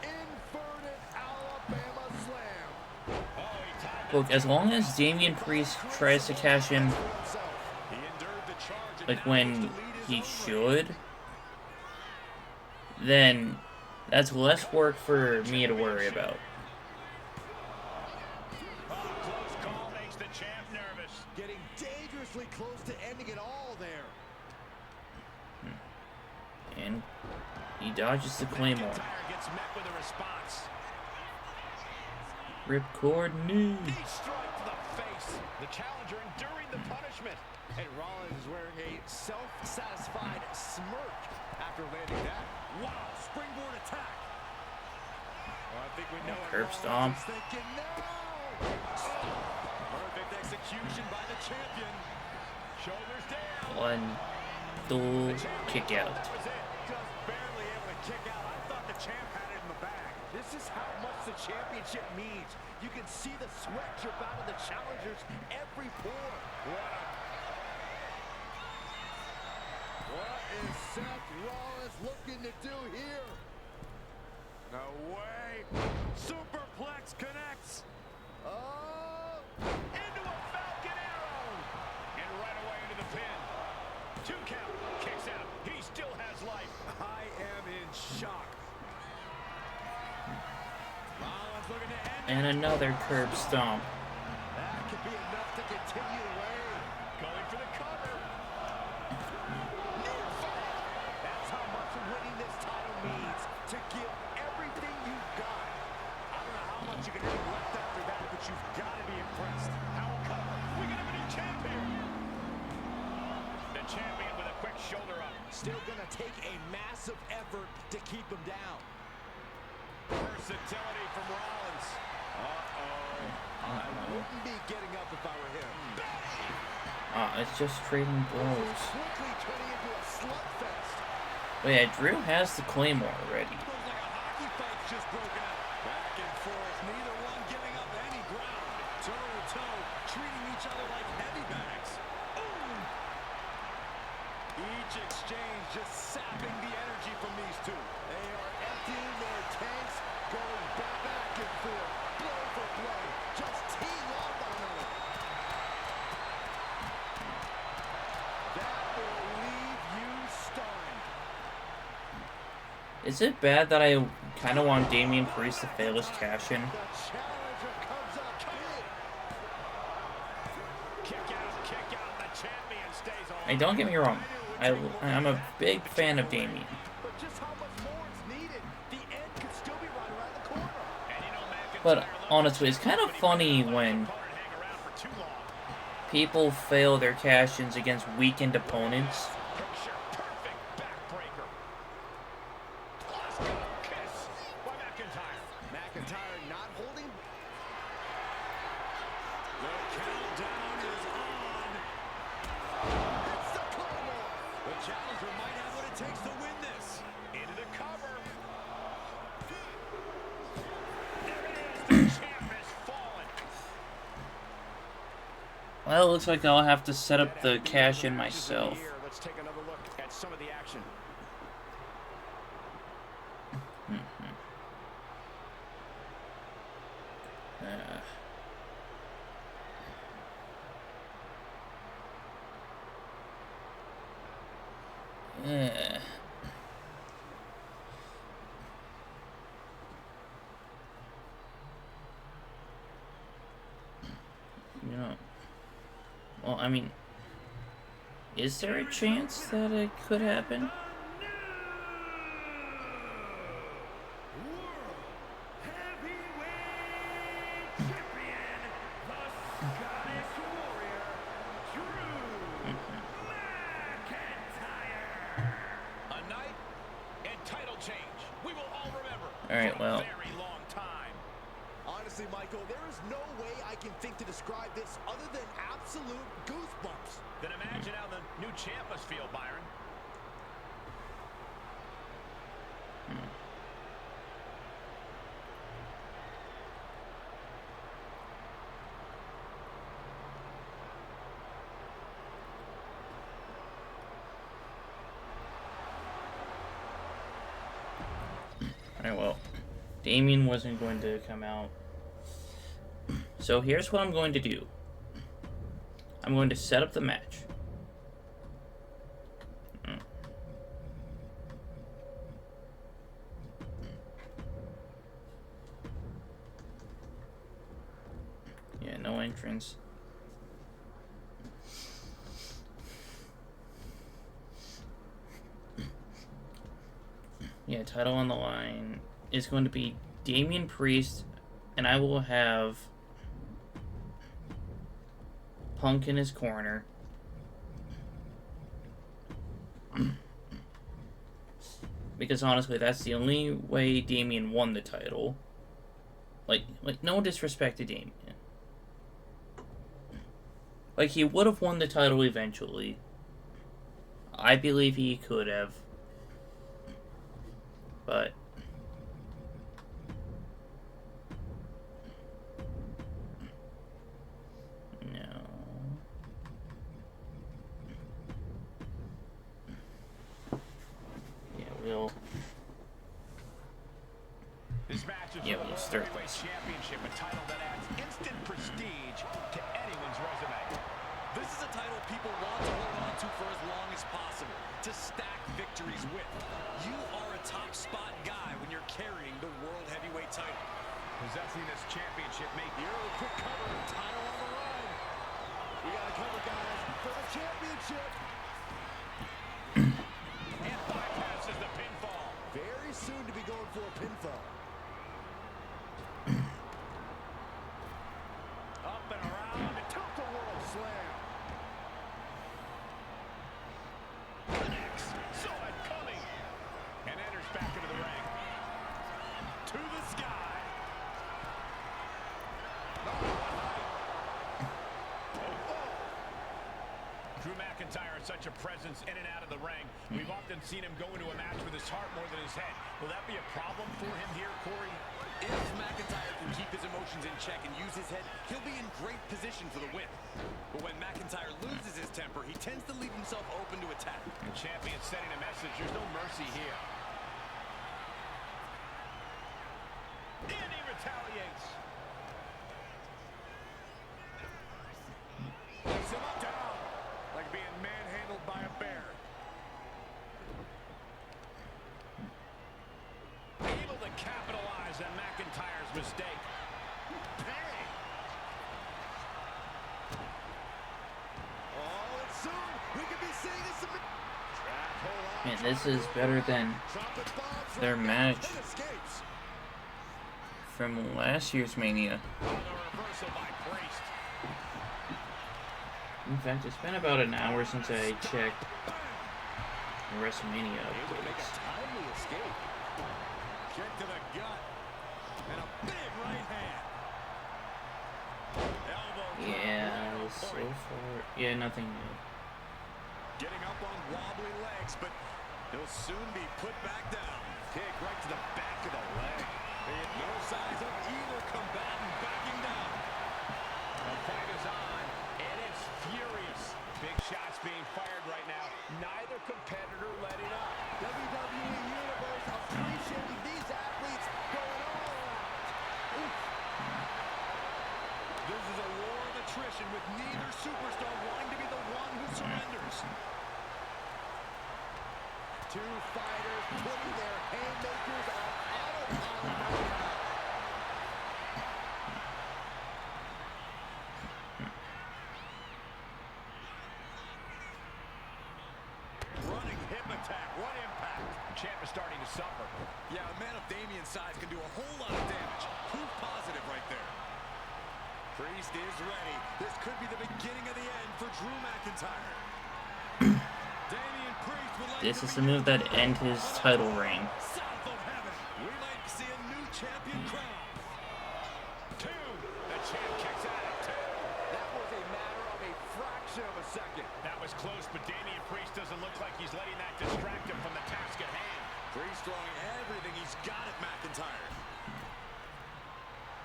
Inverted Alabama slam. Look, as long as Damian Priest tries to cash in, He endured the charge and like, now when looks to lead his he own should, then that's less work for me to worry about. Close call makes the champ nervous. Getting dangerously close to ending it all there. And he dodges the Claymore. McIntyre gets met with a response. Ripcord knee. Knee strike to the face. The challenger enduring the punishment. And Rollins is wearing a self-satisfied smirk after landing that. Wow, springboard attack. Well, I think we know what Curb Rollins stomp. is thinking now. Perfect execution by the champion. Shoulders down. One dual kick out. That was it. Just barely able to kick out. I thought the champ had it in the bag. This is how much the championship means. You can see the sweat drip out of the challengers every pore. What is Seth Rollins looking to do here? No way. Superplex connects. Oh, into a Falcon Arrow. And right away into the pin. 2 count. Kicks out. He still has life. I am in shock. Rollins looking to end. And another curb stomp. That could be enough to continue the reign. Going for the cover. Near fall. That's how much winning this title means. To give everything you've got. I don't know how much you can have left after that, but you've got to be impressed. How will cover. We got a new champion. The champion with a quick shoulder up. Still going to take a massive effort to keep him down. Versatility from Rollins. I wouldn't be getting up if I were him. It's just trading blows. Quickly turning into a slugfest. But yeah, Drew has the Claymore already. Looks like a hockey fight's just broken out. Back and forth, neither one giving up any ground. Toe to toe, treating each other like heavy bags. Ooh. Each exchange just sapping the energy from these two. They are emptying their tanks, going back and forth, blow for blow, just teeing off one another. That will leave you stunned. Is it bad that I kind of want Damian Priest to fail his cash-in? The challenger comes up big. Kick out. The champion stays on. Hey, don't get me wrong. I'm a big fan of Damian. But just how much more is needed? The end could still be right around the corner. And you know, McIntyre But loves honestly, it's kind of funny letting when the opponent hang around for too long. people fail their cash-ins against weakened opponents. Picture perfect backbreaker. Glasgow kiss by McIntyre. McIntyre not holding. The countdown is on. It's the corner. The challenger might have what it takes to win this. Into the cover. There it is. The champ has fallen. Well, it looks like I'll have to set up the cash-in myself. Here, let's take another look at some of the action. Yeah. You know, well, I mean, is there a chance that it could happen? A night and title change. We will all remember. All right, for a well. very long time. Honestly, Michael, there is no way I can think to describe this other than absolute goosebumps. Then imagine how the new champ must feel, Byron. Alright, well, Damian wasn't going to come out. So here's what I'm going to do. I'm going to set up the match. Yeah, no entrance. Yeah, title on the line is going to be Damian Priest, and I will have Punk in his corner. Because honestly, that's the only way Damian won the title. Like no disrespect to Damian. Like, he would have won the title eventually. I believe he could have. But no. Yeah, we'll. This match is Yeah, we'll Heavyweight Championship, a title that adds instant prestige to anyone's resume. This is a title people want to hold on to for as long as possible, to stack victories with. You are a top spot guy when you're carrying the World Heavyweight title. Possessing this championship may be Early quick cover, title on the line. We got to cover, guys, for the championship. and bypasses the pinfall. Very soon to be going for a pinfall. Up and around, tilt-a-whirl slam. Connects, saw it coming, and enters back into the ring. To the sky. Drew McIntyre is such a presence in and out of the ring. We've often seen him go into a match with his heart more than his head. Will that be a problem for him here, Corey? If McIntyre can keep his emotions in check and use his head, he'll be in great position for the win. But when McIntyre loses his temper, he tends to leave himself open to attack. The champion sending a message. There's no mercy here. And he retaliates. Takes him up down. Like being manhandled by a bear. Able to capitalize on McIntyre's mistake. Bang! Oh, and soon we could be seeing a submission. Man, this is better than their match from last year's Mania. The reversal by Priest. In fact, it's been about an hour since I checked WrestleMania Able to make a updates. timely escape. Kick to the gut. And a big right hand. Elbow. Yeah, so far, yeah, nothing new. Getting up on wobbly legs, but he'll soon be put back down. Kick right to the back of the leg. No signs of either combatant backing down. The fight is on, and it's furious. Big shots being fired right now. Neither competitor letting up. WWE Universe appreciating these athletes going all out. Oof. This is a war of attrition with neither superstar wanting to be the one who surrenders. Two fighters putting their haymakers on autopilot right now. Running hip attack. What impact? The champ is starting to suffer. Yeah, a man of Damian's size can do a whole lot of damage. Proof positive right there. Priest is ready. This could be the beginning of the end for Drew McIntyre. Damian Priest would like This to is the move that ends his title reign. south of heaven. We might see a new champion crown. Two. The champ kicks out at two. That was a matter of a fraction of a second. That was close, but Damian Priest doesn't look like he's letting that distract him from the task at hand. Priest throwing everything he's got at McIntyre.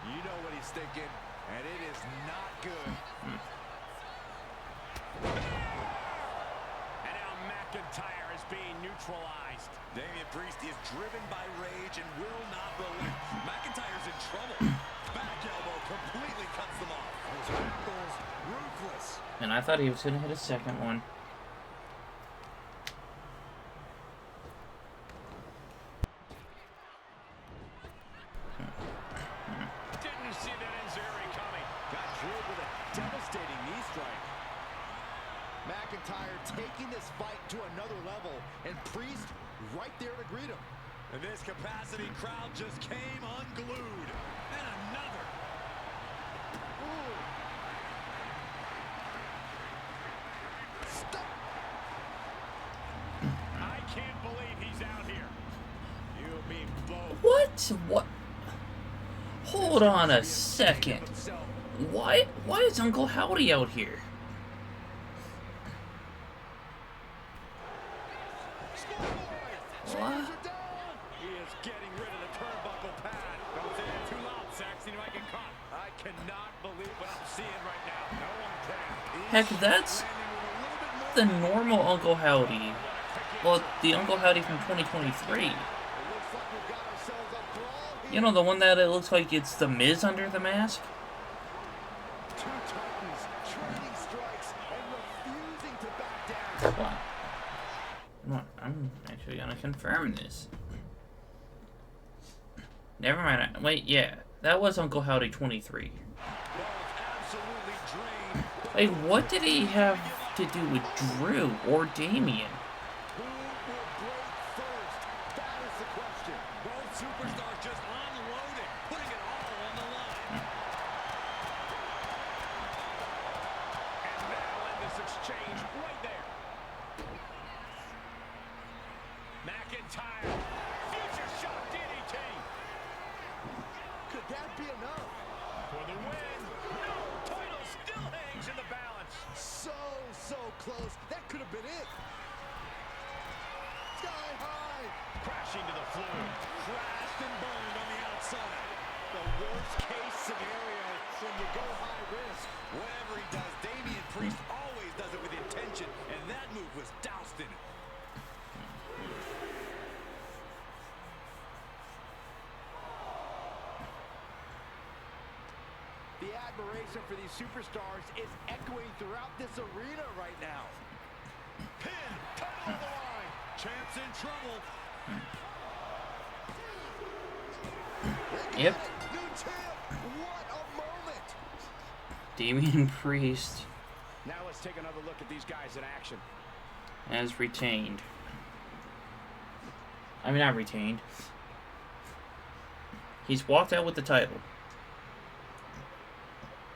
You know what he's thinking, and it is not good. And now McIntyre is being neutralized. Damian Priest is driven by rage and will not relent. McIntyre's in trouble. Back elbow completely cuts them off. Those ankles, ruthless. And I thought he was going to hit a second one. Didn't see that Enzeri coming. Got drilled with a devastating knee strike. McIntyre taking this fight to another level, and Priest right there to greet him. And this capacity crowd just came unglued. And another. Ooh. Stop. I can't believe he's out here. You mean both. What? What? Hold on a second. Why is Uncle Howdy out here? What? He is getting rid of the turnbuckle pad. Don't say that too loud, Saxon. You might get caught. I cannot believe what I'm seeing right now. No one can. Heck, that's the normal Uncle Howdy. Well, the Uncle Howdy from 2023. It looks like we've got ourselves a brawl here. You know, the one that it looks like it's the Miz under the mask? Two Titans trading strikes and refusing to back down. What? I'm actually gonna confirm this. Never mind. Wait, yeah. That was Uncle Howdy 23. Like, what did he have to do with Drew or Damien? Who will break first? That is the question. Both superstars just unloading, putting it all on the line. And that'll end this exchange right there. McIntyre. Future shot DDT. Could that be enough? For the win. No, title still hangs in the balance. So close. That could have been it. Sky high. Crashing to the floor. Crashed and burned on the outside. The worst case scenario when you go high risk. Whatever he does, Damian Priest always does it with intention, and that move was doused in it. The admiration for these superstars is echoing throughout this arena right now. Pin. Title on the line. Champ's in trouble. Yep. New champ. What a moment. Damien Priest Now let's take another look at these guys in action. has retained. I mean, not retained. He's walked out with the title.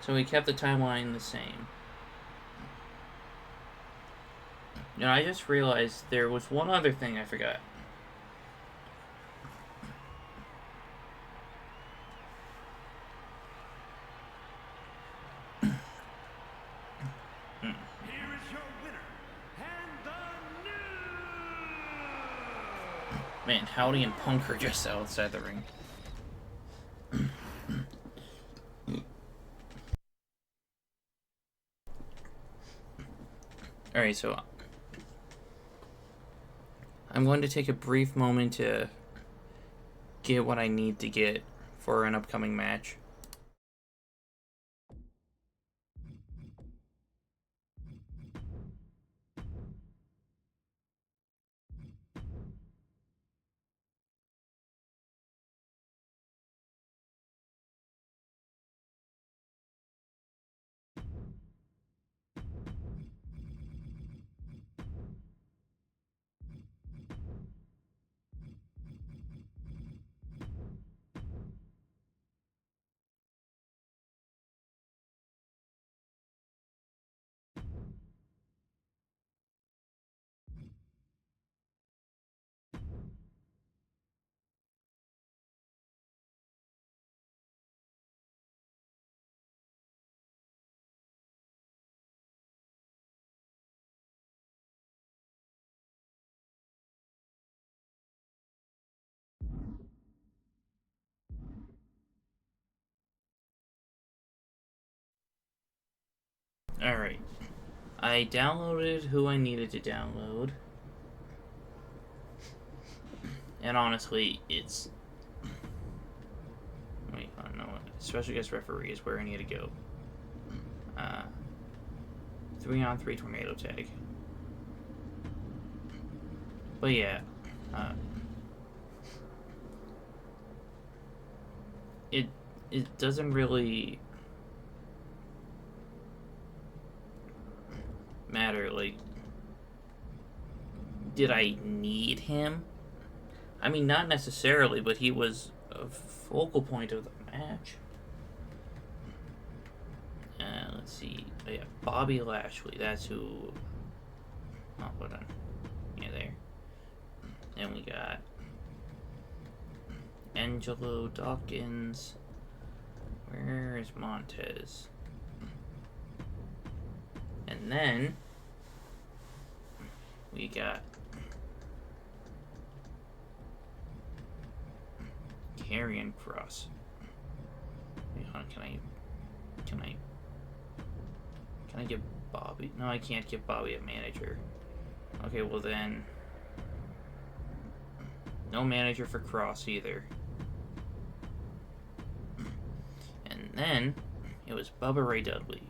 So he kept the timeline the same. Now, I just realized there was one other thing I forgot. Here is your winner, and the new... Man, Howdy and Punk are just outside the ring. Alright, so I'm going to take a brief moment to get what I need to get for an upcoming match. Alright. I downloaded who I needed to download. And honestly, it's... Wait, I don't know. Special guest referee is where I need to go. 3-on-3 tornado tag. But yeah, it doesn't really matter, like, did I need him? I mean, not necessarily, but he was a focal point of the match. Let's see. Oh, yeah, Bobby Lashley. That's who. Oh, hold on. Yeah, there. And we got Angelo Dawkins. Where is Montez? And then we got Karrion Kross. Wait, hold on, can I give Bobby? No, I can't give Bobby a manager. Okay, well then, no manager for Kross either. then it was Bubba Ray Dudley.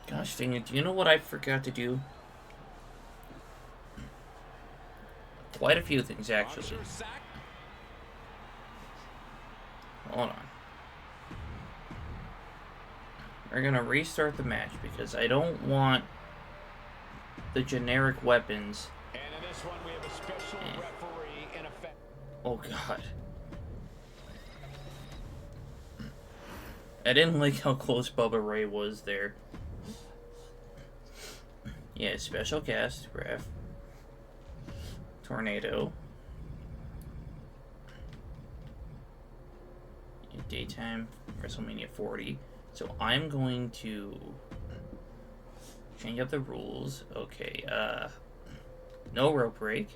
Gosh dang it, do you know what I forgot to do? Quite a few things, actually. Hold on. We're gonna restart the match because I don't want the generic weapons. And in this one, we have a special referee in effect. Oh god. I didn't like how close Bubba Ray was there. Yeah, special guest, ref. Tornado. Daytime WrestleMania 40. So I'm going to change up the rules. Okay, no rope break.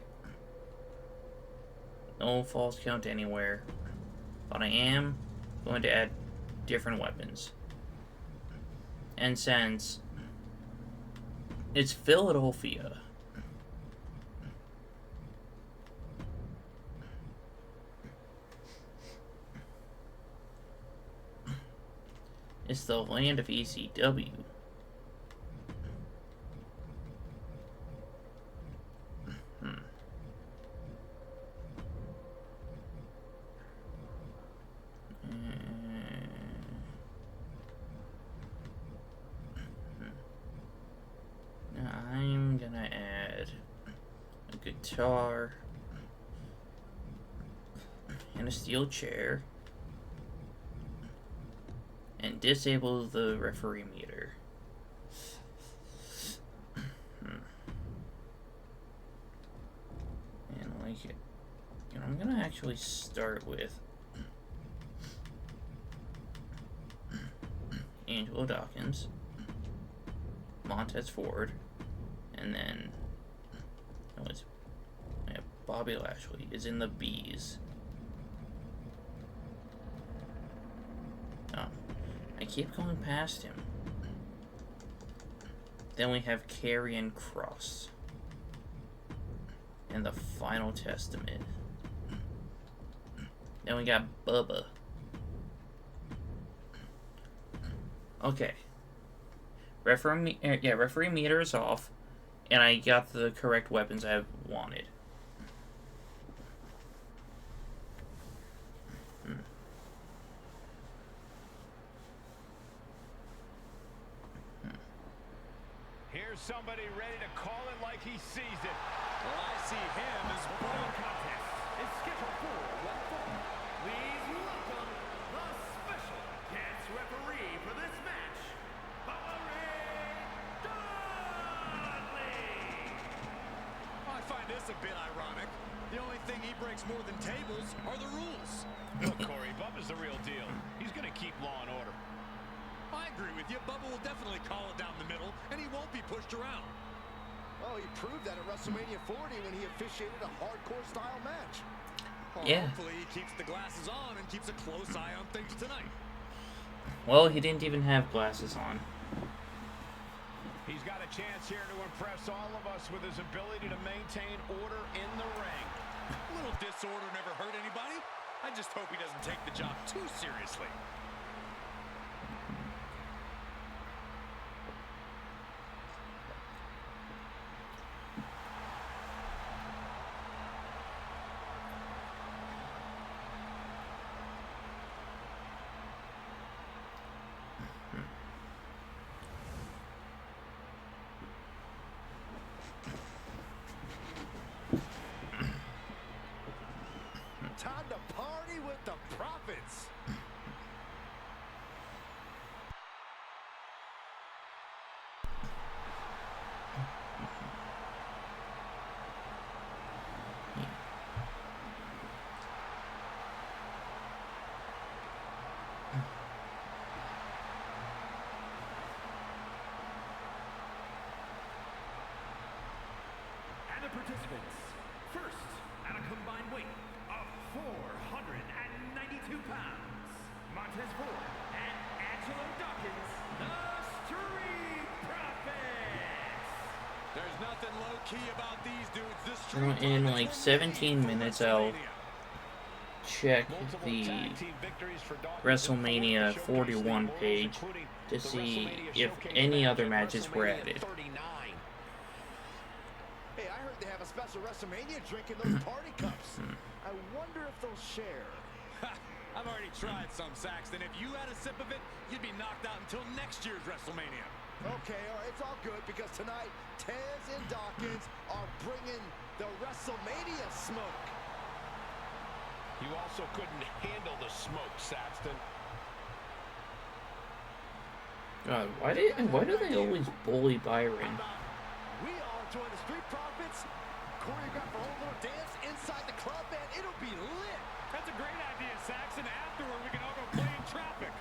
No false count anywhere. But I am going to add different weapons. And since it's Philadelphia, it's the land of ECW. Now I'm gonna add a guitar and a steel chair. And disable the referee meter. And like it. And I'm gonna actually start with Angelo Dawkins, Montez Ford, and then Bobby Lashley is in the B's. I keep going past him. Then we have Karrion Kross. And the Final Testament. Then we got Bubba. Okay. Referee meter is off. And I got the correct weapons I wanted. Here's somebody ready to call it like he sees it. Well, I see him as Following contest is scheduled for one fall. Please welcome the special guest referee for this match, Bubba Ray Dudley. I find this a bit ironic. The only thing he breaks more than tables are the rules. Look, Corey, Bubba's the real deal. He's going to keep law and order. I agree with you. Bubba will definitely call it down the middle, and he won't be pushed around. Well, he proved that at WrestleMania 40 when he officiated a hardcore-style match. Well, Yeah. Hopefully he keeps the glasses on and keeps a close eye on things tonight. Well, he didn't even have glasses on. He's got a chance here to impress all of us with his ability to maintain order in the ring. A little disorder never hurt anybody. I just hope he doesn't take the job too seriously. Time to party with the Profits. And the participants, first at a combined weight of 492 pounds, Montez Ford and Angelo Dawkins, the Street Profits. There's nothing low-key about these dudes. The You know, Street in Profits like were 17 made for minutes, I'll WrestleMania. check Multiple the tag team victories for Dawkins WrestleMania and Ford to showcase the 41 immortals, page including to the see WrestleMania if Showcase any match other at matches were WrestleMania added. 39. Hey, I heard they have a special WrestleMania drink in those party cups. I wonder if they'll share. I've already tried some, Saxton. If you had a sip of it, you'd be knocked out until next year's WrestleMania. Okay, all right, it's all good because tonight Tez and Dawkins are bringing the WrestleMania smoke. You also couldn't handle the smoke, Saxton. God, why do they always bully Byron? We all join the Street Profits. Choreograph our own little dance inside the club, man. It'll be lit. That's a great idea, Saxton. Afterward, we can all go play in traffic.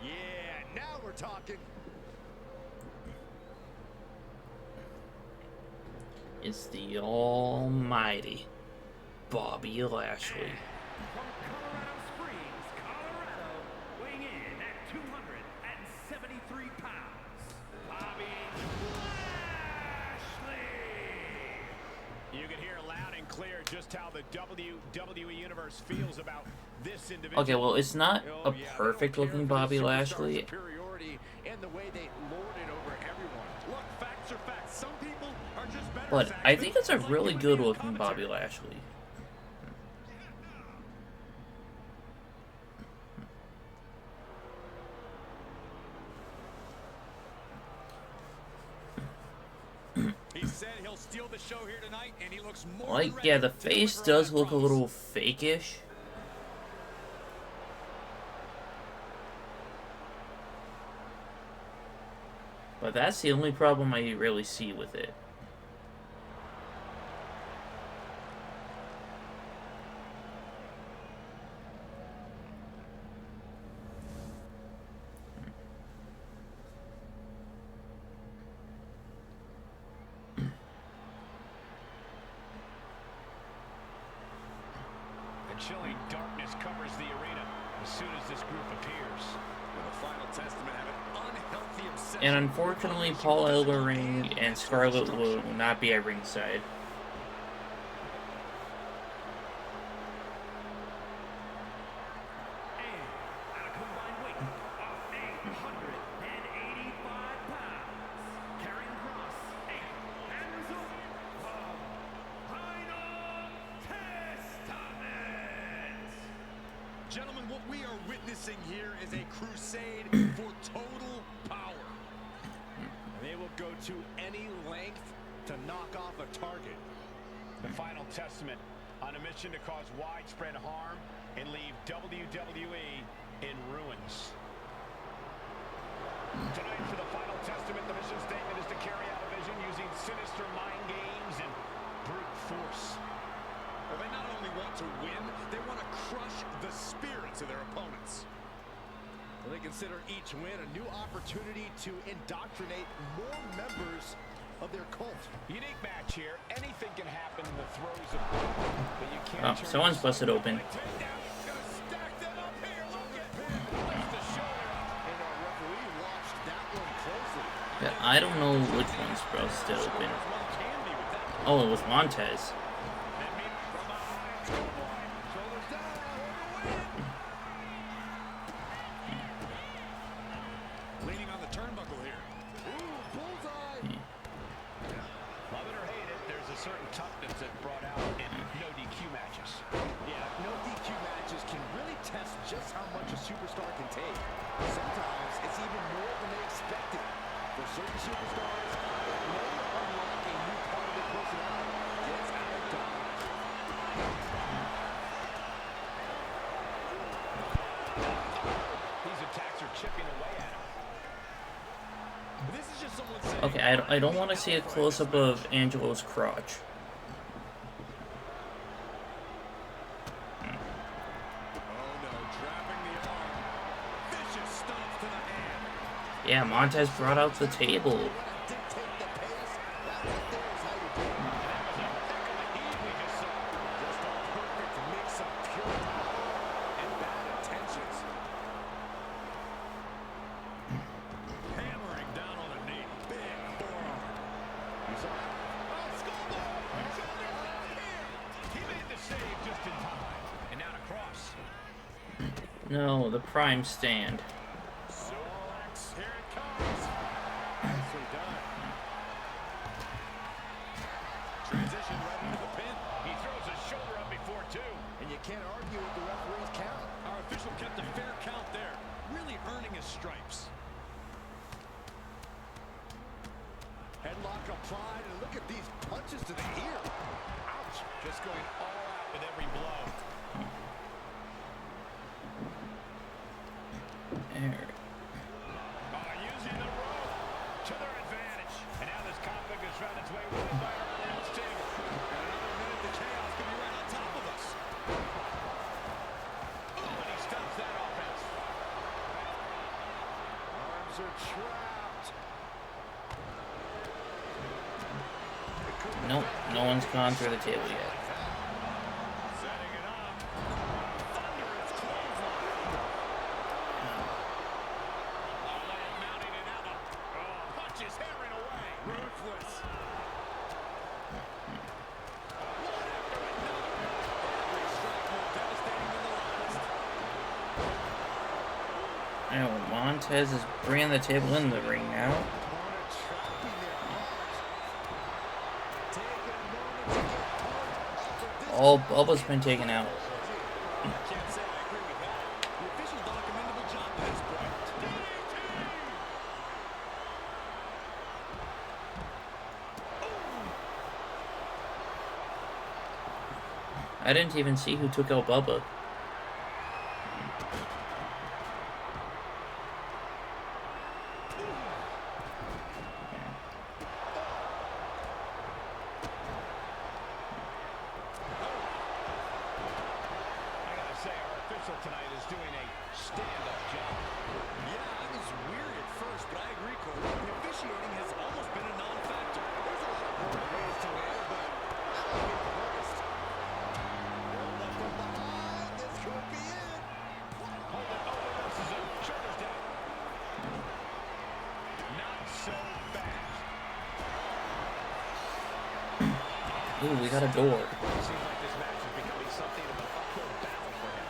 Yeah, now we're talking. It's the almighty Bobby Lashley. From Colorado Springs, Colorado, weighing in at 273 pounds, Bobby Lashley. You can hear loud and clear just how the WWE Universe feels about this individual. Okay, well, it's not Oh, a yeah, they perfect don't care looking for the Bobby superstar Lashley. superiority and the way they lord it over everyone. Look, facts are facts. Some people are just better. But I Saxton. think it's a Like really you and good me in looking Bobby commentary. Lashley. He said he'll steal the show here tonight, and he looks more Like, than ready yeah, the to face deliver on does that look a promise. little fake-ish. But that's the only problem I really see with it. The chilling darkness covers the arena as soon as this group appears. With a final testament of an unhealthy obsession. And unfortunately, Paul Ellering and Scarlett will not be at ringside. And at a combined weight of 885 pounds, carrying cross, and result of Final Testament. Gentlemen, what we are witnessing here is a crusade for total power. They will go to any length to knock off a target. The Final Testament on a mission to cause widespread harm and leave WWE in ruins. Tonight for the Final Testament, the mission statement is to carry out a vision using sinister mind games and brute force. Well, they not only want to win, they want to crush the spirits of their opponents. They consider each win a new opportunity to indoctrinate more members of their cult. Unique match here. Anything can happen in the throes of battle, but you can't Oh, turn someone's yourself busted open. into a takedown. Gonna stack them up here. Look at place the shoulder. And our referee watched that one closely. Yeah, I don't know which one's busted open. One can be with that. Oh, it was Montez. And me from behind. Schoolboy. Shoulders down, over win. Leaning on the turnbuckle here. Ooh, bullseye. Love it or hate it, there's a certain toughness that's brought out in no DQ matches. Yeah, no DQ matches can really test just how much a superstar can take. Sometimes it's even more than they expected. For certain superstars, it may unlock a new part of their personality. Gets out of dodge. These attacks are chipping away at him. This is just someone saying, Okay, I don't want to see a close-up of Angelo's crotch. oh no, trapping the arm. Vicious stomps to the hand. Yeah, Montez brought out the table. Dictate the pace. That right there is how you do it. Just a perfect mix of pure power and bad intentions. Hammering down on the knee. Big forearm. He's on. Oh, skull blow. Shoulders down here. He made the save just in time. And now to cross. No, the prime stand. Suplex. Here it comes. Nicely done. Transition right into the pin. He throws his shoulder up before two. And you can't argue with the referee's count. Our official kept a fair count there. Really earning his stripes. Headlock applied, and look at these punches to the ear. Ouch. Just going all out with every blow. There. Using the rope to their advantage. And now this conflict has found its way right by our announce table. In another minute, the chaos could be right on top of us. Oh, and he stops that offense. Arms are trapped. Nope, no one's gone through the table yet. Setting it up. Thunderous clothesline. Mounting it out. Oh, punches hammering away. Ruthless. Every strike more devastating than the last. Now, Montez is bringing the table in the ring now. Opponent trapping their arms. Taking a moment to get pumped. All Bubba's been taken out. I can't say I agree with that. The officials done a commendable job to this point. I didn't even see who took out Bubba. I gotta say, our official tonight is doing a stand-up job. Yeah, it was weird at first, but I agree, Corey. The officiating has almost been a non-factor. There's a lot of more ways to win, but I don't get the worst. They're left him behind. This could be it. Hold it. Oh, reverses it. Shoulders down. Not so fast. Ooh, we got a door. Seems like this match is becoming something of an uphill battle for him.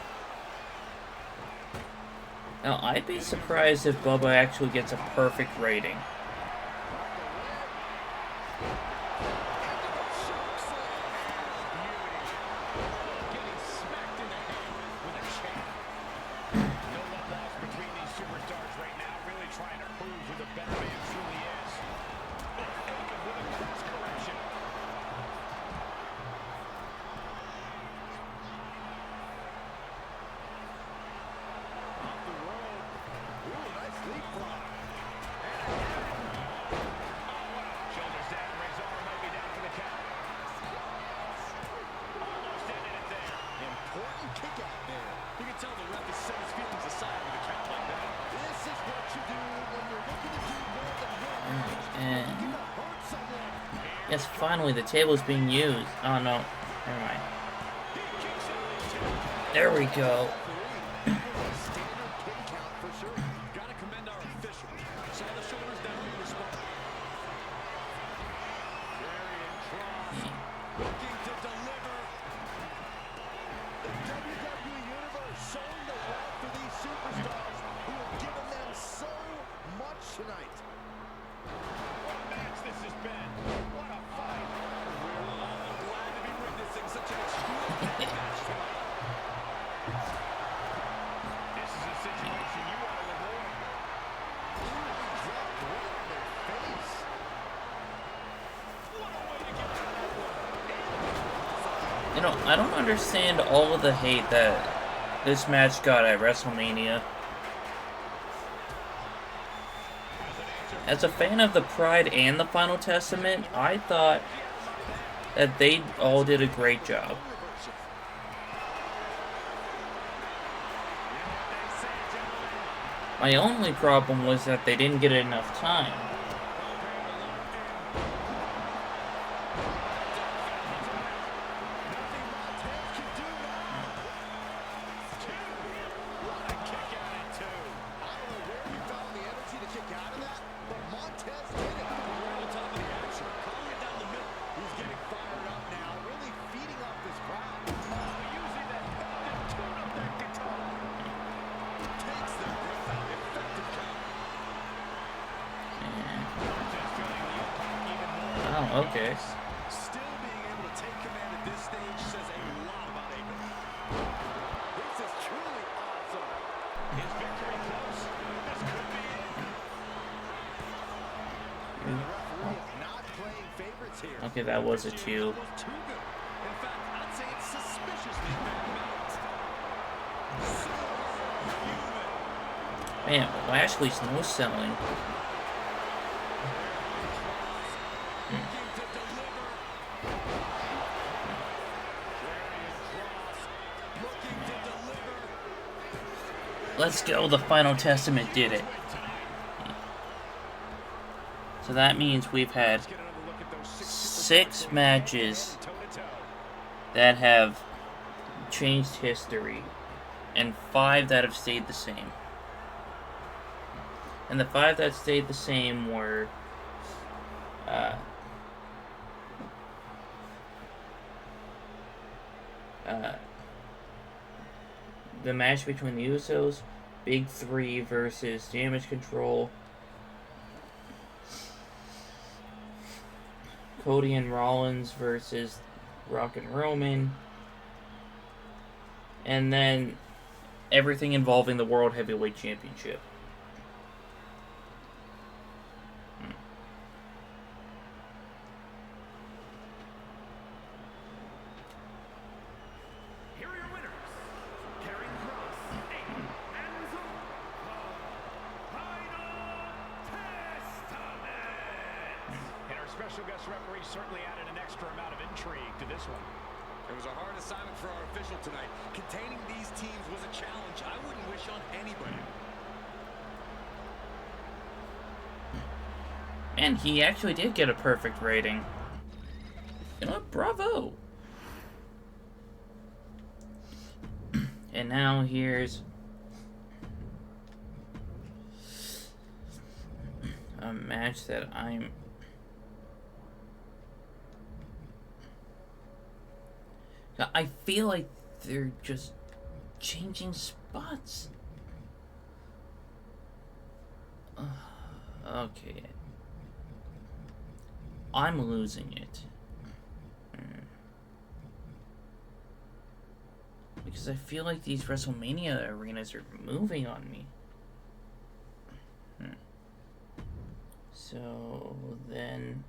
Now, I'd be surprised if Bubba actually gets a perfect rating. Getting smacked in the head with a chair. No love lost between these superstars right now, really trying to prove who the better man truly is. Aiken with a cross correction. Off the rope. Ooh, nice leapfrog. Shoulders down, Razor might be down for the count. Almost ended it there. Important kick out there. You can tell the ref is setting his feelings aside with a count like that. This is what you do when you're looking to do more than one. And You can hurt someone. yes, finally the table is being used. Oh no, never mind. There we go. Standard pin count for sure. Gotta commend our official. Saw the shoulders down and responded. Variant cross. Looking to deliver. The WWE Universe showing the love for these superstars who have given them so much tonight. What a match this has been. What a fight. We're all glad to be witnessing such an extraordinary match tonight. This is a situation you want to avoid. Dropped right on their face. What a way to get out of that one. You know, I don't understand all of the hate that this match got at WrestleMania. As a fan of the Pride and the Final Testament, I thought that they all did a great job. My only problem was that they didn't get enough time. Oh, okay. Still being able to take command at this stage says a lot about Aiden. This is truly awesome. Is victory close? This could be it. And the referee is not playing favorites here. Okay, that was a 2. Almost too good. In fact, I'd say it's suspiciously bad. Man, Lashley's no selling. Let's go, the Final Testament did it. So that means we've had 6 matches that have changed history, and 5 that have stayed the same. And the 5 that stayed the same were the match between the Usos, Big 3 versus Damage Control, Cody and Rollins versus Rock and Roman, and then everything involving the World Heavyweight Championship. Special guest referee certainly added an extra amount of intrigue to this one. It was a hard assignment for our official tonight. Containing these teams was a challenge I wouldn't wish on anybody. And he actually did get a perfect rating. You know what? Bravo! And now here's a match that I feel like they're just changing spots. Okay. I'm losing it. Because I feel like these WrestleMania arenas are moving on me. So then...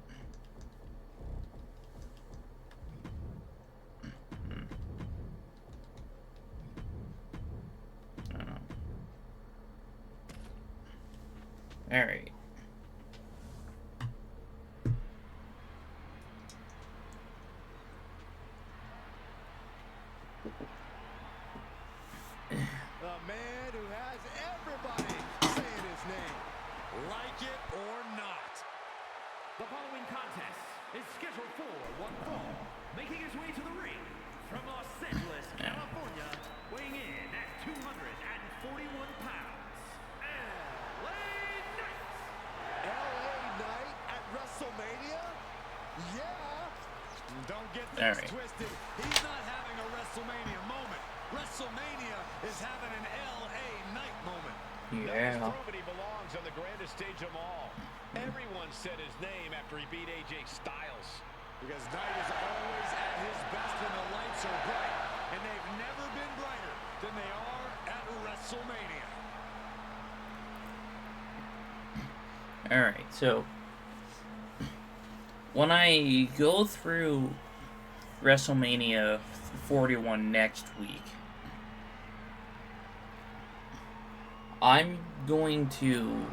Alright. The man who has everybody saying his name. Like it or not. The following contest is scheduled for one fall. Making his way to the ring from Los Angeles, California, weighing in at 241 pounds, LA Knight at WrestleMania? Yeah. Don't get All this right. twisted. He's not having a WrestleMania moment. WrestleMania is having an LA Knight moment. Yeah. He's proven he belongs on the grandest stage of them all. Everyone said his name after he beat AJ Styles. Because Knight is always at his best when the lights are bright. And they've never been brighter than they are at WrestleMania. Alright, so when I go through WrestleMania 41 next week, I'm going to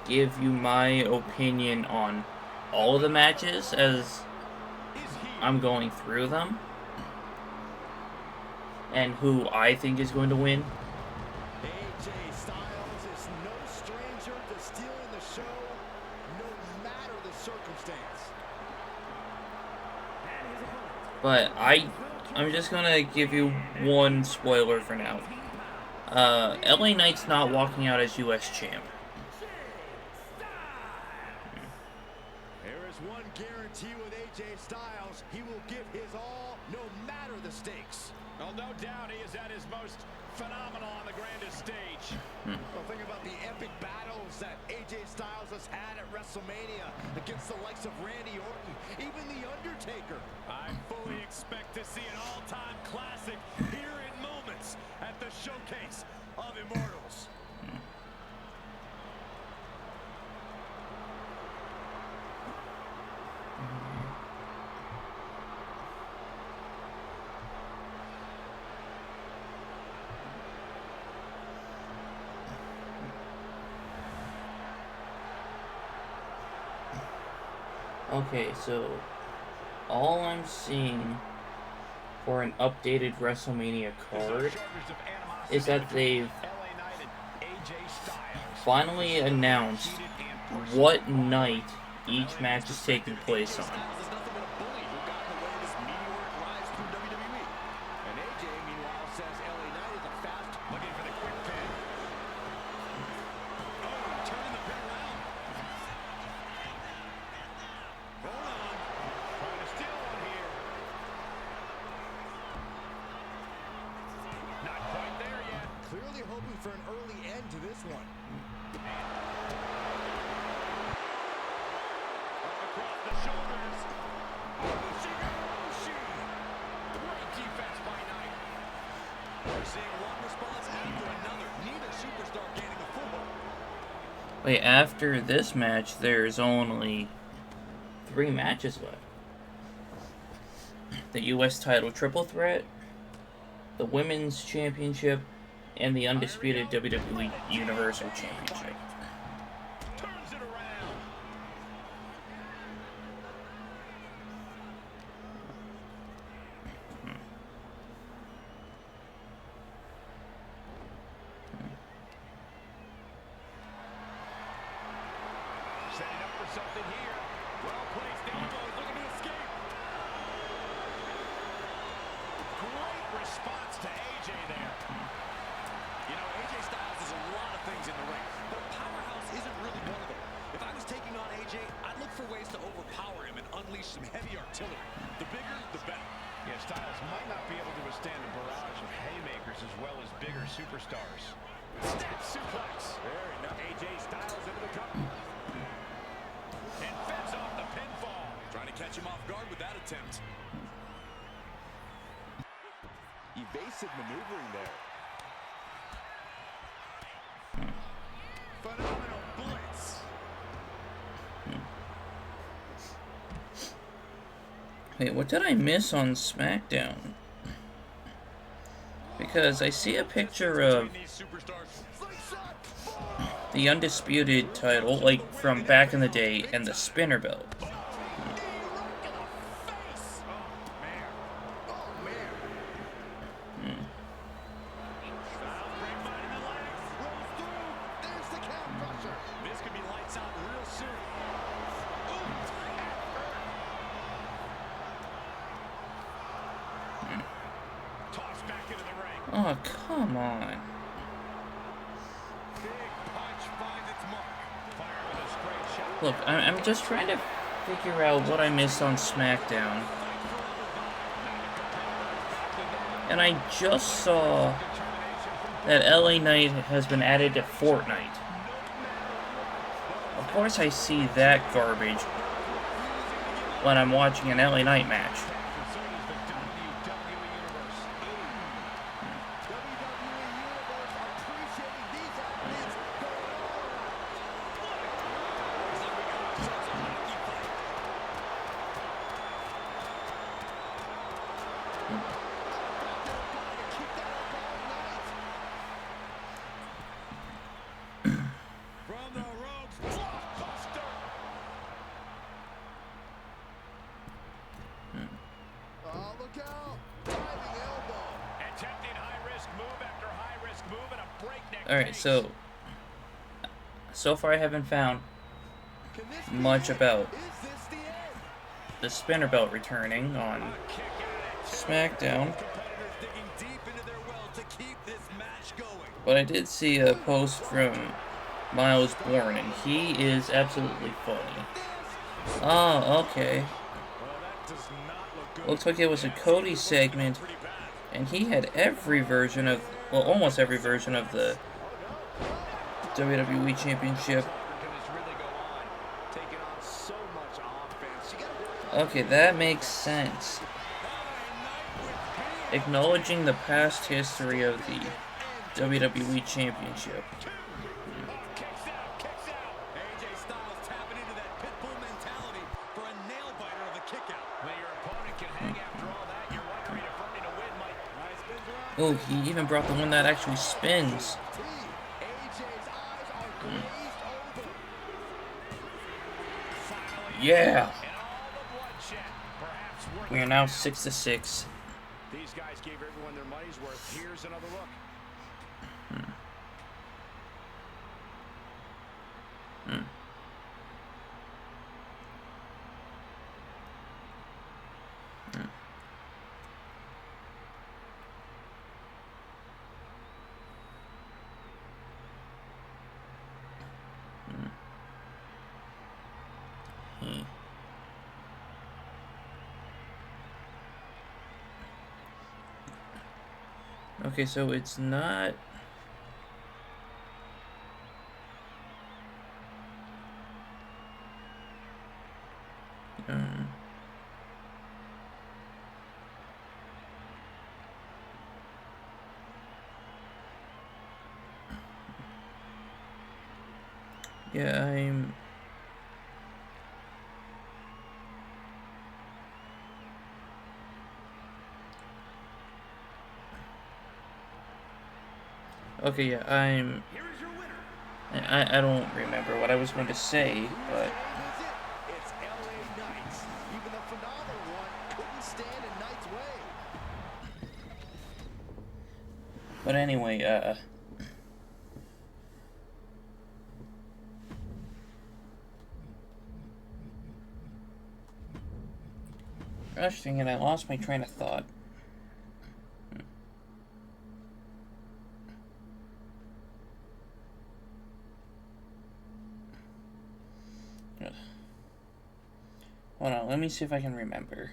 give you my opinion on all of the matches as I'm going through them and who I think is going to win. But I'm just gonna give you one spoiler for now. LA Knight's not walking out as US champ. There is one guarantee with AJ Styles. He will give his all, no matter the stakes. Well, no doubt he is at his most phenomenal on the grandest stage. Well, think about the epic battles that AJ Styles has had at WrestleMania against the likes of Randy Orton, even The Undertaker. I fully expect to see an all-time classic here in moments at the Showcase of Immortals. Okay, so all I'm seeing for an updated WrestleMania card is that they've finally announced what night each match is taking place on. Styles is nothing but a bully who got in the way of this meteoric rise through WWE. And AJ, meanwhile, says LA Knight is a fast, Looking for the quick pin. Oh, turning the pin around. Hold on. Trying to steal one here. Not quite there yet. clearly hoping for an early end to this one. Across the shoulders. Ushi. Great defense by Knight. We're seeing one response after another. Neither superstar gaining a foothold. Wait, after this match, there's only 3 matches left. The US title triple threat, the Women's Championship, and the undisputed WWE Universal Championship. Turns it around. Setting up for something here. Well placed elbows, looking to escape. Great response to AJ there. You know, AJ Styles is a lot of things in the ring, but powerhouse isn't really one of them. If I was taking on AJ, I'd look for ways to overpower him and unleash some heavy artillery. The bigger, the better. Yeah, Styles might not be able to withstand a barrage of haymakers as well as bigger superstars. Snap suplex. Very nice. AJ Styles into the cover. And fends off the pinfall. Trying to catch him off guard with that attempt. Evasive maneuvering there. Phenomenal blitz. Wait, what did I miss on SmackDown? Because I see a picture of These superstars. the undisputed title, like from back in the day, and the spinner belt. This could be lights out real soon. Tossed back into the ring. Oh, come on. Big punch finds its mark. Fire with a straight shot. Look, I'm just trying to figure out what I missed on SmackDown. And I just saw that LA Knight has been added to Fortnite. Of course I see that garbage when I'm watching an LA Knight match. From the ropes, blockbuster. Oh, look out! Diving elbow. Attempting high-risk move after high-risk move at a breakneck Alright, pace. so far I haven't found Can this be much it? about Is this the the spinner belt returning on SmackDown. But I did see a post from Miles Bourne, and he is absolutely funny. Oh, okay. Looks like it was a Cody segment, and he had every version of, well, almost every version of the WWE Championship. Okay, that makes sense. Acknowledging the past history of the WWE Championship. Oh, he even brought the one that actually spins. Yeah. We are now 6-6. These guys gave everyone their money's worth. Here's another look. Okay, so it's not... Yeah, I'm... Okay, yeah, I'm... I don't remember what I was going to say, but... It's LA Knights. Even the phenomenal one couldn't stand in Knight's way. But anyway, gosh dang it, I lost my train of thought. Hold on, let me see if I can remember.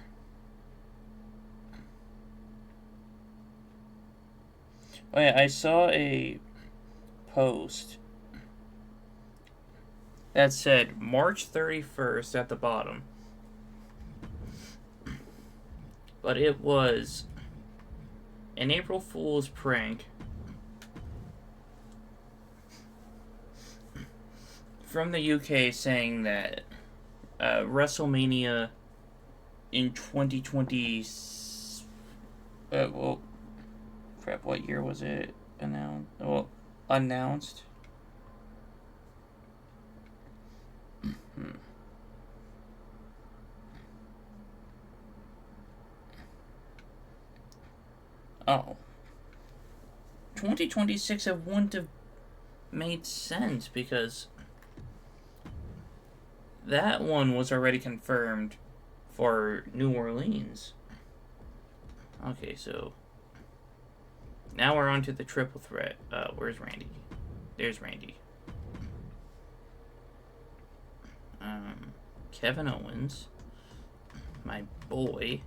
Oh yeah, I saw a post that said March 31st at the bottom. But it was an April Fool's prank from the UK saying that WrestleMania in 2020... well, crap, what year was it announced? Well, announced? Oh. 2026 it wouldn't have made sense because that one was already confirmed for New Orleans. Okay, so now we're on to the triple threat. Where's Randy? There's Randy. Kevin Owens, my boy.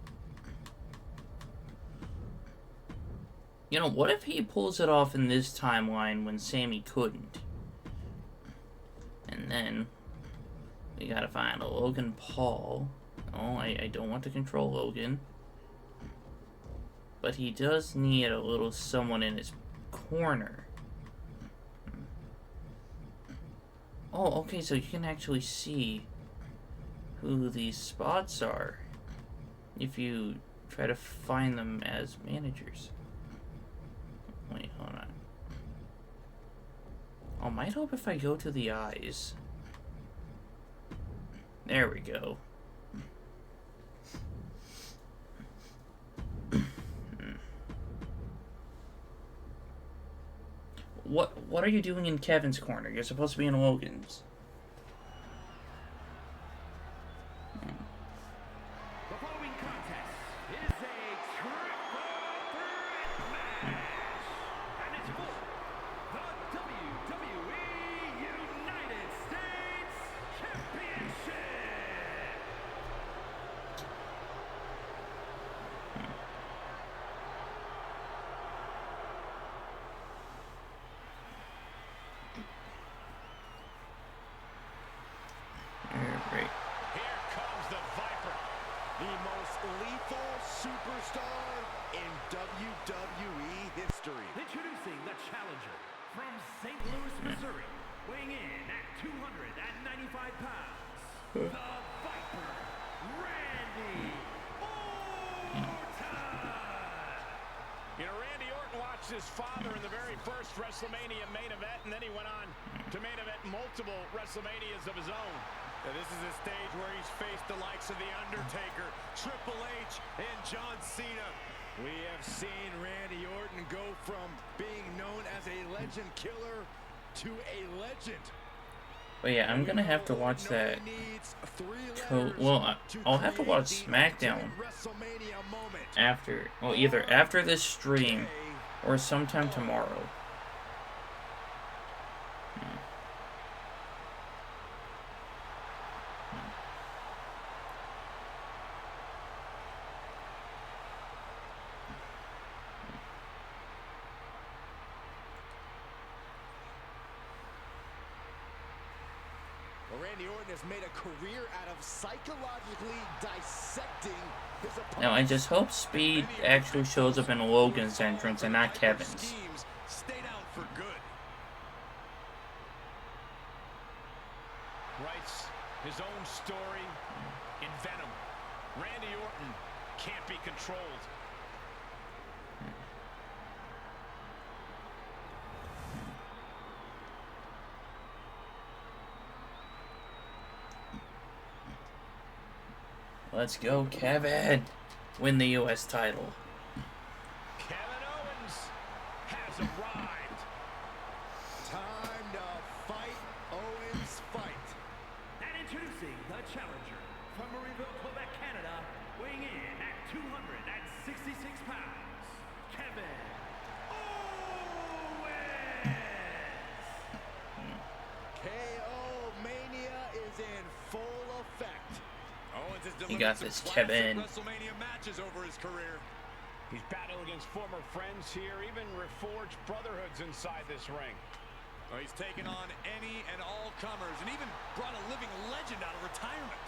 You know, what if he pulls it off in this timeline when Sammy couldn't? And then we gotta find a Logan Paul. Oh, I don't want to control Logan. But he does need a little someone in his corner. Oh, okay, so you can actually see who these spots are if you try to find them as managers. Wait, hold on. I might hope if I go to the eyes. There we go. What are you doing in Kevin's corner? You're supposed to be in Logan's. following contest is a triple threat match, and it's for the WWE United States Championship. Right. Here comes the Viper. The most lethal superstar in WWE history. Introducing the challenger from St. Louis, Missouri, weighing in at 295 pounds, the Viper, Randy Orton. You know, Randy Orton watched his father in the very first WrestleMania main event, and then he went on to main event multiple WrestleManias of his own. Now, this is a stage where he's faced the likes of The Undertaker, Triple H, and John Cena. We have seen Randy Orton go from being known as a legend killer to a legend. But yeah, I'm gonna have to watch that. Well, I'll have to watch SmackDown after. Well, either after this stream or sometime tomorrow. Randy Orton has made a career out of psychologically dissecting his opponent. Now, I just hope Speed actually shows up in Logan's entrance and not Kevin's. Stayed out for good. Writes his own story in Venom. Randy Orton can't be controlled. Let's go, Kevin! Win the U.S. title. Kevin Owens has arrived. Time to fight Owens fight. And introducing the challenger from Marieville, Quebec, Canada, weighing in at 266 pounds, Kevin Owens. KO Mania is in full effect. Owens has You delivered got some this, classic Kevin. WrestleMania matches over his career. He's battling against former friends here, even reforged brotherhoods inside this ring. Oh, he's taken on any and all comers and even brought a living legend out of retirement.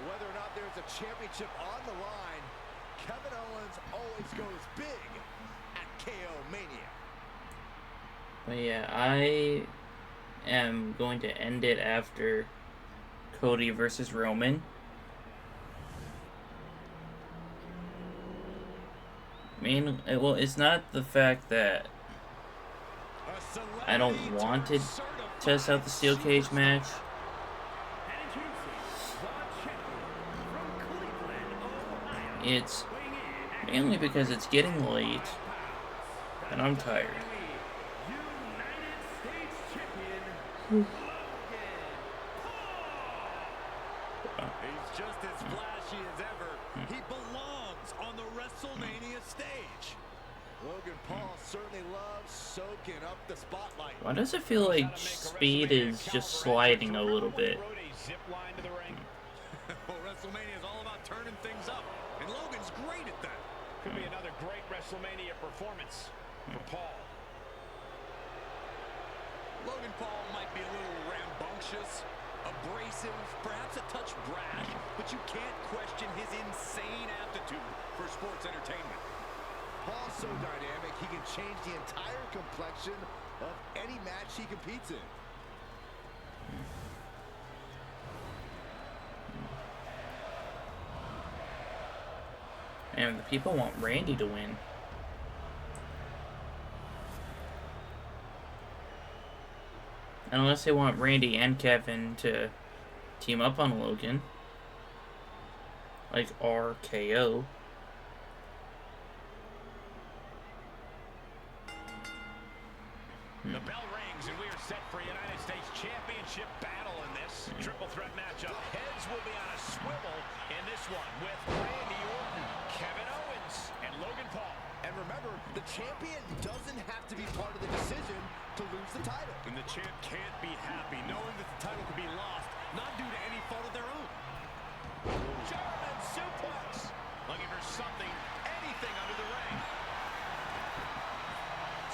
Whether or not there's a championship on the line, Kevin Owens always goes big at KO Mania. But yeah, I am going to end it after Cody versus Roman. Well, it's not the fact that I don't want to test out the steel cage match. And introducing the champion from Cleveland, Ohio, It's weighing in at mainly because it's getting late and I'm tired. United States champion, Logan Paul. He's just as flashy as ever. He belongs on the WrestleMania stage. Logan Paul certainly loves soaking up the spotlight. Why does it feel like Speed is just sliding a little bit? Rode a zip line to the ring. Well, WrestleMania is all about turning things up, and Logan's great at that. Could be another great WrestleMania performance for Paul. Logan Paul might be a little rambunctious, abrasive, perhaps a touch brash, but you can't question his insane aptitude for sports entertainment. Paul's so dynamic, he can change the entire complexion of any match he competes in. And the people want Randy to win. Unless they want Randy and Kevin to team up on Logan. Like RKO. The bell rings and we are set for a United States Championship battle in this triple threat matchup. Heads will be on a swivel in this this one with Randy Orton, Kevin Owens, and Logan Paul. And remember, the champion doesn't have to be part of the decision to lose the title. And the champ can't be happy knowing that the title could be lost, not due to any fault of their own. German suplex. Looking for something, anything under the ring.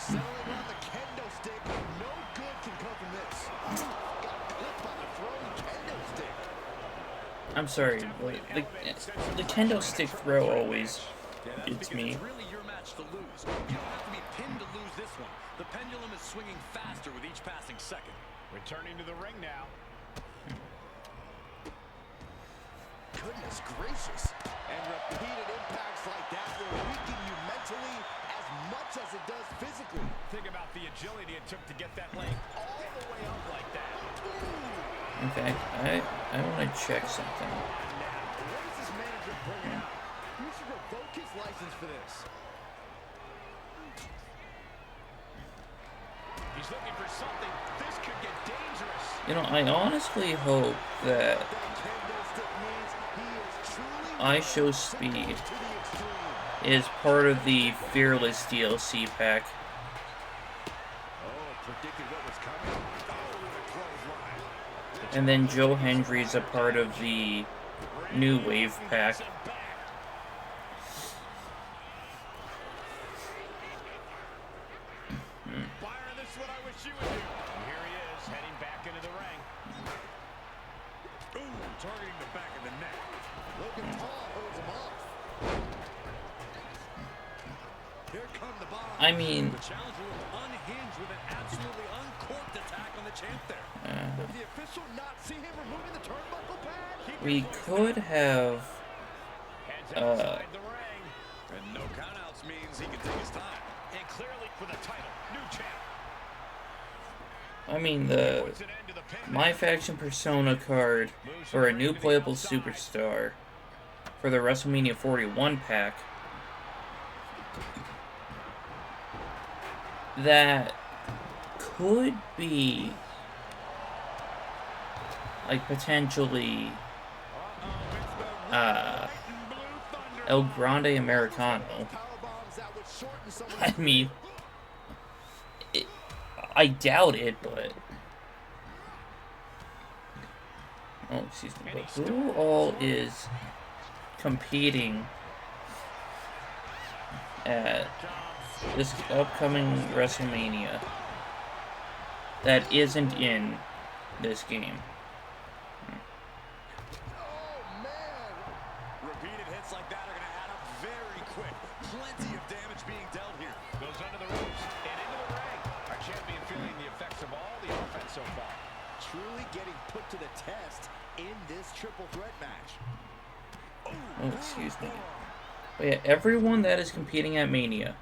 Settling around the kendo stick. No good can come from this. Got clipped by the throwing kendo stick. I'm sorry, but the kendo stick throw always gets me. It's really your match to lose. You don't have to be pinned to lose this one. The pendulum is swinging faster with each passing second. Returning to the ring now. Goodness gracious. And repeated impacts like that will weaken you mentally as much as it does physically. Think about the agility it took to get that leg all the way up like that. In fact, I want to check something. What is this manager bringing out? You should revoke his license for this. He's looking for something. This could get dangerous. You know, I honestly hope that I Show Speed is part of the Fearless DLC pack. And then Joe Hendry's a part of the New Wave pack. Byron, this is what I wish you would do. And here he is, heading back into the ring. Ooh, targeting the back of the neck. Logan Paul holds him off. Here come the bomb. I mean, The challenger will unhinge with an absolutely uncorked attack on the champ there. Does the official not see him removing the turnbuckle pad? we could have Heads outside the ring. And no countouts means he can take his time. And clearly for the title, new champ. I mean, the Puts an end to the pin. My Faction Persona card for a new playable superstar for the WrestleMania 41 pack that could be like potentially El Grande Americano. I mean, I doubt it, but oh, excuse me. But who all is competing at this upcoming WrestleMania that isn't in this game? Repeated hits like that are going to add up very quick. Plenty of damage being dealt here. Goes under the ropes and into the ring. Our champion feeling the effects of all the offense so far. Truly getting put to the test in this triple threat match. Oh, excuse me. But yeah, everyone that is competing at Mania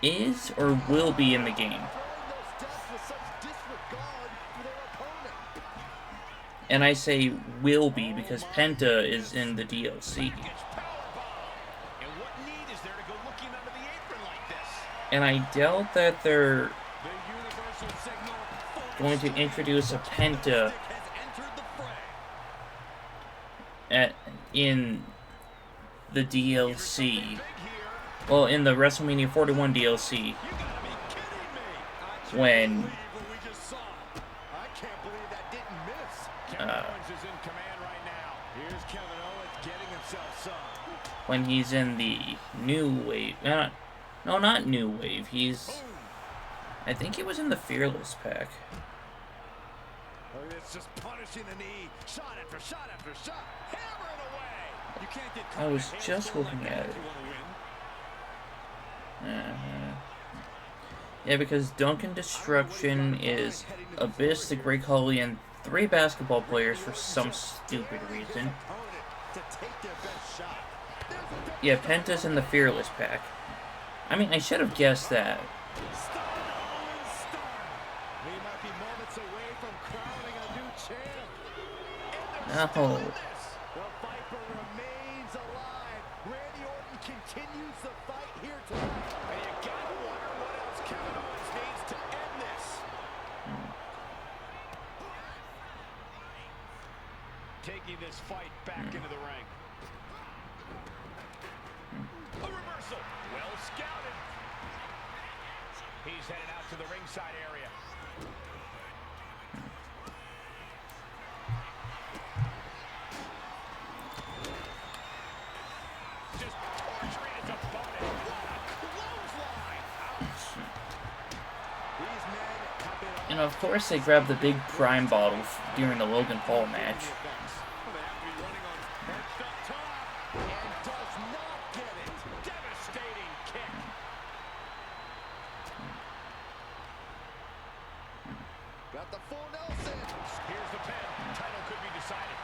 is or will be in the game. Throwing those steps with such disregard for their opponent. And I say will be because Penta is in the DLC. Gets powerbomb. And what need is there to go looking under the apron like this? And I doubt that they're The universal signal. going to introduce a Penta Has entered the fray. in the DLC. Big here. Well, in the WrestleMania 41 DLC, You gotta be kidding me. when Believe what we just saw. I can't believe that didn't miss. Kevin Owens is in command right now. Here's Kevin Owens getting himself some. when he's in the New Wave, no, not New Wave. I think he was in the Fearless pack. It's just punishing the knee. Shot after shot after shot. Hammer it away. You can't get I was just looking at it. if you want to win. Yeah, because Duncan Destruction is Abyss, the Great Khali, and 3 basketball players for some stupid reason. To take their best shot. Yeah, Penta's in the Fearless pack. I mean, I should have guessed that. We might be moments away from crowning a new champ. No. The Viper remains alive. Randy Orton continues the fight here tonight. And you gotta wonder what else Kevin Owens needs to end this. Taking this fight back into the ring. he's headed out to the ringside area. Just torturing his opponent. What a clothesline! Ouch. These men have been And of course, they grabbed the big prime bottle during the Logan Paul match. Well, they have to be running on perched up top. and does not get it. Devastating kick. Got the full Nelson. Here's the pin. Title could be decided.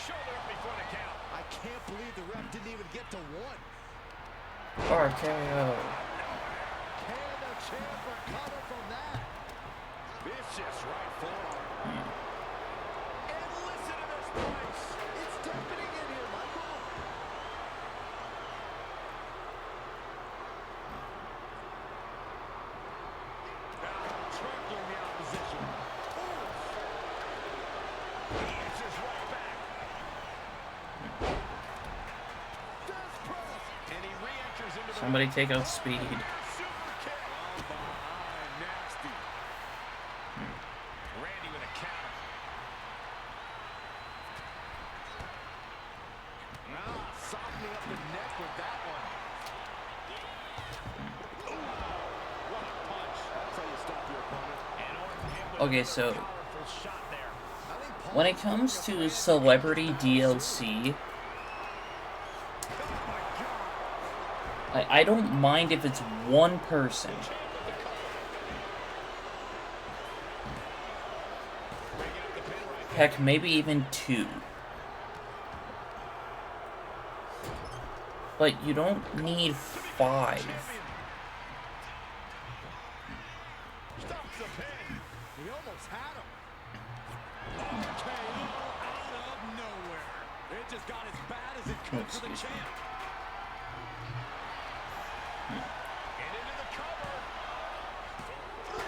Shoulder up before the count. I can't believe the ref didn't even get to one. RKO. Can the champ recover from that? Vicious right forearm. And listen to this place. It's deafening in here, Michael. Trampling the opposition. He answers right back. Fast press. And he re-enters into the Somebody take out Speed. super kick. From behind, nasty. Randy with a counter. Softening up the neck with that one. What a punch. That's how you stop your opponent. And Orton hit with Okay, a so powerful shot there. I think Paul when it comes to celebrity DLC, I don't mind if it's one person. Heck, maybe even two. But you don't need 5. Stops the pin. he almost had him. KO out of nowhere. It just got as bad as it could for the Excuse me. champ. And into the cover. 3-2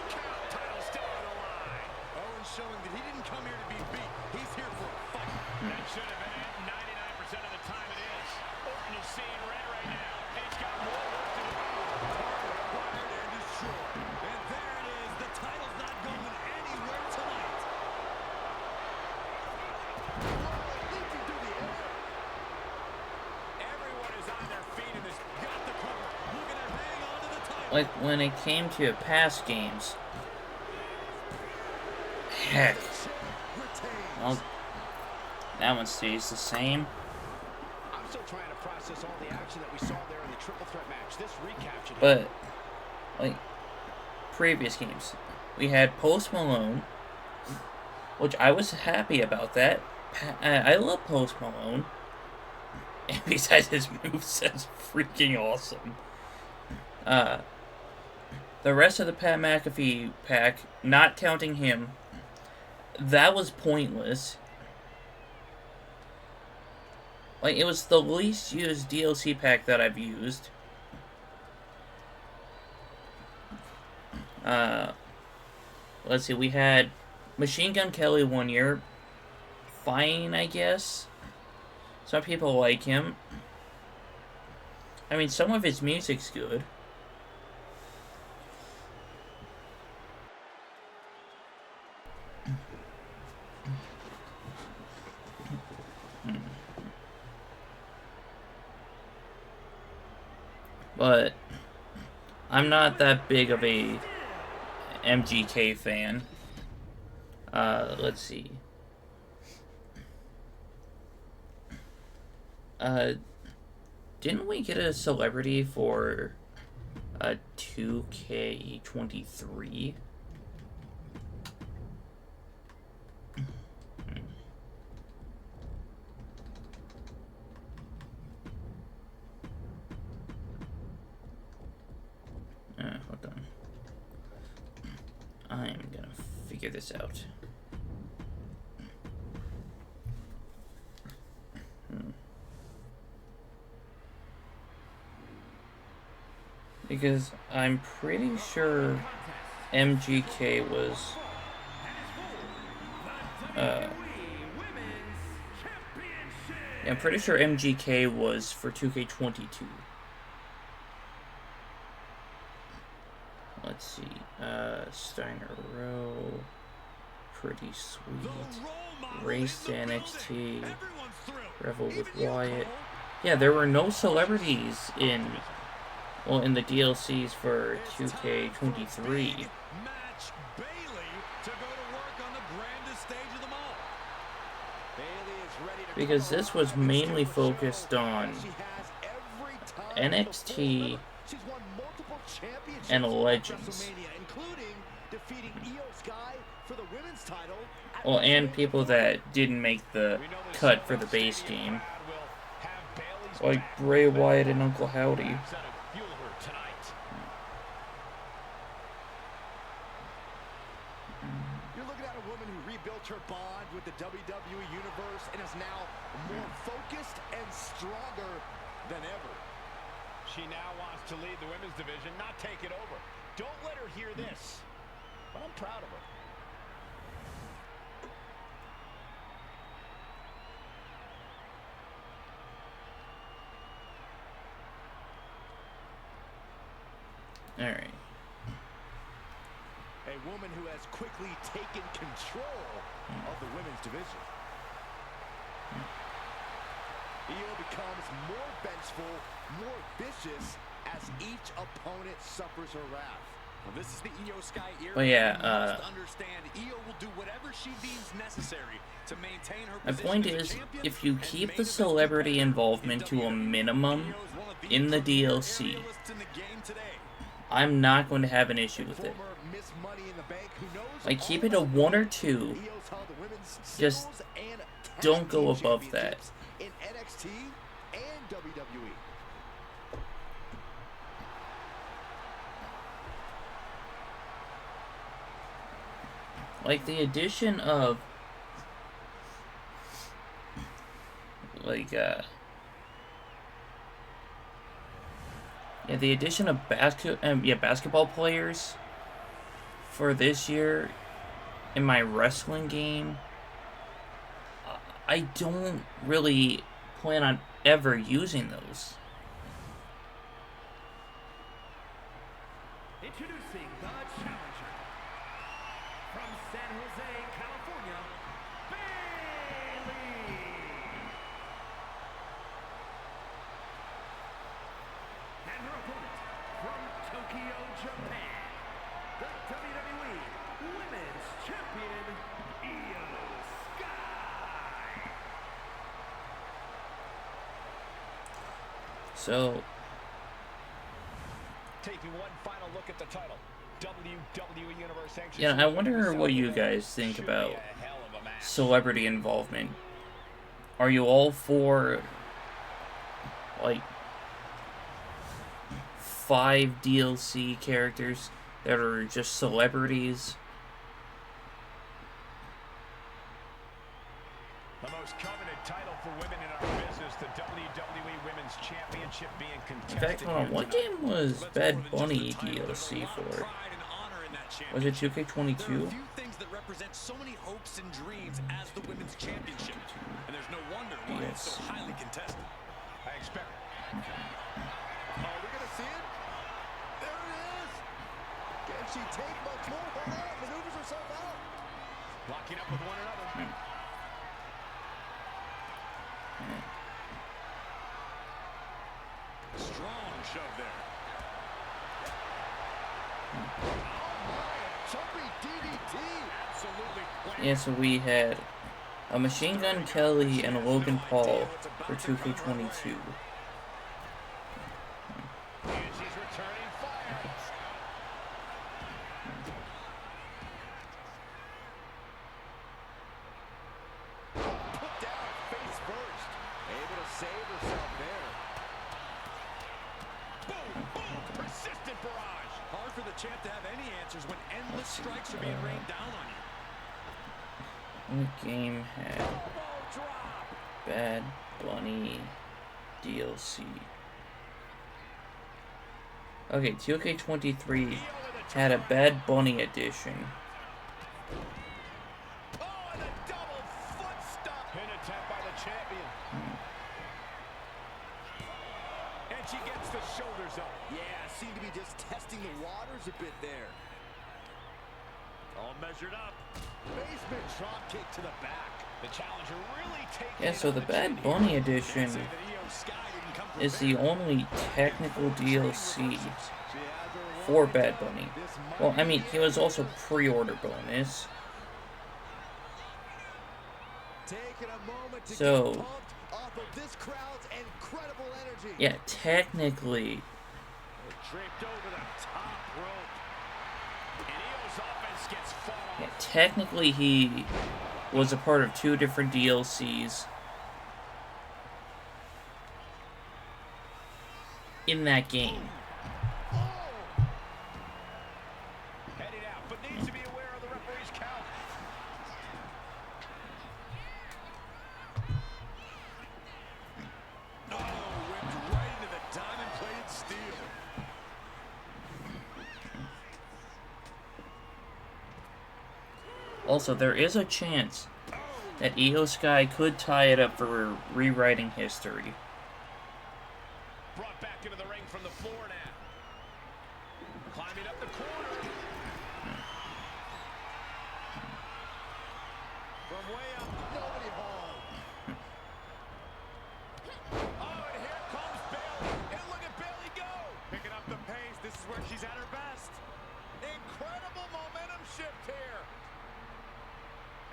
count. Title still on the line. Owens showing that he didn't come here to be beat. He's here for a fight. That should have been it. 99% of the time it is. Orton is seeing red right now. And he's got more work to do. Acquired and destroyed. And there it is. The title's not going anywhere tonight. Leaping through the air. Everyone is on their feet in this. Got the cover. Looking to hang on to the title. Like when it came to past games. Heck. Retains. Well, that one stays the same. I'm still trying to process all the action that we saw there in the triple threat match. This recap should But, like, previous games, we had Post Malone, which I was happy about that. I love Post Malone. And besides, his moveset's freaking awesome. The rest of the Pat McAfee pack, not counting him, that was pointless. Like, it was the least used DLC pack that I've used. Let's see, we had Machine Gun Kelly 1 year. Fine, I guess. Some people like him. I mean, some of his music's good. But I'm not that big of a MGK fan. Let's see. Didn't we get a celebrity for 2K23? Hold on. I'm gonna figure this out. Because I'm pretty sure MGK was yeah, I'm pretty sure MGK was for 2K22. let's see. Steiner Row. Pretty sweet. Race to NXT. Revel with Wyatt. Yeah, there were no celebrities in the DLCs for 2K23. Because this was mainly focused on NXT and Legends. Well, and people that didn't make the cut for the base game. Like Bray Wyatt and Uncle Howdy. You're looking at a woman who rebuilt her bond with the WWE Universe and is now more focused and stronger than ever. She now wants to lead the women's division, not take it over. Don't let her hear this. But I'm proud of her. All right. A woman who has quickly taken control of the women's division. Io becomes more vengeful, more vicious as each opponent suffers her wrath. Well, this is the Io Sky era. Well, yeah, You must understand, Io will do whatever she deems necessary to maintain her my position point as a is, champion if you and keep main the event celebrity competitor involvement to a in WWE. minimum Io is one of the in the premier DLC, aerialists in the game today. I'm not going to have an issue with it. Former Miss Money in the Bank who knows Like, all keep it a about 1 or 2. Io's held the women's Just singles and tag don't go team above that. championships in NXT and WWE. Like, the addition of, like, yeah, the addition of basketball players for this year in my wrestling game, I don't really plan on ever using those. Introducing the challenger from San Jose, California, Bayley. And her opponent from Tokyo, Japan, the WWE Women's Champion, Io Sky. So, Taking one final look at the title. WWE Universe anxious yeah, I to wonder win what you this guys think should be about a hell of a match. celebrity involvement. Are you all for, like, 5 DLC characters that are just celebrities? The most coveted title for women in our business, the WWE Women's Championship being In contested. fact, hold on, what game was Bad Bunny DLC for? Was it 2K22? There are a few things that represent so many hopes and dreams as the women's championship, and there's no wonder why it's so highly contested. I expect. Are we going to see it? There it is. Can she take much more? Hold on, maneuvers herself out. Locking up with one another. Strong shove there. Jumping DDT. Absolutely. Yeah, so we had a Machine Gun Kelly and a Logan Paul for 2K22. And she's returning fire. Put down face first. Able to save herself there. Boom, boom. Persistent barrage. Hard for the champ to have any answers when endless strikes are being rained down on you. What game had Elbow drop. Bad Bunny DLC? Okay, 2K23 had a Bad Bunny edition. Oh, and a double foot stomp. Pin attempt by the champion. And And she gets the shoulders up. Yeah, seemed to be just testing the waters a bit there. All measured up. Basement drop kick to the back. The challenger really taking Yeah, it so on the chin Bad here. Bunny Can't edition say that Io Sky didn't come is the prepared. only technical DLC She has her for one Bad go. Bunny. This might Well, I be mean, the he was end. also pre-order bonus. Taking a moment to So, get pumped off of this crowd's incredible energy. yeah, technically, Draped over the top rope. And Io's offense gets fought off. yeah, technically he was a part of 2 different DLCs in that game. Heading out, but needs to be aware of the referee's count. Oh, whipped right into the diamond-plated steel. Also, there is a chance that Io Sky could tie it up for rewriting history. Brought back into the ring from the floor now. Climbing up the corner. From way up, nobody home. Oh, and here comes Bayley. And look at Bayley go. Picking up the pace. This is where she's at her best. Incredible momentum shift here.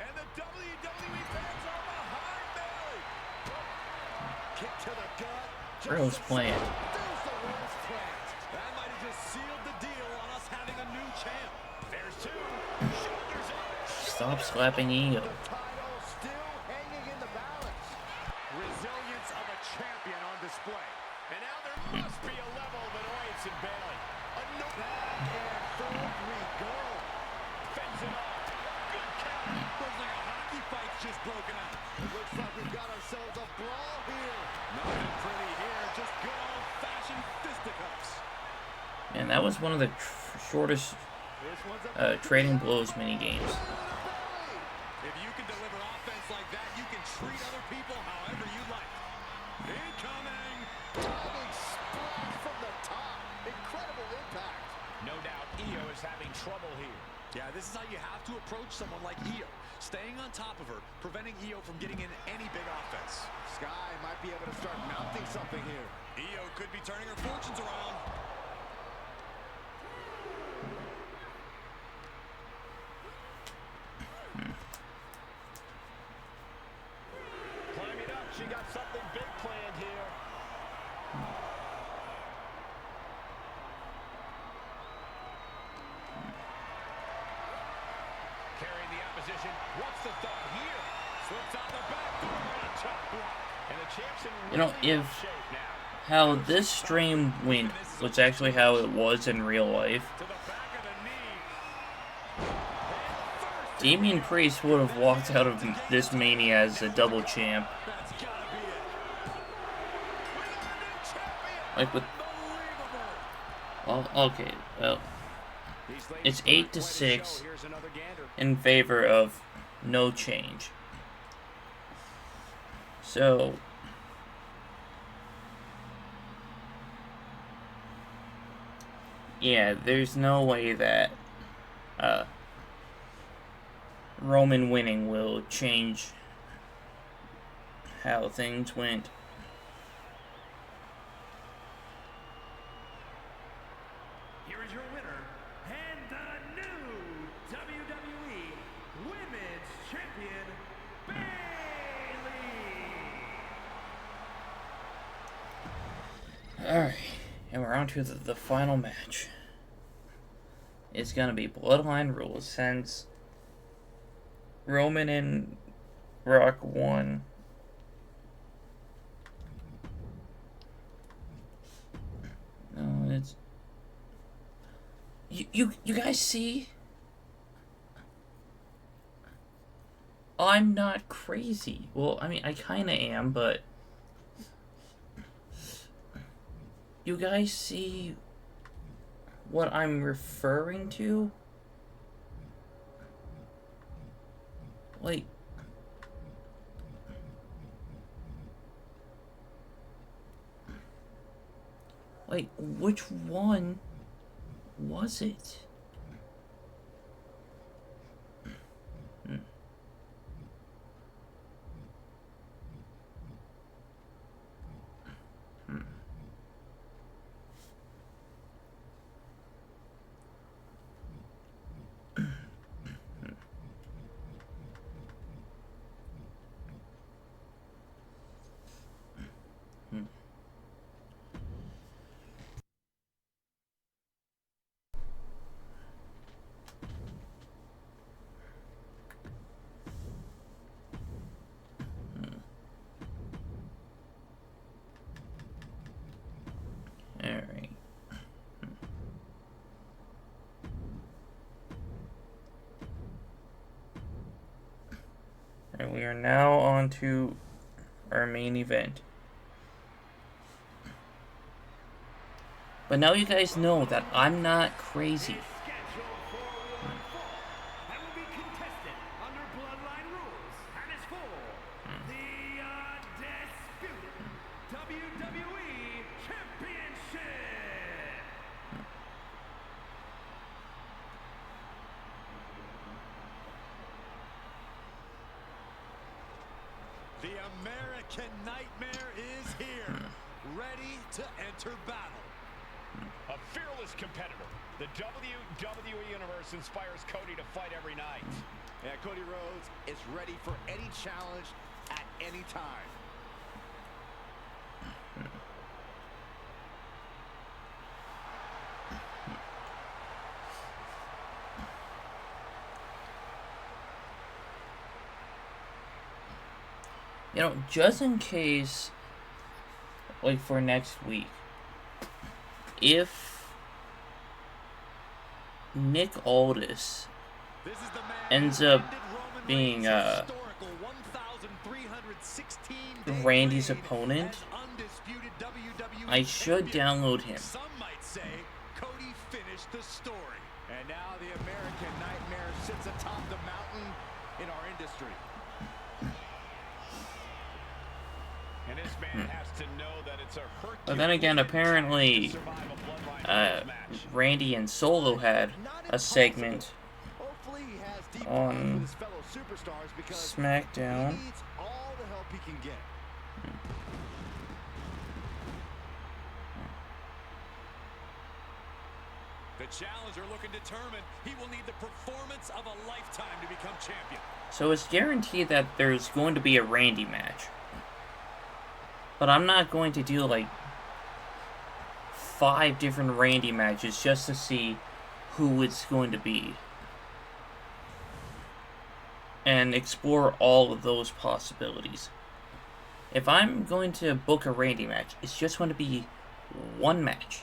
And the WWE fans are behind Bayley. Kick to the gut. Rose plant. There's the Rose plant. That might have just sealed the deal on us having a new champ. There's 2. Shoulders up. Stop slapping Io. The title still hanging in the balance. Resilience of a champion on display. And now there must be a level of annoyance in Bayley. A no Back and forth we go. fends it off. Good count. Looks like a hockey fight's just broken out. It looks like we've got ourselves a brawl here. Nothing pretty here, just good old-fashioned fisticuffs. And that was one of the shortest This one's a Trading Blows mini games. If you can deliver offense like that, you can treat other people however you like. Incoming! Diving splash from the top. Incredible impact. No doubt Io is having trouble here. Yeah, this is how you have to approach someone like Io. Staying on top of her, preventing Io from getting in any big offense. Sky might be able to start mounting something here. Io could be turning her fortunes around. Climbing up, she got something big planned here. Carrying the opposition. What's the thought here? Slips out the back door and a chop block. And the champ's in You know, really good if shape now. how this stream went was actually how it was in real life, To the back of the knee. Damian Priest would have walked out of this Mania as a double champ. That's gotta be it. Like with, well, okay, well, it's 8-6 Here's another gander. in favor of no change. So, yeah, there's no way that Roman winning will change how things went. Here is your winner, and the new WWE Women's Champion, Bayley. Alright, and we're on to the final match. It's gonna be Bloodline rules since Roman and Rock won. No, it's you guys see? I'm not crazy. Well, I mean, I kinda am, but you guys see what I'm referring to? Like, Like, which one was it? Alright. And we are now on to our main event. But now you guys know that I'm not crazy. Scheduled for one fall and will be contested under bloodline rules and is for the undisputed WWE Championship. The American Nightmare is here, ready to enter battle. A fearless competitor. The WWE Universe inspires Cody to fight every night. Yeah, Cody Rhodes is ready for any challenge at any time. You know, just in case, like for next week, if Nick Aldis This is the man ends who up ended Roman being Reigns' historical 1,316 day Randy's reign opponent, as undisputed WWE I should champion. download him. Some might say Cody finished the story. And now the American Nightmare sits atop the mountain in our industry. And this man has to know that it's a Herculean But then again, apparently, to survive a bloodline match. Randy and Solo had a segment Hopefully he has deep on bonds with his fellow superstars because SmackDown. he needs all the help he can get. The challenger looking determined. He will need the performance of a lifetime to become champion. So it's guaranteed that there's going to be a Randy match. But I'm not going to do like 5 different Randy matches just to see who it's going to be. And explore all of those possibilities. If I'm going to book a Randy match, it's just going to be one match.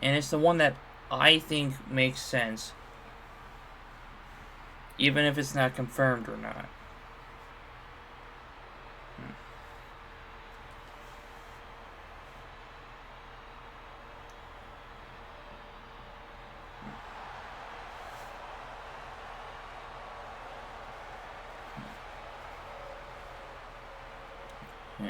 And it's the one that I think makes sense, even if it's not confirmed or not. Yeah.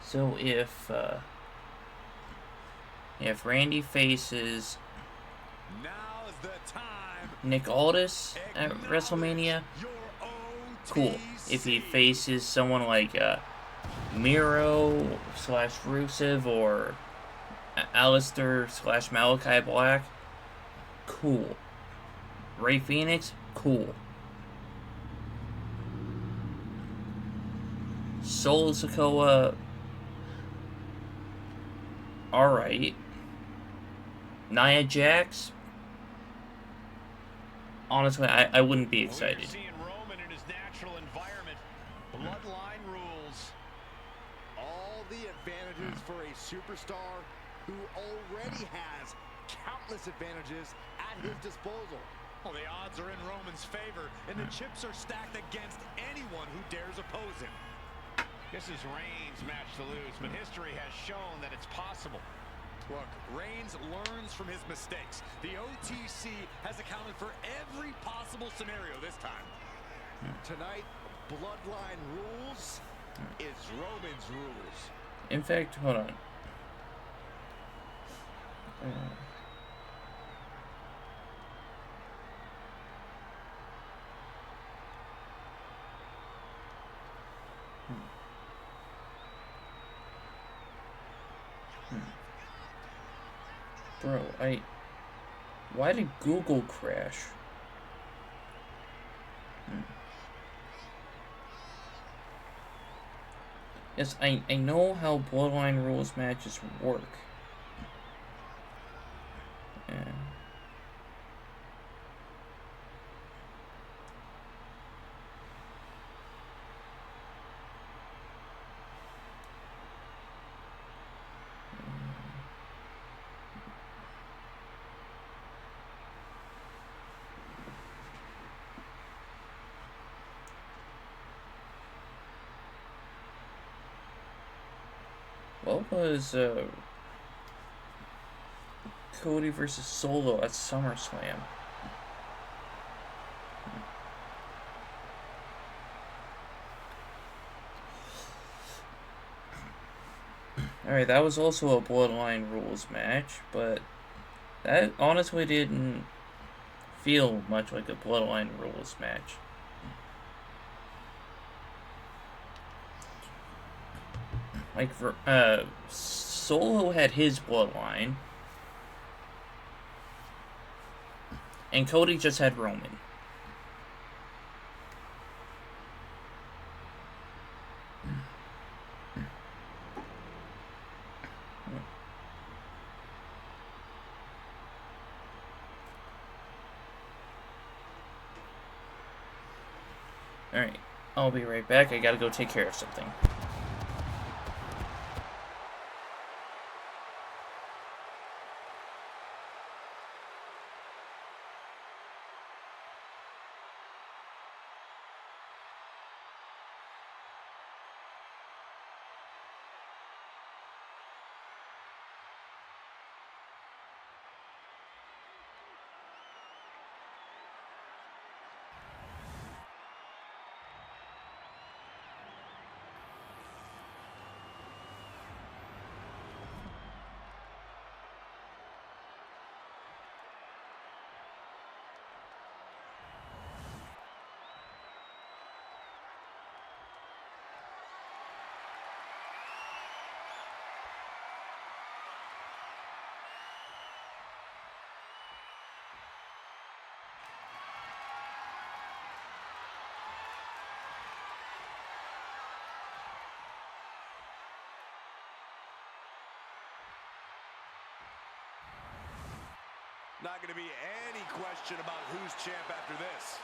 So if Randy faces Now is the time. Nick Aldis at WrestleMania, Your cool. If he faces someone like Miro / Rusev or Alistair / Malachi Black, cool. Ray Phoenix, cool. Solo Sikoa, alright. Nia Jax, honestly, I wouldn't be excited. We're seeing Roman in his natural environment. Bloodline rules. All the advantages for a superstar who already has countless advantages at his disposal. Well, the odds are in Roman's favor, and the chips are stacked against anyone who dares oppose him. This is Reigns' match to lose, but history has shown that it's possible. Look, Reigns learns from his mistakes. The OTC has accounted for every possible scenario this time. Tonight, Bloodline rules is Roman's rules. In fact, hold on. Bro, why did Google crash? Yes, I know how Bloodline Rules matches work. Yeah. What was Cody versus Solo at SummerSlam? Alright, that was also a Bloodline Rules match, but that honestly didn't feel much like a Bloodline Rules match. Like, Solo had his bloodline, and Cody just had Roman. Alright, I'll be right back. I gotta go take care of something. Not going to be any question about who's champ after this.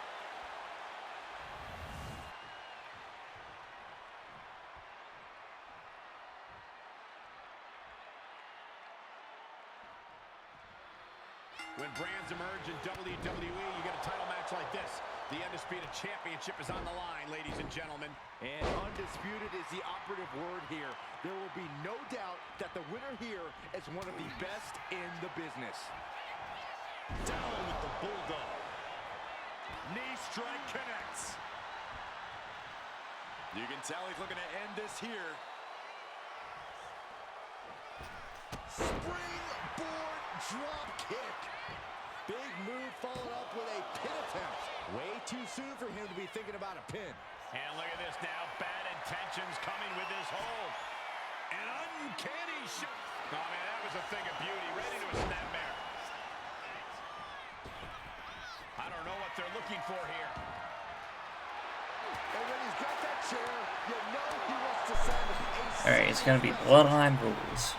When brands emerge in WWE, you get a title match like this. The Undisputed Championship is on the line, ladies and gentlemen. And undisputed is the operative word here. There will be no doubt that the winner here is one of the best in the business. Down with the Bulldog. Knee strike connects. You can tell he's looking to end this here. Springboard drop kick. Big move followed up with a pin attempt. Way too soon for him to be thinking about a pin. And look at this now. Bad intentions coming with this hold. An uncanny shot. Oh, man, that was a thing of beauty. Right into a snapmare. I don't know what they're looking for here. And when he's got that chair, you know he wants to send a... Alright, it's gonna be Bloodline Rules.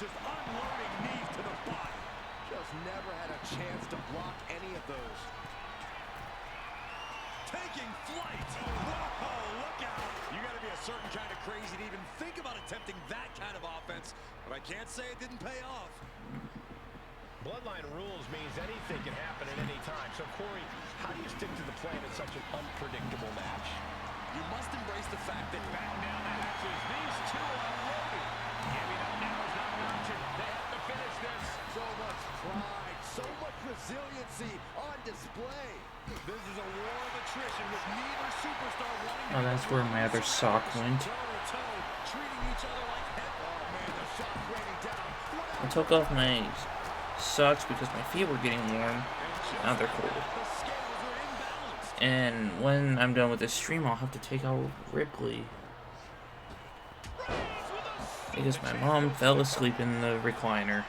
Just unloading knees to the body. Just never had a chance to block any of those. Taking flight. Whoa, look out. You got to be a certain kind of crazy to even think about attempting that kind of offense, but I can't say it didn't pay off. Bloodline rules means anything can happen at any time. So, Corey, how do you stick to the plan in such an unpredictable match? You must embrace the fact that Back down the hatches. These two are loaded. Giving up now is not an option. They have finish this. So much pride, so much resiliency on display. This is a war of attrition with neither superstar wanting to Oh, that's where my other sock went. treating each other like head. Oh man, the shot's raining down. I took off my socks because my feet were getting warm. Now they're cold. The scales are imbalanced. And when I'm done with this stream, I'll have to take out Ripley. Because my mom fell asleep in the recliner.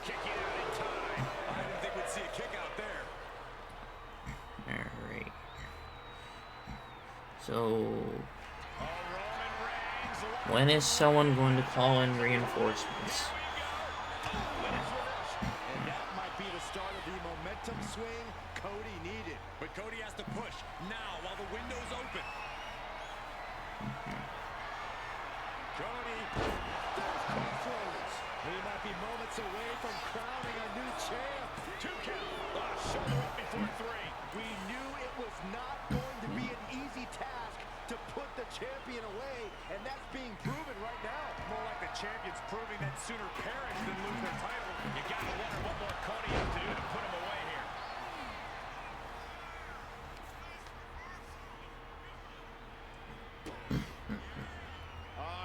Kicking out in time. I didn't think we'd see a kick out there. Alright. So, Oh, Roman Reigns. when is someone going to call in reinforcements? And that might be the start of the momentum swing Cody needed. But Cody has to push now while the window's open. Cody. There's crossroads. He might be moments away from crowning a new champ. 2 count. Shoulder up before 3. We knew it was not going to be an easy task to put the champion away, and that's being proven right now. More like the champions proving that sooner perish than lose their title. You gotta wonder what more Cody has to do to put him away here.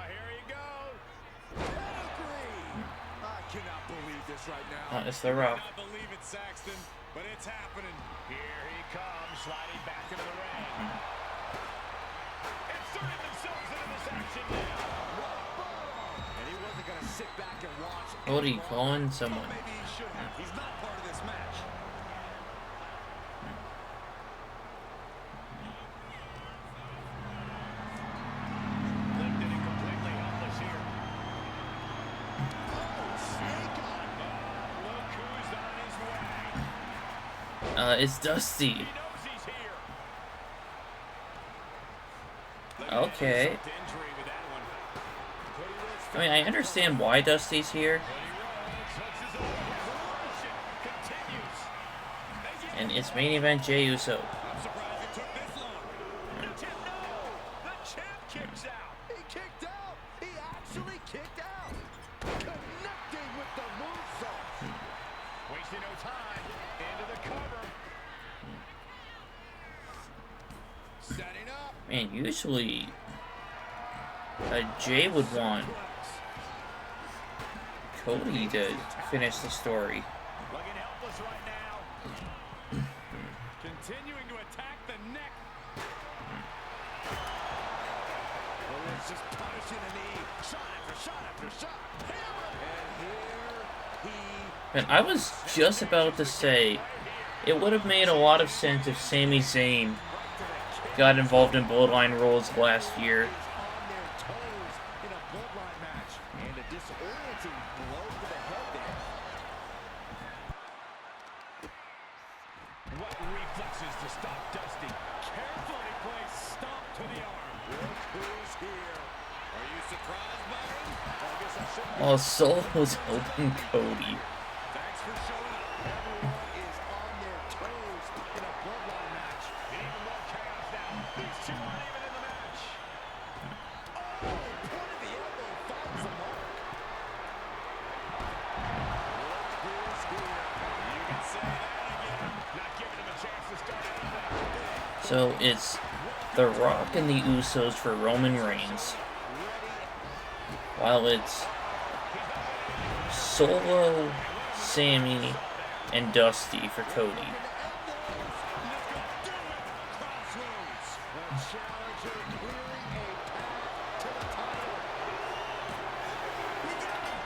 Here he goes. Pedigree. I cannot believe this right now. It's The Rock. I believe it, Saxton, but it's happening. Here he comes, sliding back into the ring. Inserting themselves into this action now. And he wasn't going to sit back and watch. Cody calling someone. Maybe he should have. He's not part of this match. Lifted and completely helpless here. Snake on. Look who's on his way. It's Dusty. He knows he's here. Okay. Insult to injury with that one. I mean, I understand why Dusty's here. Cody Rhodes hooks his own revolution. Continues. And it's main event Jey Uso. I'm surprised it took this long. The champ, no! The champ kicks out. He kicked out. He actually kicked out. Connecting with the moonsault. Wasting no time. Into the cover. Setting up. Man, usually Jay would want Cody to finish the story. Looking helpless right now. Continuing to attack the neck. Well, it's just punishing the knee. Shot after shot after shot. Hammer. And here he And I was just about to say, it would have made a lot of sense if Sami Zayn got involved in Bloodline rules last year. on their toes in a bloodline match. And a disorienting blow to the head there. What reflexes to stop Dusty. Carefully placed stomp to the arm. Look who's here. Are you surprised, Byron? I guess I shouldn't be. While Soul was helping Cody. Thanks for showing up. Everyone is on their toes in a bloodline match. Even more chaos now. These two aren't even in the match. Oh, point of the elbow finds the mark. Look who's here. You can say that again. Not giving him a chance to start anything. So it's The Rock and the Usos for Roman Reigns. While it's Solo, Sammy, and Dusty for Cody. Crossroads. The challenger clearing a path to the title.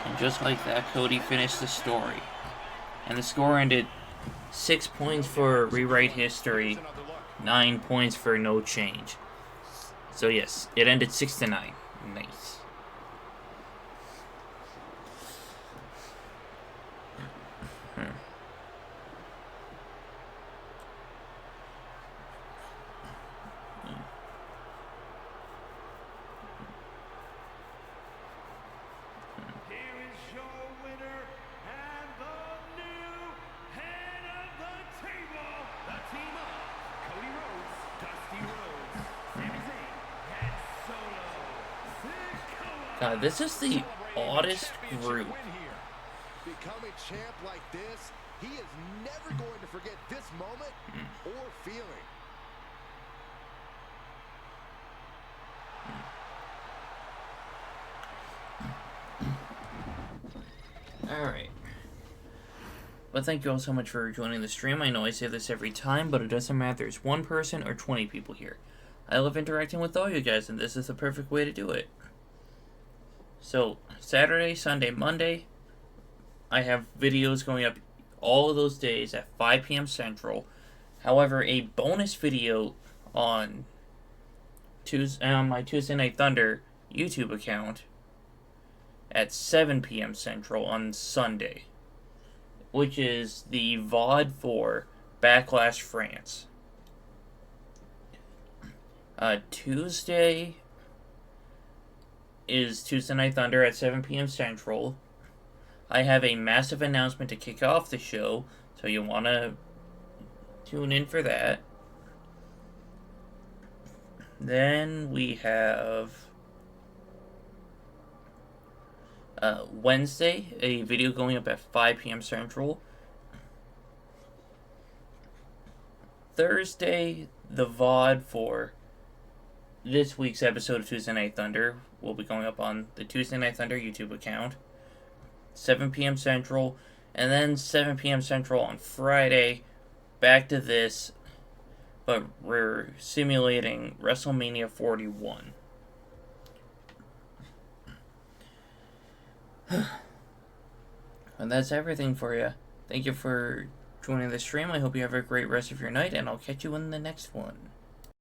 And just like that, Cody finished the story. And the score ended 6 points for Rewrite History, 9 points for No Change. So yes, it ended 6-9. Nice. Here is your winner and the new head of the table. The team of Cody Rhodes, Dusty Rhodes, Sami Zayn, and Solo Sikoa. God, this is the oddest group. Becoming champ like this, he is never going to forget this moment or feeling. Alright. But thank you all so much for joining the stream. I know I say this every time, but it doesn't matter if there's 1 person or 20 people here. I love interacting with all you guys, and this is the perfect way to do it. So, Saturday, Sunday, Monday, I have videos going up all of those days at 5 p.m. Central. However, a bonus video on my Tuesday Night Thunder YouTube account at 7 p.m. Central on Sunday, which is the VOD for Backlash France. Tuesday is Tuesday Night Thunder at 7 p.m. Central. I have a massive announcement to kick off the show, so you want to tune in for that. Then we have Wednesday, a video going up at 5 p.m. Central. Thursday, the VOD for this week's episode of Tuesday Night Thunder will be going up on the Tuesday Night Thunder YouTube account, 7 p.m. Central, and then 7 p.m. Central on Friday, back to this, but we're simulating WrestleMania 41. And that's everything for you. Thank you for joining the stream. I hope you have a great rest of your night, and I'll catch you in the next one.